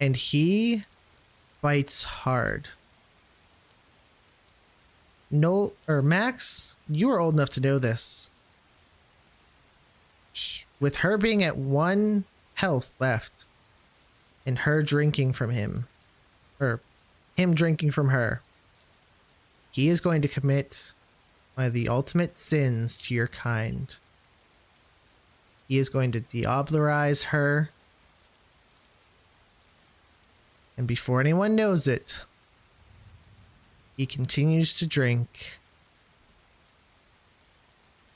And he bites hard. No, or Max, you are old enough to know this. With her being at 1 health left and her drinking from him, or him drinking from her, he is going to commit one of the ultimate sins to your kind. He is going to deoblerize her. And before anyone knows it, he continues to drink.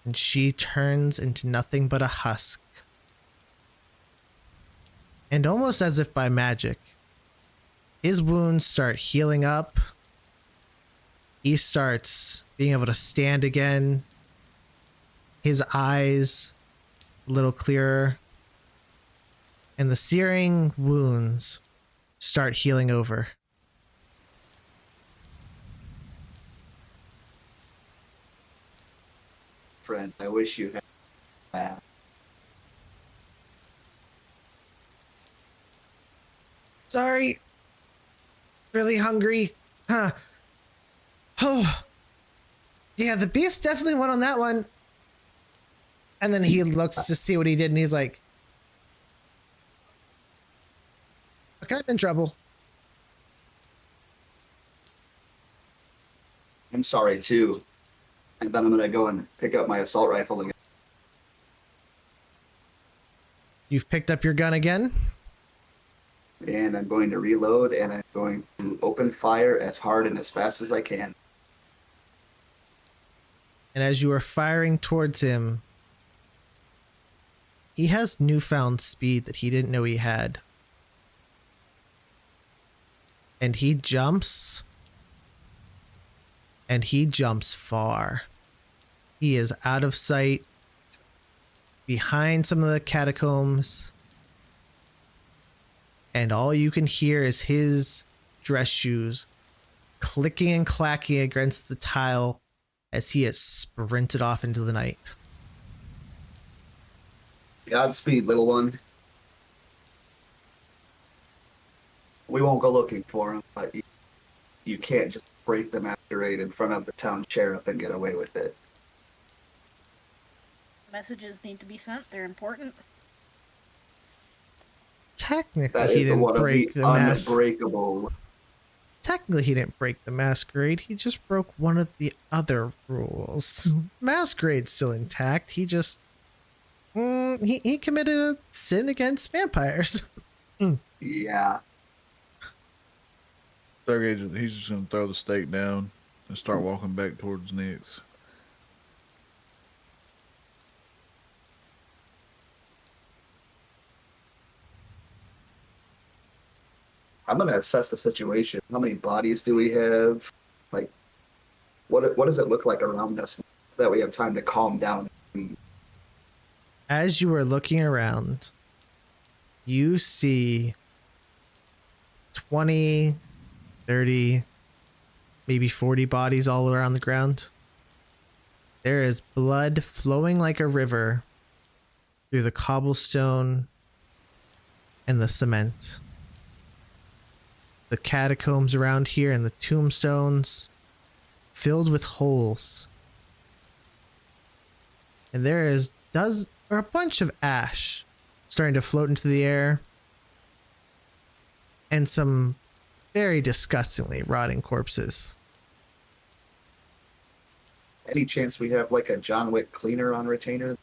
And she turns into nothing but a husk. And almost as if by magic, his wounds start healing up. He starts being able to stand again. His eyes a little clearer. And the searing wounds start healing over. Friend, I wish you had that. Sorry. Really hungry. Huh. Oh. Yeah, the beast definitely went on that one. And then he looks to see what he did and he's like, look, I'm in trouble. I'm sorry too. And then I'm gonna go and pick up my assault rifle again. You've picked up your gun again? And I'm going to reload and I'm going to open fire as hard and as fast as I can. And as you are firing towards him, he has newfound speed that he didn't know he had. And he jumps. And he jumps far. He is out of sight, behind some of the catacombs. And all you can hear is his dress shoes clicking and clacking against the tile as he has sprinted off into the night. Godspeed, little one. We won't go looking for him, but you can't just break the masquerade in front of the town sheriff and get away with it. Messages need to be sent. They're important. Technically, That he is didn't one of break the the mask. unbreakable. Technically, he didn't break the masquerade. He just broke one of the other rules. Masquerade's still intact. He just he committed a sin against vampires. Yeah. Sergey, he's just gonna throw the stake down and start walking back towards Nyx. I'm gonna assess the situation. How many bodies do we have? Like, what does it look like around us that we have time to calm down? As you are looking around, you see 20, 30, maybe 40 bodies all around the ground. There is blood flowing like a river through the cobblestone and the cement. The catacombs around here and the tombstones filled with holes. And there is a bunch of ash starting to float into the air. And some very disgustingly rotting corpses. Any chance we have like a John Wick cleaner on retainer?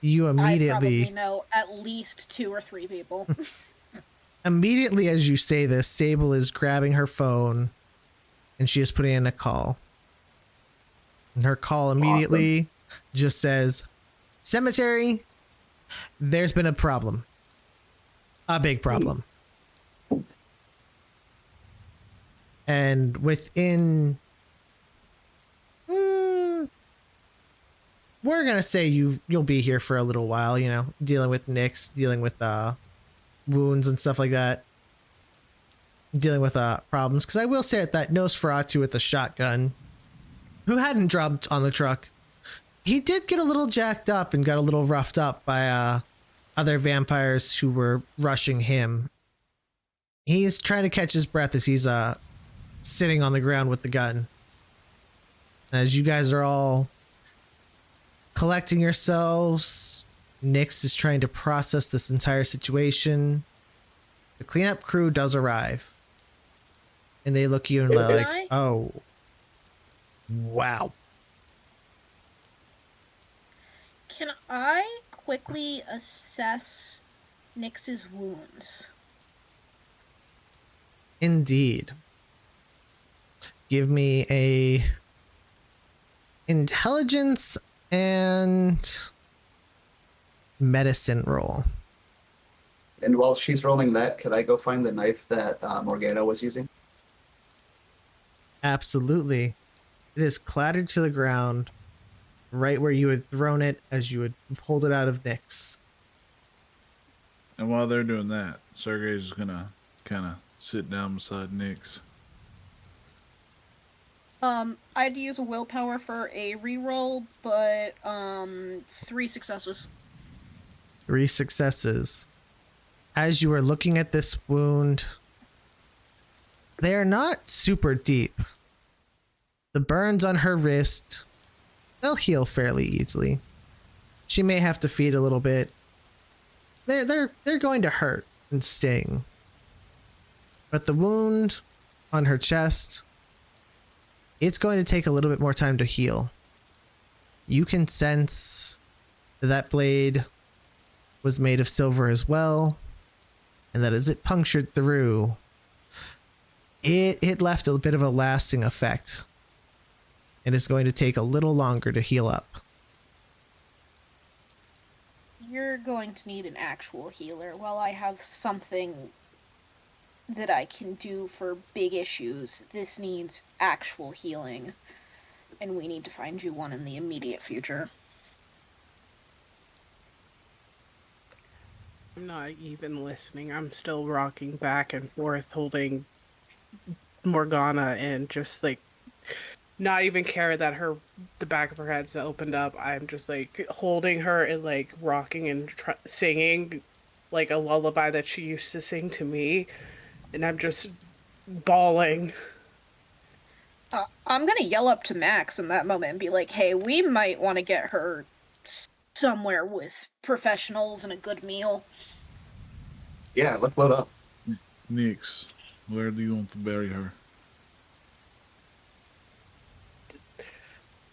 You I immediately, probably know at least 2 or 3 people. immediately as you say this, Sable is grabbing her phone and she is putting in a call. And her call immediately just says, "Cemetery, there's been a problem. A big problem." And within, we're gonna say you'll be here for a little while, you know, dealing with nicks, dealing with wounds and stuff like that, dealing with problems. Because I will say that Nosferatu with the shotgun, who hadn't dropped on the truck, he did get a little jacked up and got a little roughed up by other vampires who were rushing him. He's trying to catch his breath as he's sitting on the ground with the gun. As you guys are all collecting yourselves, Nyx is trying to process this entire situation. The cleanup crew does arrive. And they look at you and they're like, I- "Oh, wow." Can I quickly assess Nyx's wounds? Indeed. Give me a intelligence and medicine roll. And while she's rolling that, could I go find the knife that Morgana was using? Absolutely. It is clattered to the ground right where you had thrown it as you had pulled it out of Nyx. And while they're doing that, Sergey's just gonna kind of sit down beside Nyx. I'd use a willpower for a reroll, but 3 successes. 3 successes. As you are looking at this wound, they are not super deep. The burns on her wrist, they'll heal fairly easily. She may have to feed a little bit. They're going to hurt and sting. But the wound on her chest, it's going to take a little bit more time to heal. You can sense that blade was made of silver as well, and that as it punctured through, it left a bit of a lasting effect. And it's going to take a little longer to heal up. You're going to need an actual healer. While I have something that I can do for big issues, this needs actual healing. And we need to find you one in the immediate future. I'm not even listening. I'm still rocking back and forth, holding Morgana and just like not even care that the back of her head's opened up. I'm just like holding her and like rocking and singing like a lullaby that she used to sing to me, and I'm just bawling. I'm gonna yell up to Max in that moment and be like, "Hey, we might want to get her somewhere with professionals and a good meal." Yeah, let's load up. Nyx, where do you want to bury her?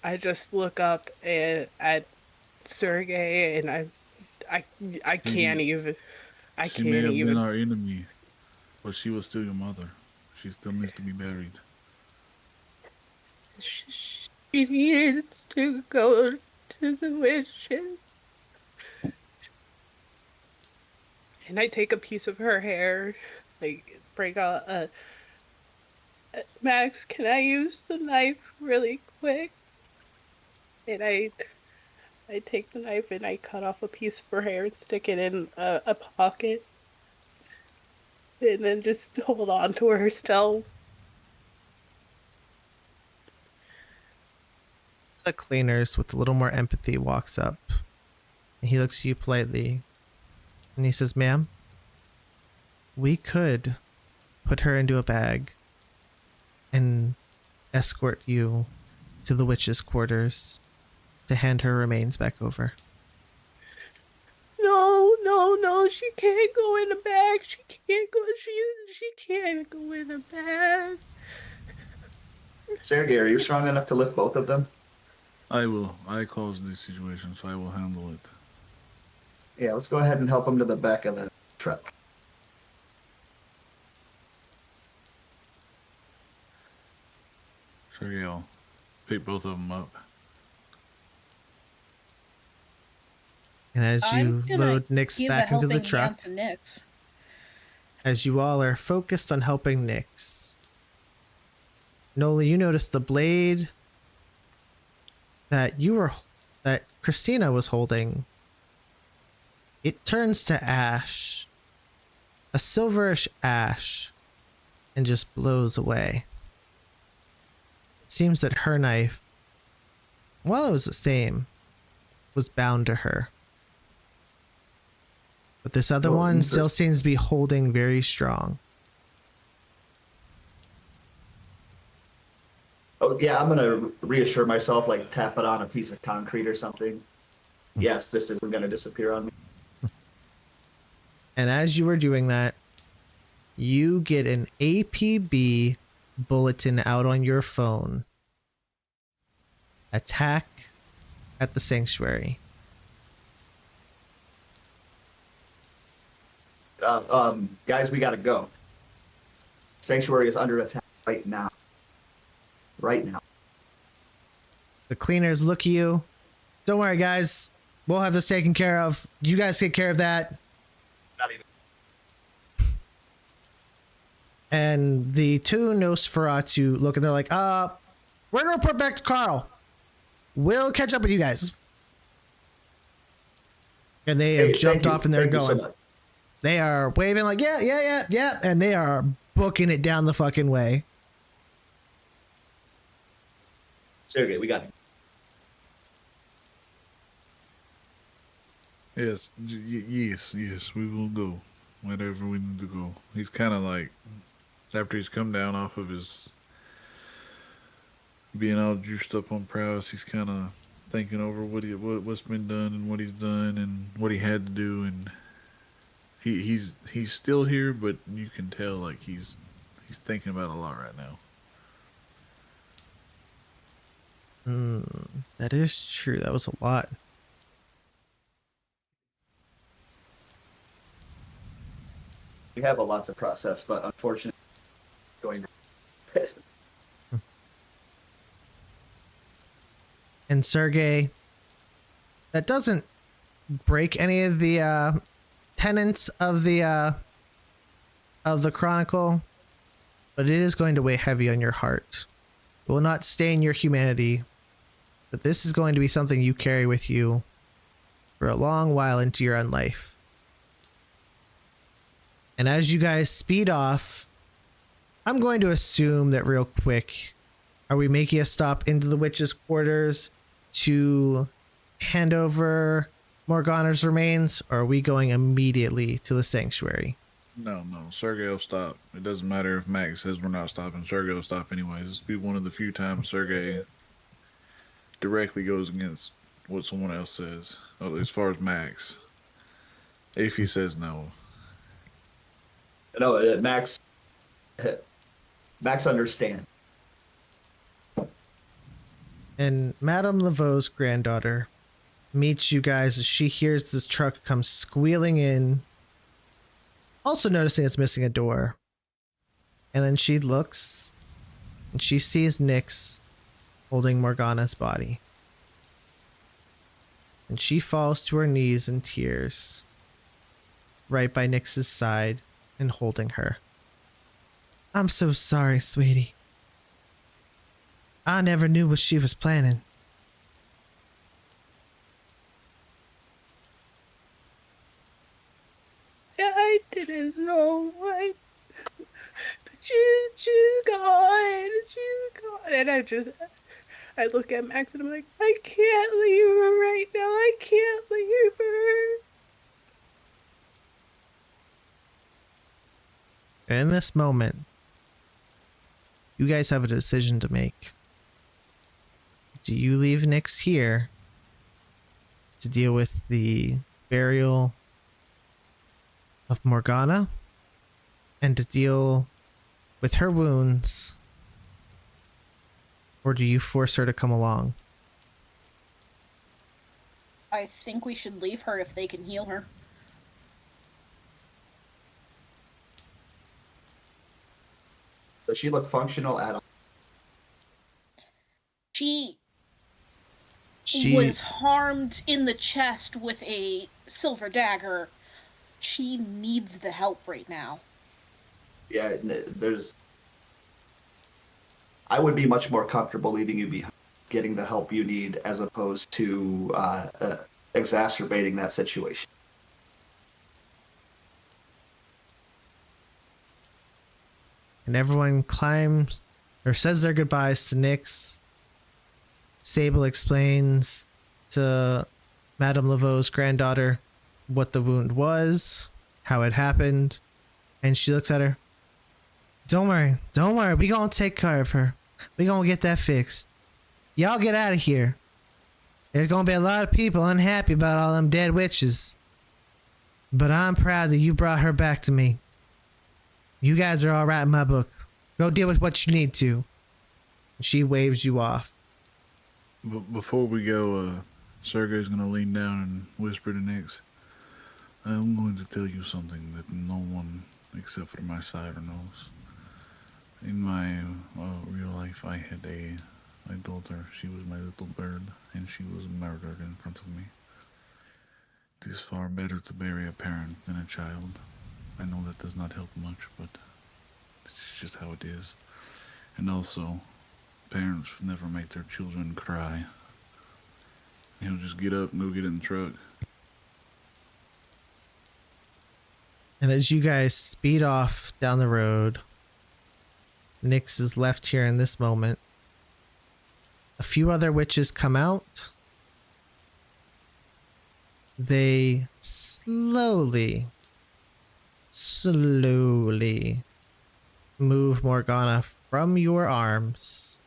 I just look up at Sergey and I can't even. She may have been our enemy, but she was still your mother. She still needs to be buried. She needs to go to the witches. and I take a piece of her hair, like break out Max, can I use the knife really quick? And I take the knife and I cut off a piece of her hair and stick it in a pocket. And then just hold on to her still. The cleaners, with a little more empathy, walks up and he looks at you politely and he says, "Ma'am, we could put her into a bag and escort you to the witch's quarters to hand her remains back over." No, she can't go in a bag. She can't go in a bag. Sergey, are you strong enough to lift both of them? I will. I caused this situation, so I will handle it. Yeah, let's go ahead and help them to the back of the truck. Sure, yeah, I'll pick both of them up. And as you I'm gonna load Nyx give back a into the helping truck, hand to Nyx. as you all are focused on helping Nyx, Nola, you notice the blade that Christina was holding. It turns to ash, a silverish ash, and just blows away. It seems that her knife, while it was the same, was bound to her. But this other one still seems to be holding very strong. Oh, yeah, I'm going to reassure myself, like tap it on a piece of concrete or something. Yes, this isn't going to disappear on me. And as you were doing that, you get an APB bulletin out on your phone. Attack at the sanctuary. Guys, we got to go. Sanctuary is under attack right now. Right now. The cleaners look at you. "Don't worry, guys. We'll have this taken care of. You guys take care of that." Not even. And the two Nosferatu look and they're like, we're gonna report back to Carl. We'll catch up with you guys." And they have jumped off and they're going. They are waving like, yeah. And they are booking it down the fucking way. Sergey, we got it. Yes, yes, we will go. Wherever we need to go. He's kind of like, after he's come down off of his being all juiced up on prowess, he's kind of thinking over what's been done and what he's done and what he had to do, and he's still here, but you can tell like he's thinking about a lot right now. That is true. That was a lot. We have a lot to process, but unfortunately, going. And Sergey, that doesn't break any of the tenets of the Chronicle, but it is going to weigh heavy on your heart. It will not stain your humanity, but this is going to be something you carry with you for a long while into your own life. And as you guys speed off, I'm going to assume that real quick, are we making a stop into the witch's quarters to hand over Morgana's remains, or are we going immediately to the sanctuary? No, Sergey will stop. It doesn't matter if Max says we're not stopping. Sergey will stop anyways. This will be one of the few times Sergey directly goes against what someone else says, as far as Max. If he says no. No, Max understands. And Madame Laveau's granddaughter meets you guys as she hears this truck come squealing in, also noticing it's missing a door. And then she looks and she sees Nyx holding Morgana's body. And she falls to her knees in tears. right by Nyx's side and holding her. I'm so sorry, sweetie. I never knew what she was planning. I didn't know. She's gone. She's gone. And I look at Max and I'm like, I can't leave her right now. I can't leave her. And in this moment, you guys have a decision to make. Do you leave Nyx here to deal with the burial of Morgana and to deal with her wounds, or do you force her to come along? I think we should leave her if they can heal her. Does she look functional at all? She She was harmed in the chest with a silver dagger. She needs the help right now. Yeah, there's. I would be much more comfortable leaving you behind, getting the help you need, as opposed to exacerbating that situation. and everyone climbs or says their goodbyes to Nyx. Sable explains to Madame Laveau's granddaughter what the wound was, how it happened, and she looks at her. Don't worry, we gonna take care of her. We gonna get that fixed. Y'all get out of here. There's gonna be a lot of people unhappy about all them dead witches. But I'm proud that you brought her back to me. You guys are alright in my book. Go deal with what you need to. She waves you off. Before we go, Sergey's gonna lean down and whisper to Nyx. I'm going to tell you something that no one except for my sire knows. In my real life, I had my daughter. She was my little bird, and she was murdered in front of me. It is far better to bury a parent than a child. I know that does not help much, but it's just how it is. And also, parents should never make their children cry. He'll just get up and go get in the truck. And as you guys speed off down the road, Nyx is left here in this moment. A few other witches come out. They slowly move Morgana from your arms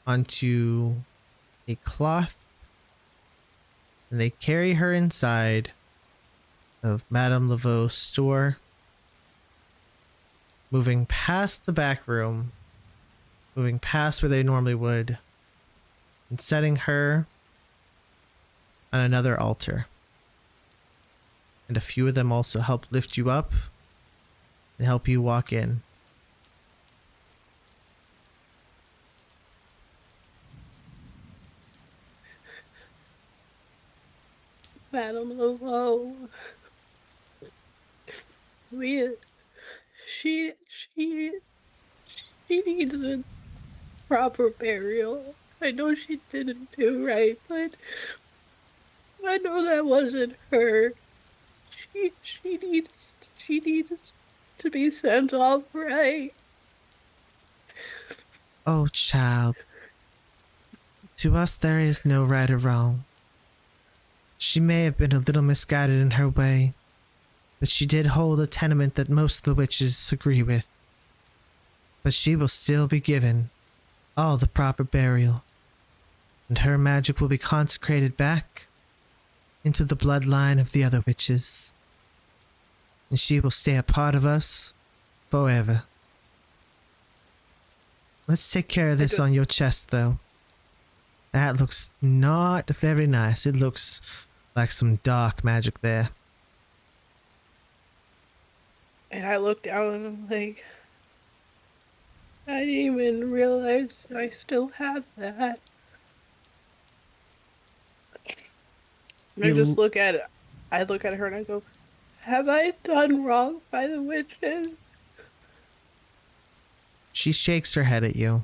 onto a cloth, and they carry her inside of Madame Laveau's store, moving past the back room, moving past where they normally would, and setting her on another altar. And a few of them also help lift you up and help you walk in. Madame Laveau. She needs a proper burial. I know she didn't do right, but I know that wasn't her. She needs to be sent off right. Oh, child. To us, there is no right or wrong. She may have been a little misguided in her way, but she did hold a tenement that most of the witches agree with. But she will still be given all the proper burial, and her magic will be consecrated back into the bloodline of the other witches. And she will stay a part of us forever. Let's take care of this on your chest, though. That looks not very nice. It looks like some dark magic there. And I looked down and I'm like, I didn't even realize I still have that. I You- just look at it. I look at her and I go, Have I done wrong by the witches? She shakes her head at you.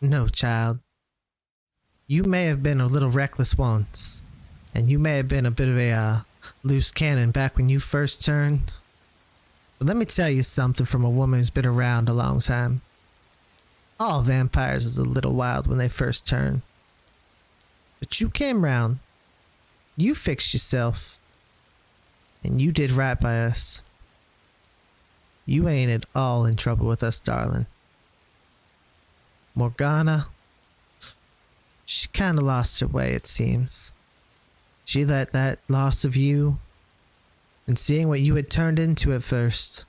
No, child. You may have been a little reckless once, and you may have been a bit of a loose cannon back when you first turned. But let me tell you something from a woman who's been around a long time. All vampires is a little wild when they first turn. But you came round. You fixed yourself. And you did right by us. You ain't at all in trouble with us, darling. Morgana, she kinda lost her way, it seems. She let that loss of you, and seeing what you had turned into at first,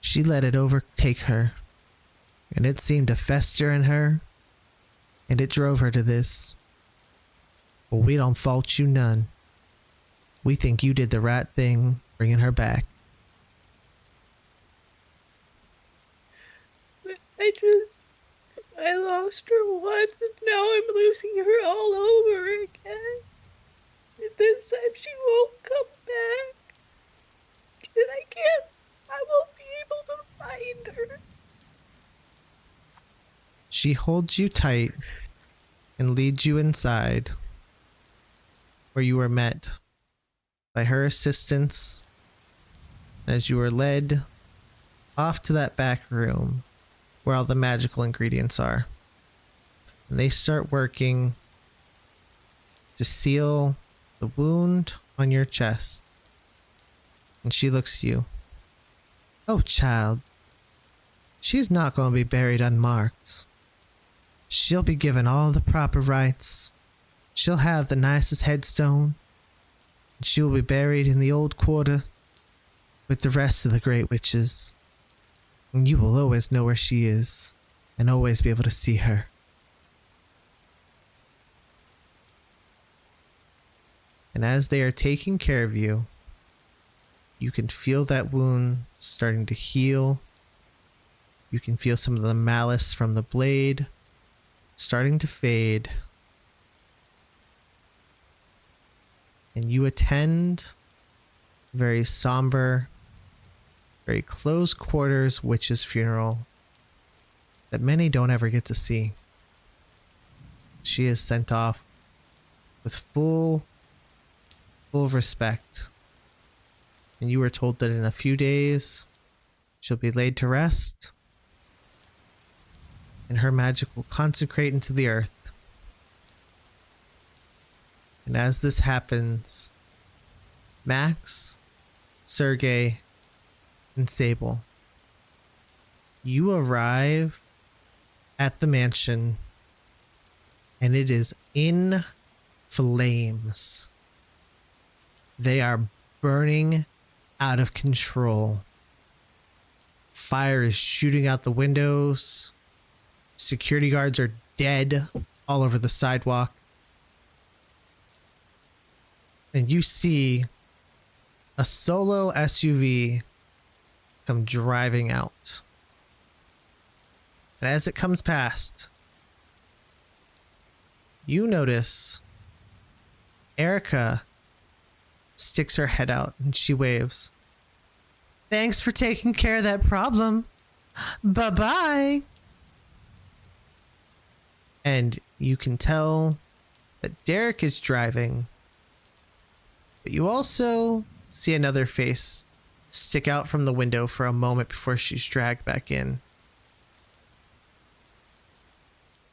she let it overtake her, and it seemed to fester in her, and it drove her to this. But we don't fault you none. We think you did the right thing, bringing her back. I lost her once and now I'm losing her all over again. And this time she won't come back. And I won't be able to find her. She holds you tight and leads you inside, where you are met by her assistants as you are led off to that back room where all the magical ingredients are. And they start working to seal the wound on your chest. And she looks at you. Oh, child. She's not going to be buried unmarked. She'll be given all the proper rites. She'll have the nicest headstone. And she will be buried in the old quarter with the rest of the great witches. And you will always know where she is and always be able to see her. And as they are taking care of you, you can feel that wound starting to heal. You can feel some of the malice from the blade starting to fade. And you attend a very somber, very close quarters witch's funeral that many don't ever get to see. She is sent off with full respect. And you were told that in a few days she'll be laid to rest and her magic will consecrate into the earth. And as this happens, Max, Sergey, and Sable, you arrive at the mansion and it is in flames. They are burning out of control. Fire is shooting out the windows. Security guards are dead all over the sidewalk. And you see a solo SUV come driving out. And as it comes past, you notice Erica sticks her head out and she waves. Thanks for taking care of that problem. Bye-bye. And you can tell that Derek is driving, but you also see another face stick out from the window for a moment before she's dragged back in.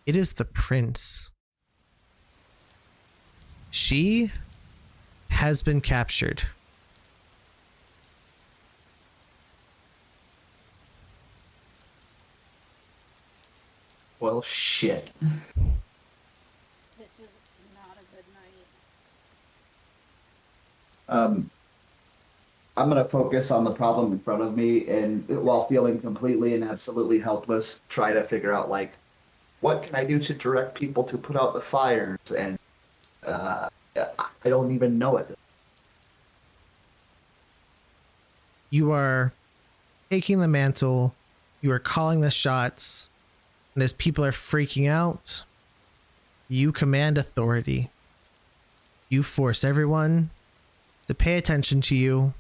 It is the prince. She has been captured. Well, shit. This is not a good night. I'm going to focus on the problem in front of me and while feeling completely and absolutely helpless, try to figure out, like, what can I do to direct people to put out the fires? And I don't even know it. You are taking the mantle. You are calling the shots. And as people are freaking out, you command authority. You force everyone to pay attention to you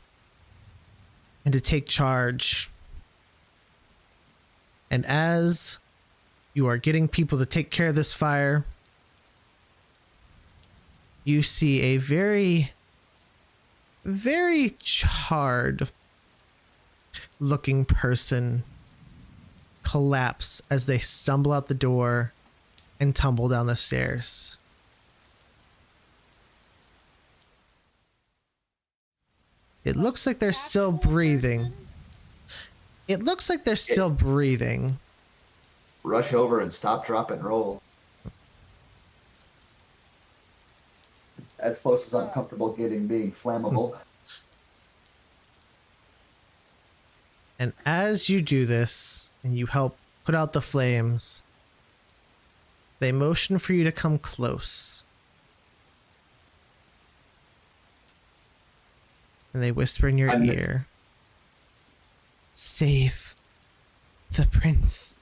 and to take charge. And as you are getting people to take care of this fire, you see a very, very charred looking person collapse as they stumble out the door and tumble down the stairs. It looks like they're still breathing. It looks like they're still breathing. Rush over and stop, drop, and roll. As close as I'm comfortable getting being flammable. And as you do this, and you help put out the flames, they motion for you to come close. And they whisper in your ear, "Save the prince."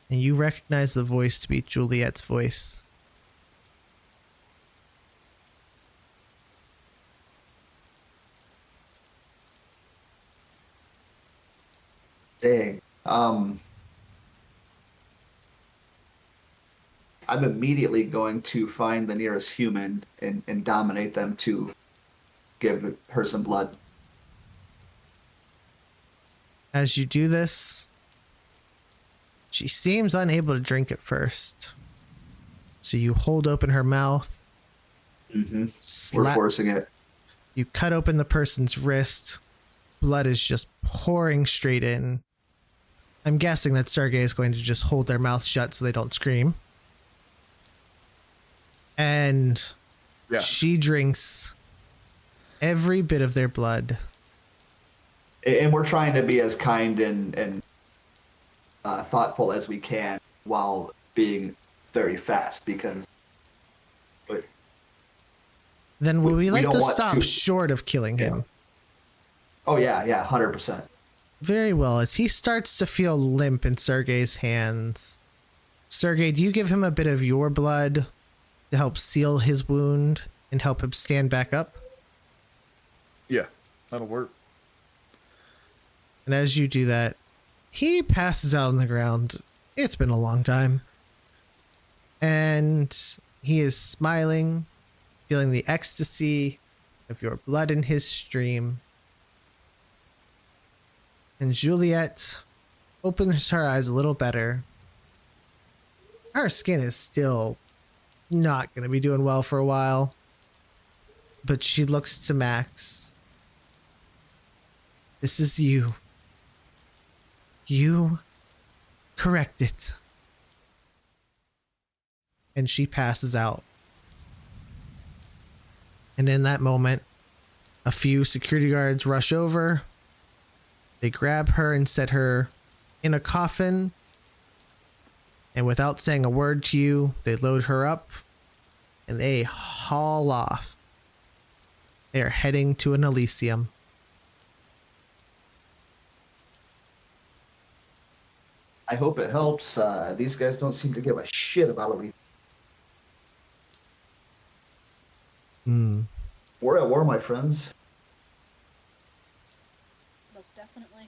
And you recognize the voice to be Juliet's voice. Dang. I'm immediately going to find the nearest human and dominate them to give her some blood. As you do this, she seems unable to drink at first. So you hold open her mouth, Mm-hmm. We're forcing it. you cut open the person's wrist. Blood is just pouring straight in. I'm guessing that Sergei is going to just hold their mouth shut so they don't scream. And Yeah. she drinks every bit of their blood. And we're trying to be as kind and thoughtful as we can while being very fast because Then would we we like don't to want stop to- short of killing him? oh yeah 100%. Very well. As he starts to feel limp in Sergei's hands, Sergei, do you give him a bit of your blood to help seal his wound and help him stand back up? Yeah, that'll work. And as you do that, he passes out on the ground. It's been a long time. And he is smiling, feeling the ecstasy of your blood in his stream. And Juliet opens her eyes a little better. Her skin is still not going to be doing well for a while. But she looks to Max. This is you. You correct it. And she passes out. And in that moment, a few security guards rush over. They grab her and set her in a coffin. And without saying a word to you, they load her up and they haul off. They are heading to an Elysium. I hope it helps. These guys don't seem to give a shit about Elite. We're at war, my friends. Most definitely.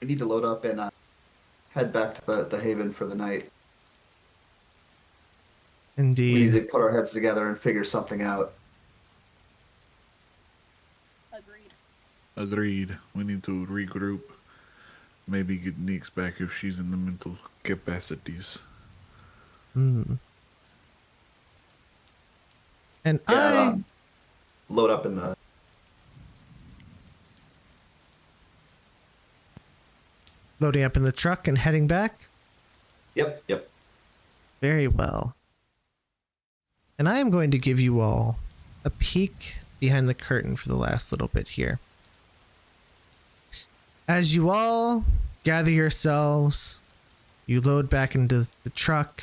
We need to load up and head back to the Haven for the night. We need Indeed. to put our heads together and figure something out. Agreed. Agreed. We need to regroup. Maybe get Nix back if she's in the mental capacities. And Yeah, load up in the. loading up in the truck and heading back. Yep. Very well. And I am going to give you all a peek behind the curtain for the last little bit here. As you all gather yourselves, you load back into the truck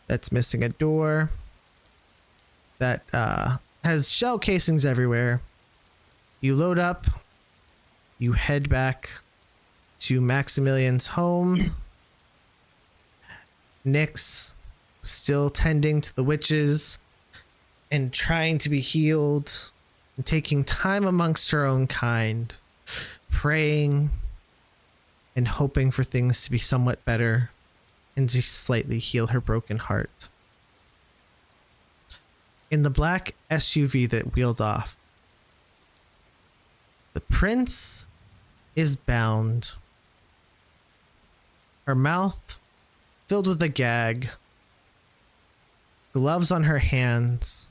that's missing a door, that has shell casings everywhere. You load up, you head back to Maximilian's home. Nyx still tending to the witches and trying to be healed and taking time amongst her own kind, praying and hoping for things to be somewhat better and to slightly heal her broken heart. In the black SUV that wheeled off, the prince is bound, her mouth filled with a gag, gloves on her hands,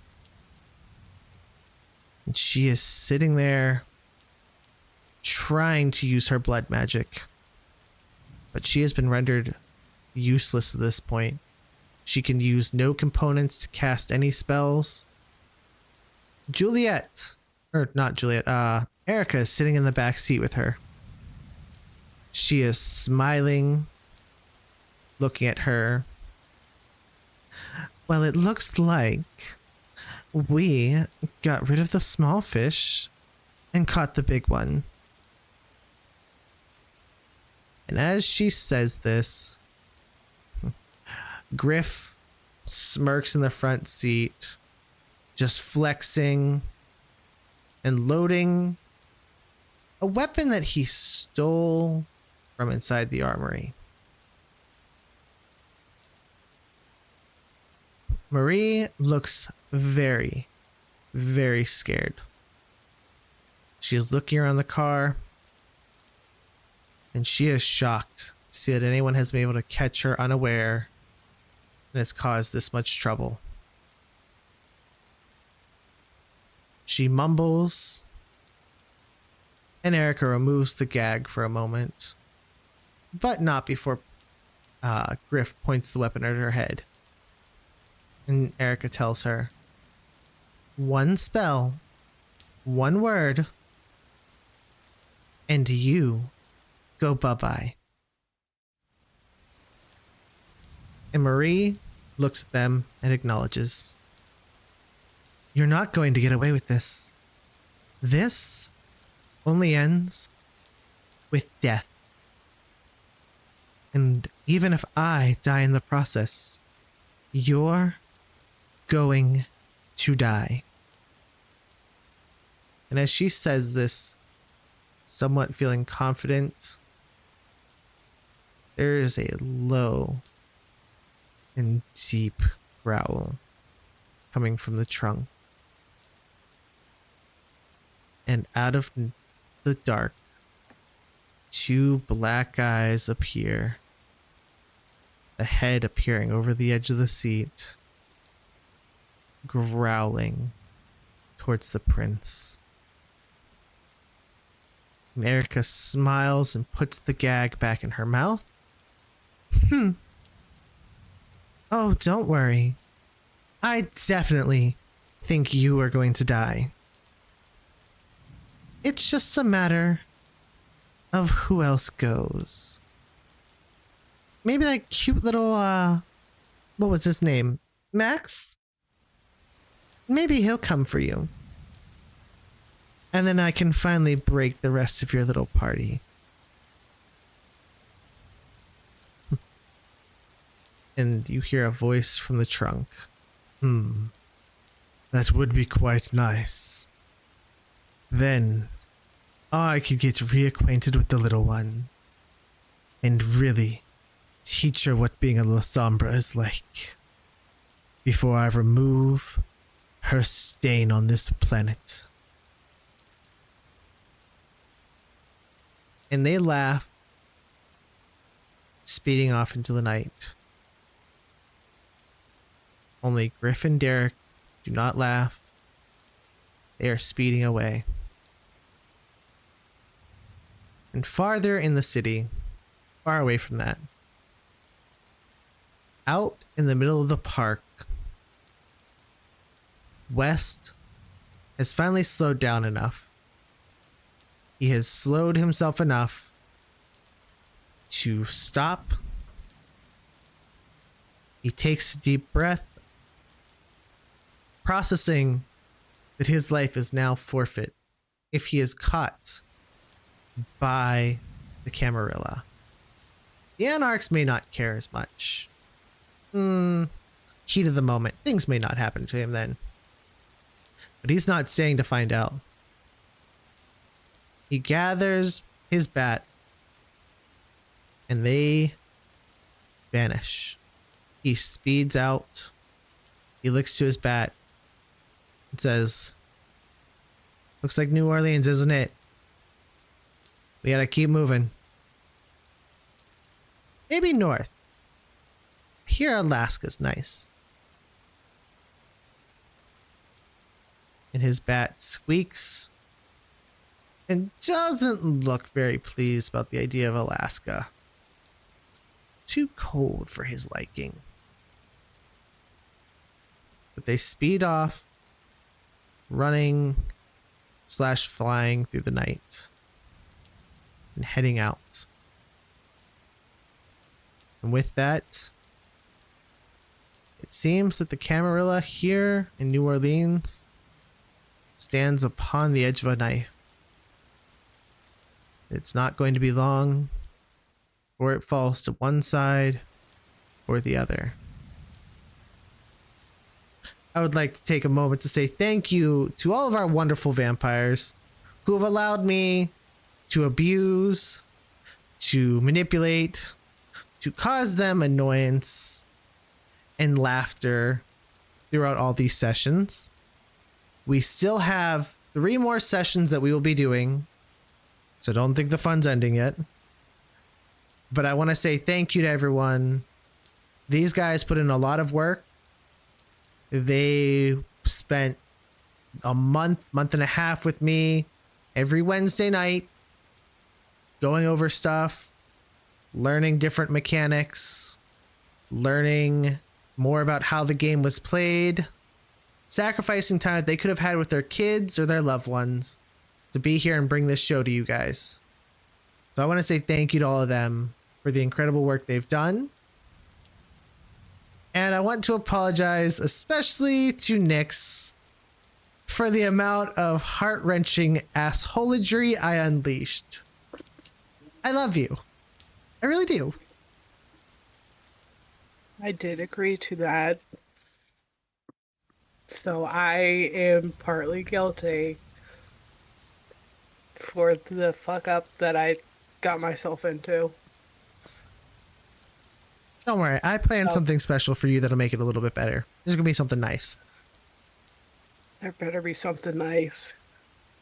and she is sitting there trying to use her blood magic, but she has been rendered useless at this point. She can use no components to cast any spells. Erica is sitting in the back seat with her. She is smiling, looking at her. Well, it looks like we got rid of the small fish and caught the big one. And as she says this, Griff smirks in the front seat, just flexing and loading a weapon that he stole from inside the armory. Marie looks very, very scared. She is looking around the car, and she is shocked to see that anyone has been able to catch her unaware and has caused this much trouble. She mumbles, and Erica removes the gag for a moment, but not before Griff points the weapon at her head. And Erica tells her, one spell, one word, and you go bye-bye. And Marie looks at them and acknowledges, you're not going to get away with this. This only ends with death. And even if I die in the process, you're going to die. And as she says this, somewhat feeling confident, there is a low and deep growl coming from the trunk. And out of the dark, two black eyes appear, the head appearing over the edge of the seat, growling towards the prince. And Erica smiles and puts the gag back in her mouth. Oh, don't worry. I definitely think you are going to die. It's just a matter of who else goes. Maybe that cute little, what was his name? Max? Maybe he'll come for you. And then I can finally break the rest of your little party. And you hear a voice from the trunk. That would be quite nice. Then I could get reacquainted with the little one and really teach her what being a La Sombra is like before I remove her stain on this planet. And they laugh, speeding off into the night. Only Griff and Derek do not laugh. They are speeding away. And farther in the city, far away from that, out in the middle of the park, West has finally slowed down enough. He has slowed himself enough to stop. He takes a deep breath, processing that his life is now forfeit if he is caught by the Camarilla. The Anarchs may not care as much. Heat of the moment. Things may not happen to him then. But he's not staying to find out. He gathers his bat and they vanish. He speeds out. He looks to his bat and says, "Looks like New Orleans, isn't it? We gotta keep moving. Maybe north. Here Alaska's nice." And his bat squeaks and doesn't look very pleased about the idea of Alaska. Too cold for his liking. But they speed off, running / flying through the night and heading out. And with that, it seems that the Camarilla here in New Orleans stands upon the edge of a knife. It's not going to be long before it falls to one side or the other. I would like to take a moment to say thank you to all of our wonderful vampires who have allowed me to abuse, to manipulate, to cause them annoyance and laughter throughout all these sessions. We still have 3 more sessions that we will be doing, so don't think the fun's ending yet. But I want to say thank you to everyone. These guys put in a lot of work. They spent a month and a half with me every Wednesday night, going over stuff, learning different mechanics, learning more about how the game was played, sacrificing time that they could have had with their kids or their loved ones to be here and bring this show to you guys. So I want to say thank you to all of them for the incredible work they've done. And I want to apologize especially to Nyx for the amount of heart-wrenching assholery I unleashed. I love you. I really do. I did agree to that. So I am partly guilty for the fuck up that I got myself into. Don't worry, I planned something special for you that'll make it a little bit better. There's gonna be something nice. There better be something nice.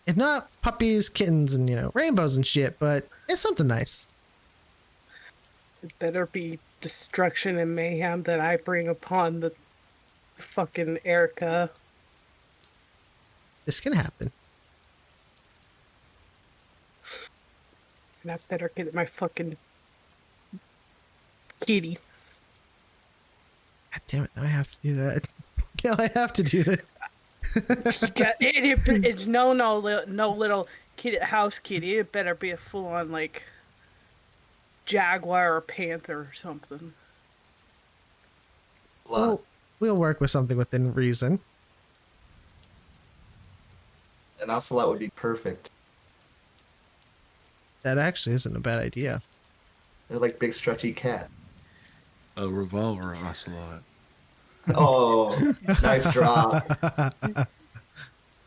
It's not puppies, kittens, and rainbows and shit, but it's something nice. It better be destruction and mayhem that I bring upon the fucking Erica. This can happen. And I better get my fucking kitty. God damn it, now I have to do that. Now I have to do this. It's no little kitty, house kitty. It better be a full on like jaguar or panther or something. We'll work with something within reason. An ocelot would be perfect. That actually isn't a bad idea. They're like big stretchy cat. A revolver ocelot. Oh, nice drop.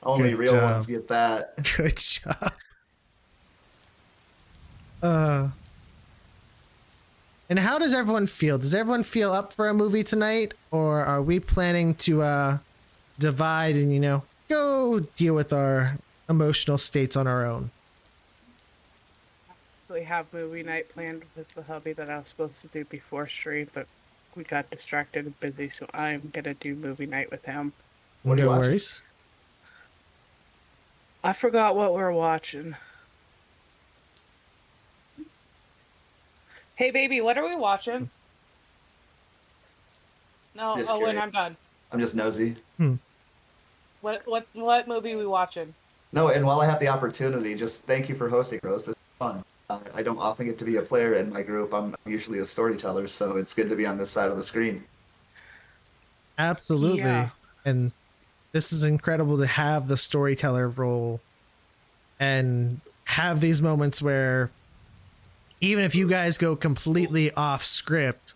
Only Good real job. ones get that. Good job. And how does everyone feel? Does everyone feel up for a movie tonight? Or are we planning to divide and, go deal with our emotional states on our own? We have movie night planned with the hubby that I was supposed to do before stream, but we got distracted and busy, so I'm gonna do movie night with him. What are you No watching? worries. I forgot what we're watching. Hey baby, what are we watching? No, Just when curious. I'm done. I'm just nosy. What movie we watching? No, and while I have the opportunity, just thank you for hosting, Rose. This is fun. I don't often get to be a player in my group. I'm usually a storyteller, so it's good to be on this side of the screen. Absolutely. Yeah. And this is incredible to have the storyteller role and have these moments where even if you guys go completely off script,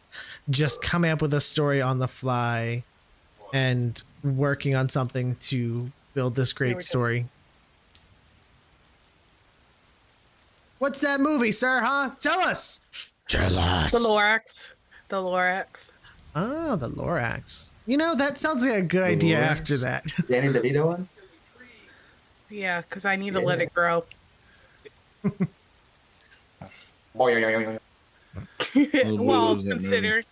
just coming up with a story on the fly and working on something to build this They were great just- story. What's that movie, sir, huh? Tell us! Tell us! The Lorax. The Lorax. Oh, the Lorax. You know, that sounds like a good idea Lorax? after that. Danny DeVito one? Yeah, because I need to let it grow. Oh, yeah. Well, was that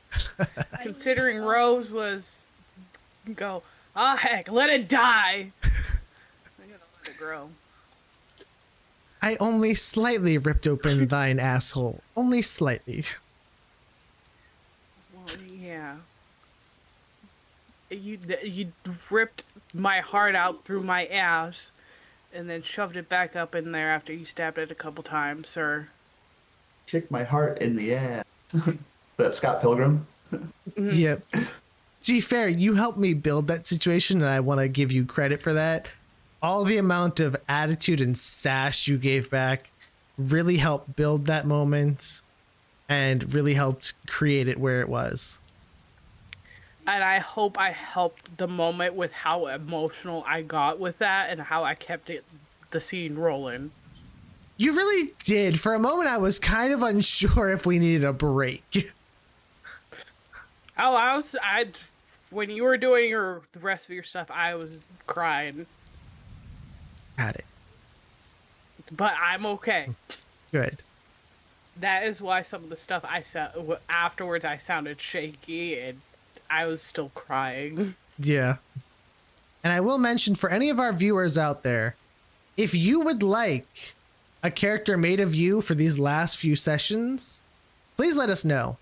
considering Rose was go, ah heck, let it die. I gotta let it grow. I only slightly ripped open thine asshole. Only slightly. Well, yeah. You ripped my heart out through my ass, and then shoved it back up in there after you stabbed it a couple times, sir. Kick my heart in the ass. That Scott Pilgrim? Yep. To be fair, you helped me build that situation, and I want to give you credit for that. All the amount of attitude and sass you gave back really helped build that moment and really helped create it where it was. And I hope I helped the moment with how emotional I got with that and how I kept the scene rolling. You really did. For a moment, I was kind of unsure if we needed a break. Oh, when you were doing the rest of your stuff, I was crying. Got it. But I'm okay. Good. That is why some of the stuff I said afterwards, I sounded shaky and I was still crying. Yeah. And I will mention for any of our viewers out there, if you would like a character made of you for these last few sessions, please let us know.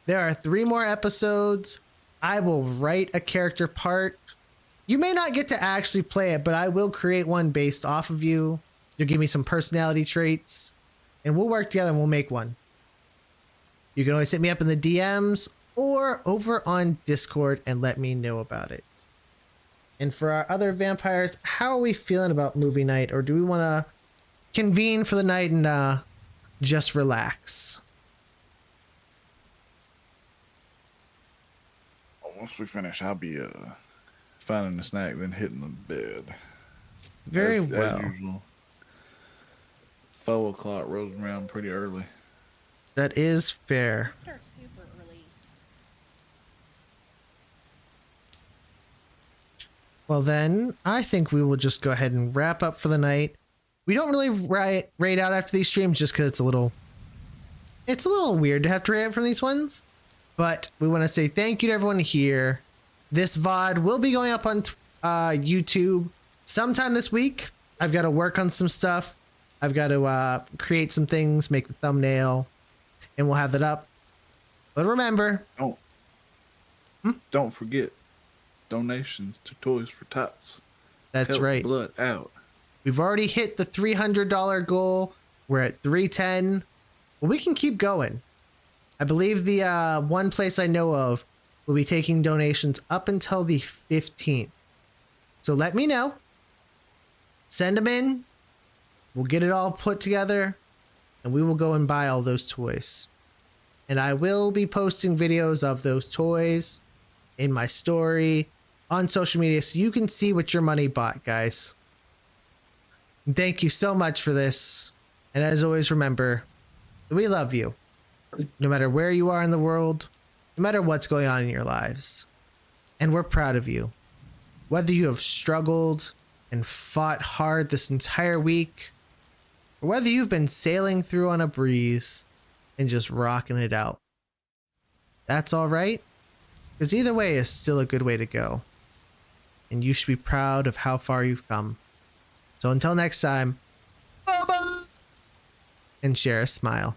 There are 3 more episodes. I will write a character part. You may not get to actually play it, but I will create one based off of you. You'll give me some personality traits, and we'll work together and we'll make one. You can always hit me up in the DMs or over on Discord and let me know about it. And for our other vampires, how are we feeling about movie night? Or do we want to convene for the night and just relax? Once we finish, I'll be finding a snack, then hitting the bed. Very As well. usual. 4 o'clock rolls around pretty early. That is fair. Start super early. Well, then I think we will just go ahead and wrap up for the night. We don't really raid out after these streams just because it's a little weird to have to raid out from these ones. But we want to say thank you to everyone here. This VOD will be going up on YouTube sometime this week. I've got to work on some stuff. I've got to create some things, make the thumbnail, and we'll have that up. But remember, Don't forget donations to Toys for Tots. that's Help right. Blood out. We've already hit the $300 goal. We're at $310. Well, we can keep going. I believe the one place I know of will be taking donations up until the 15th. So let me know. Send them in. We'll get it all put together, and we will go and buy all those toys. And I will be posting videos of those toys in my story on social media so you can see what your money bought, guys. Thank you so much for this. And as always, remember, we love you. No matter where you are in the world, no matter what's going on in your lives. And we're proud of you. Whether you have struggled and fought hard this entire week, or whether you've been sailing through on a breeze and just rocking it out. That's all right, because either way is still a good way to go. And you should be proud of how far you've come. So until next time, bye-bye, and share a smile.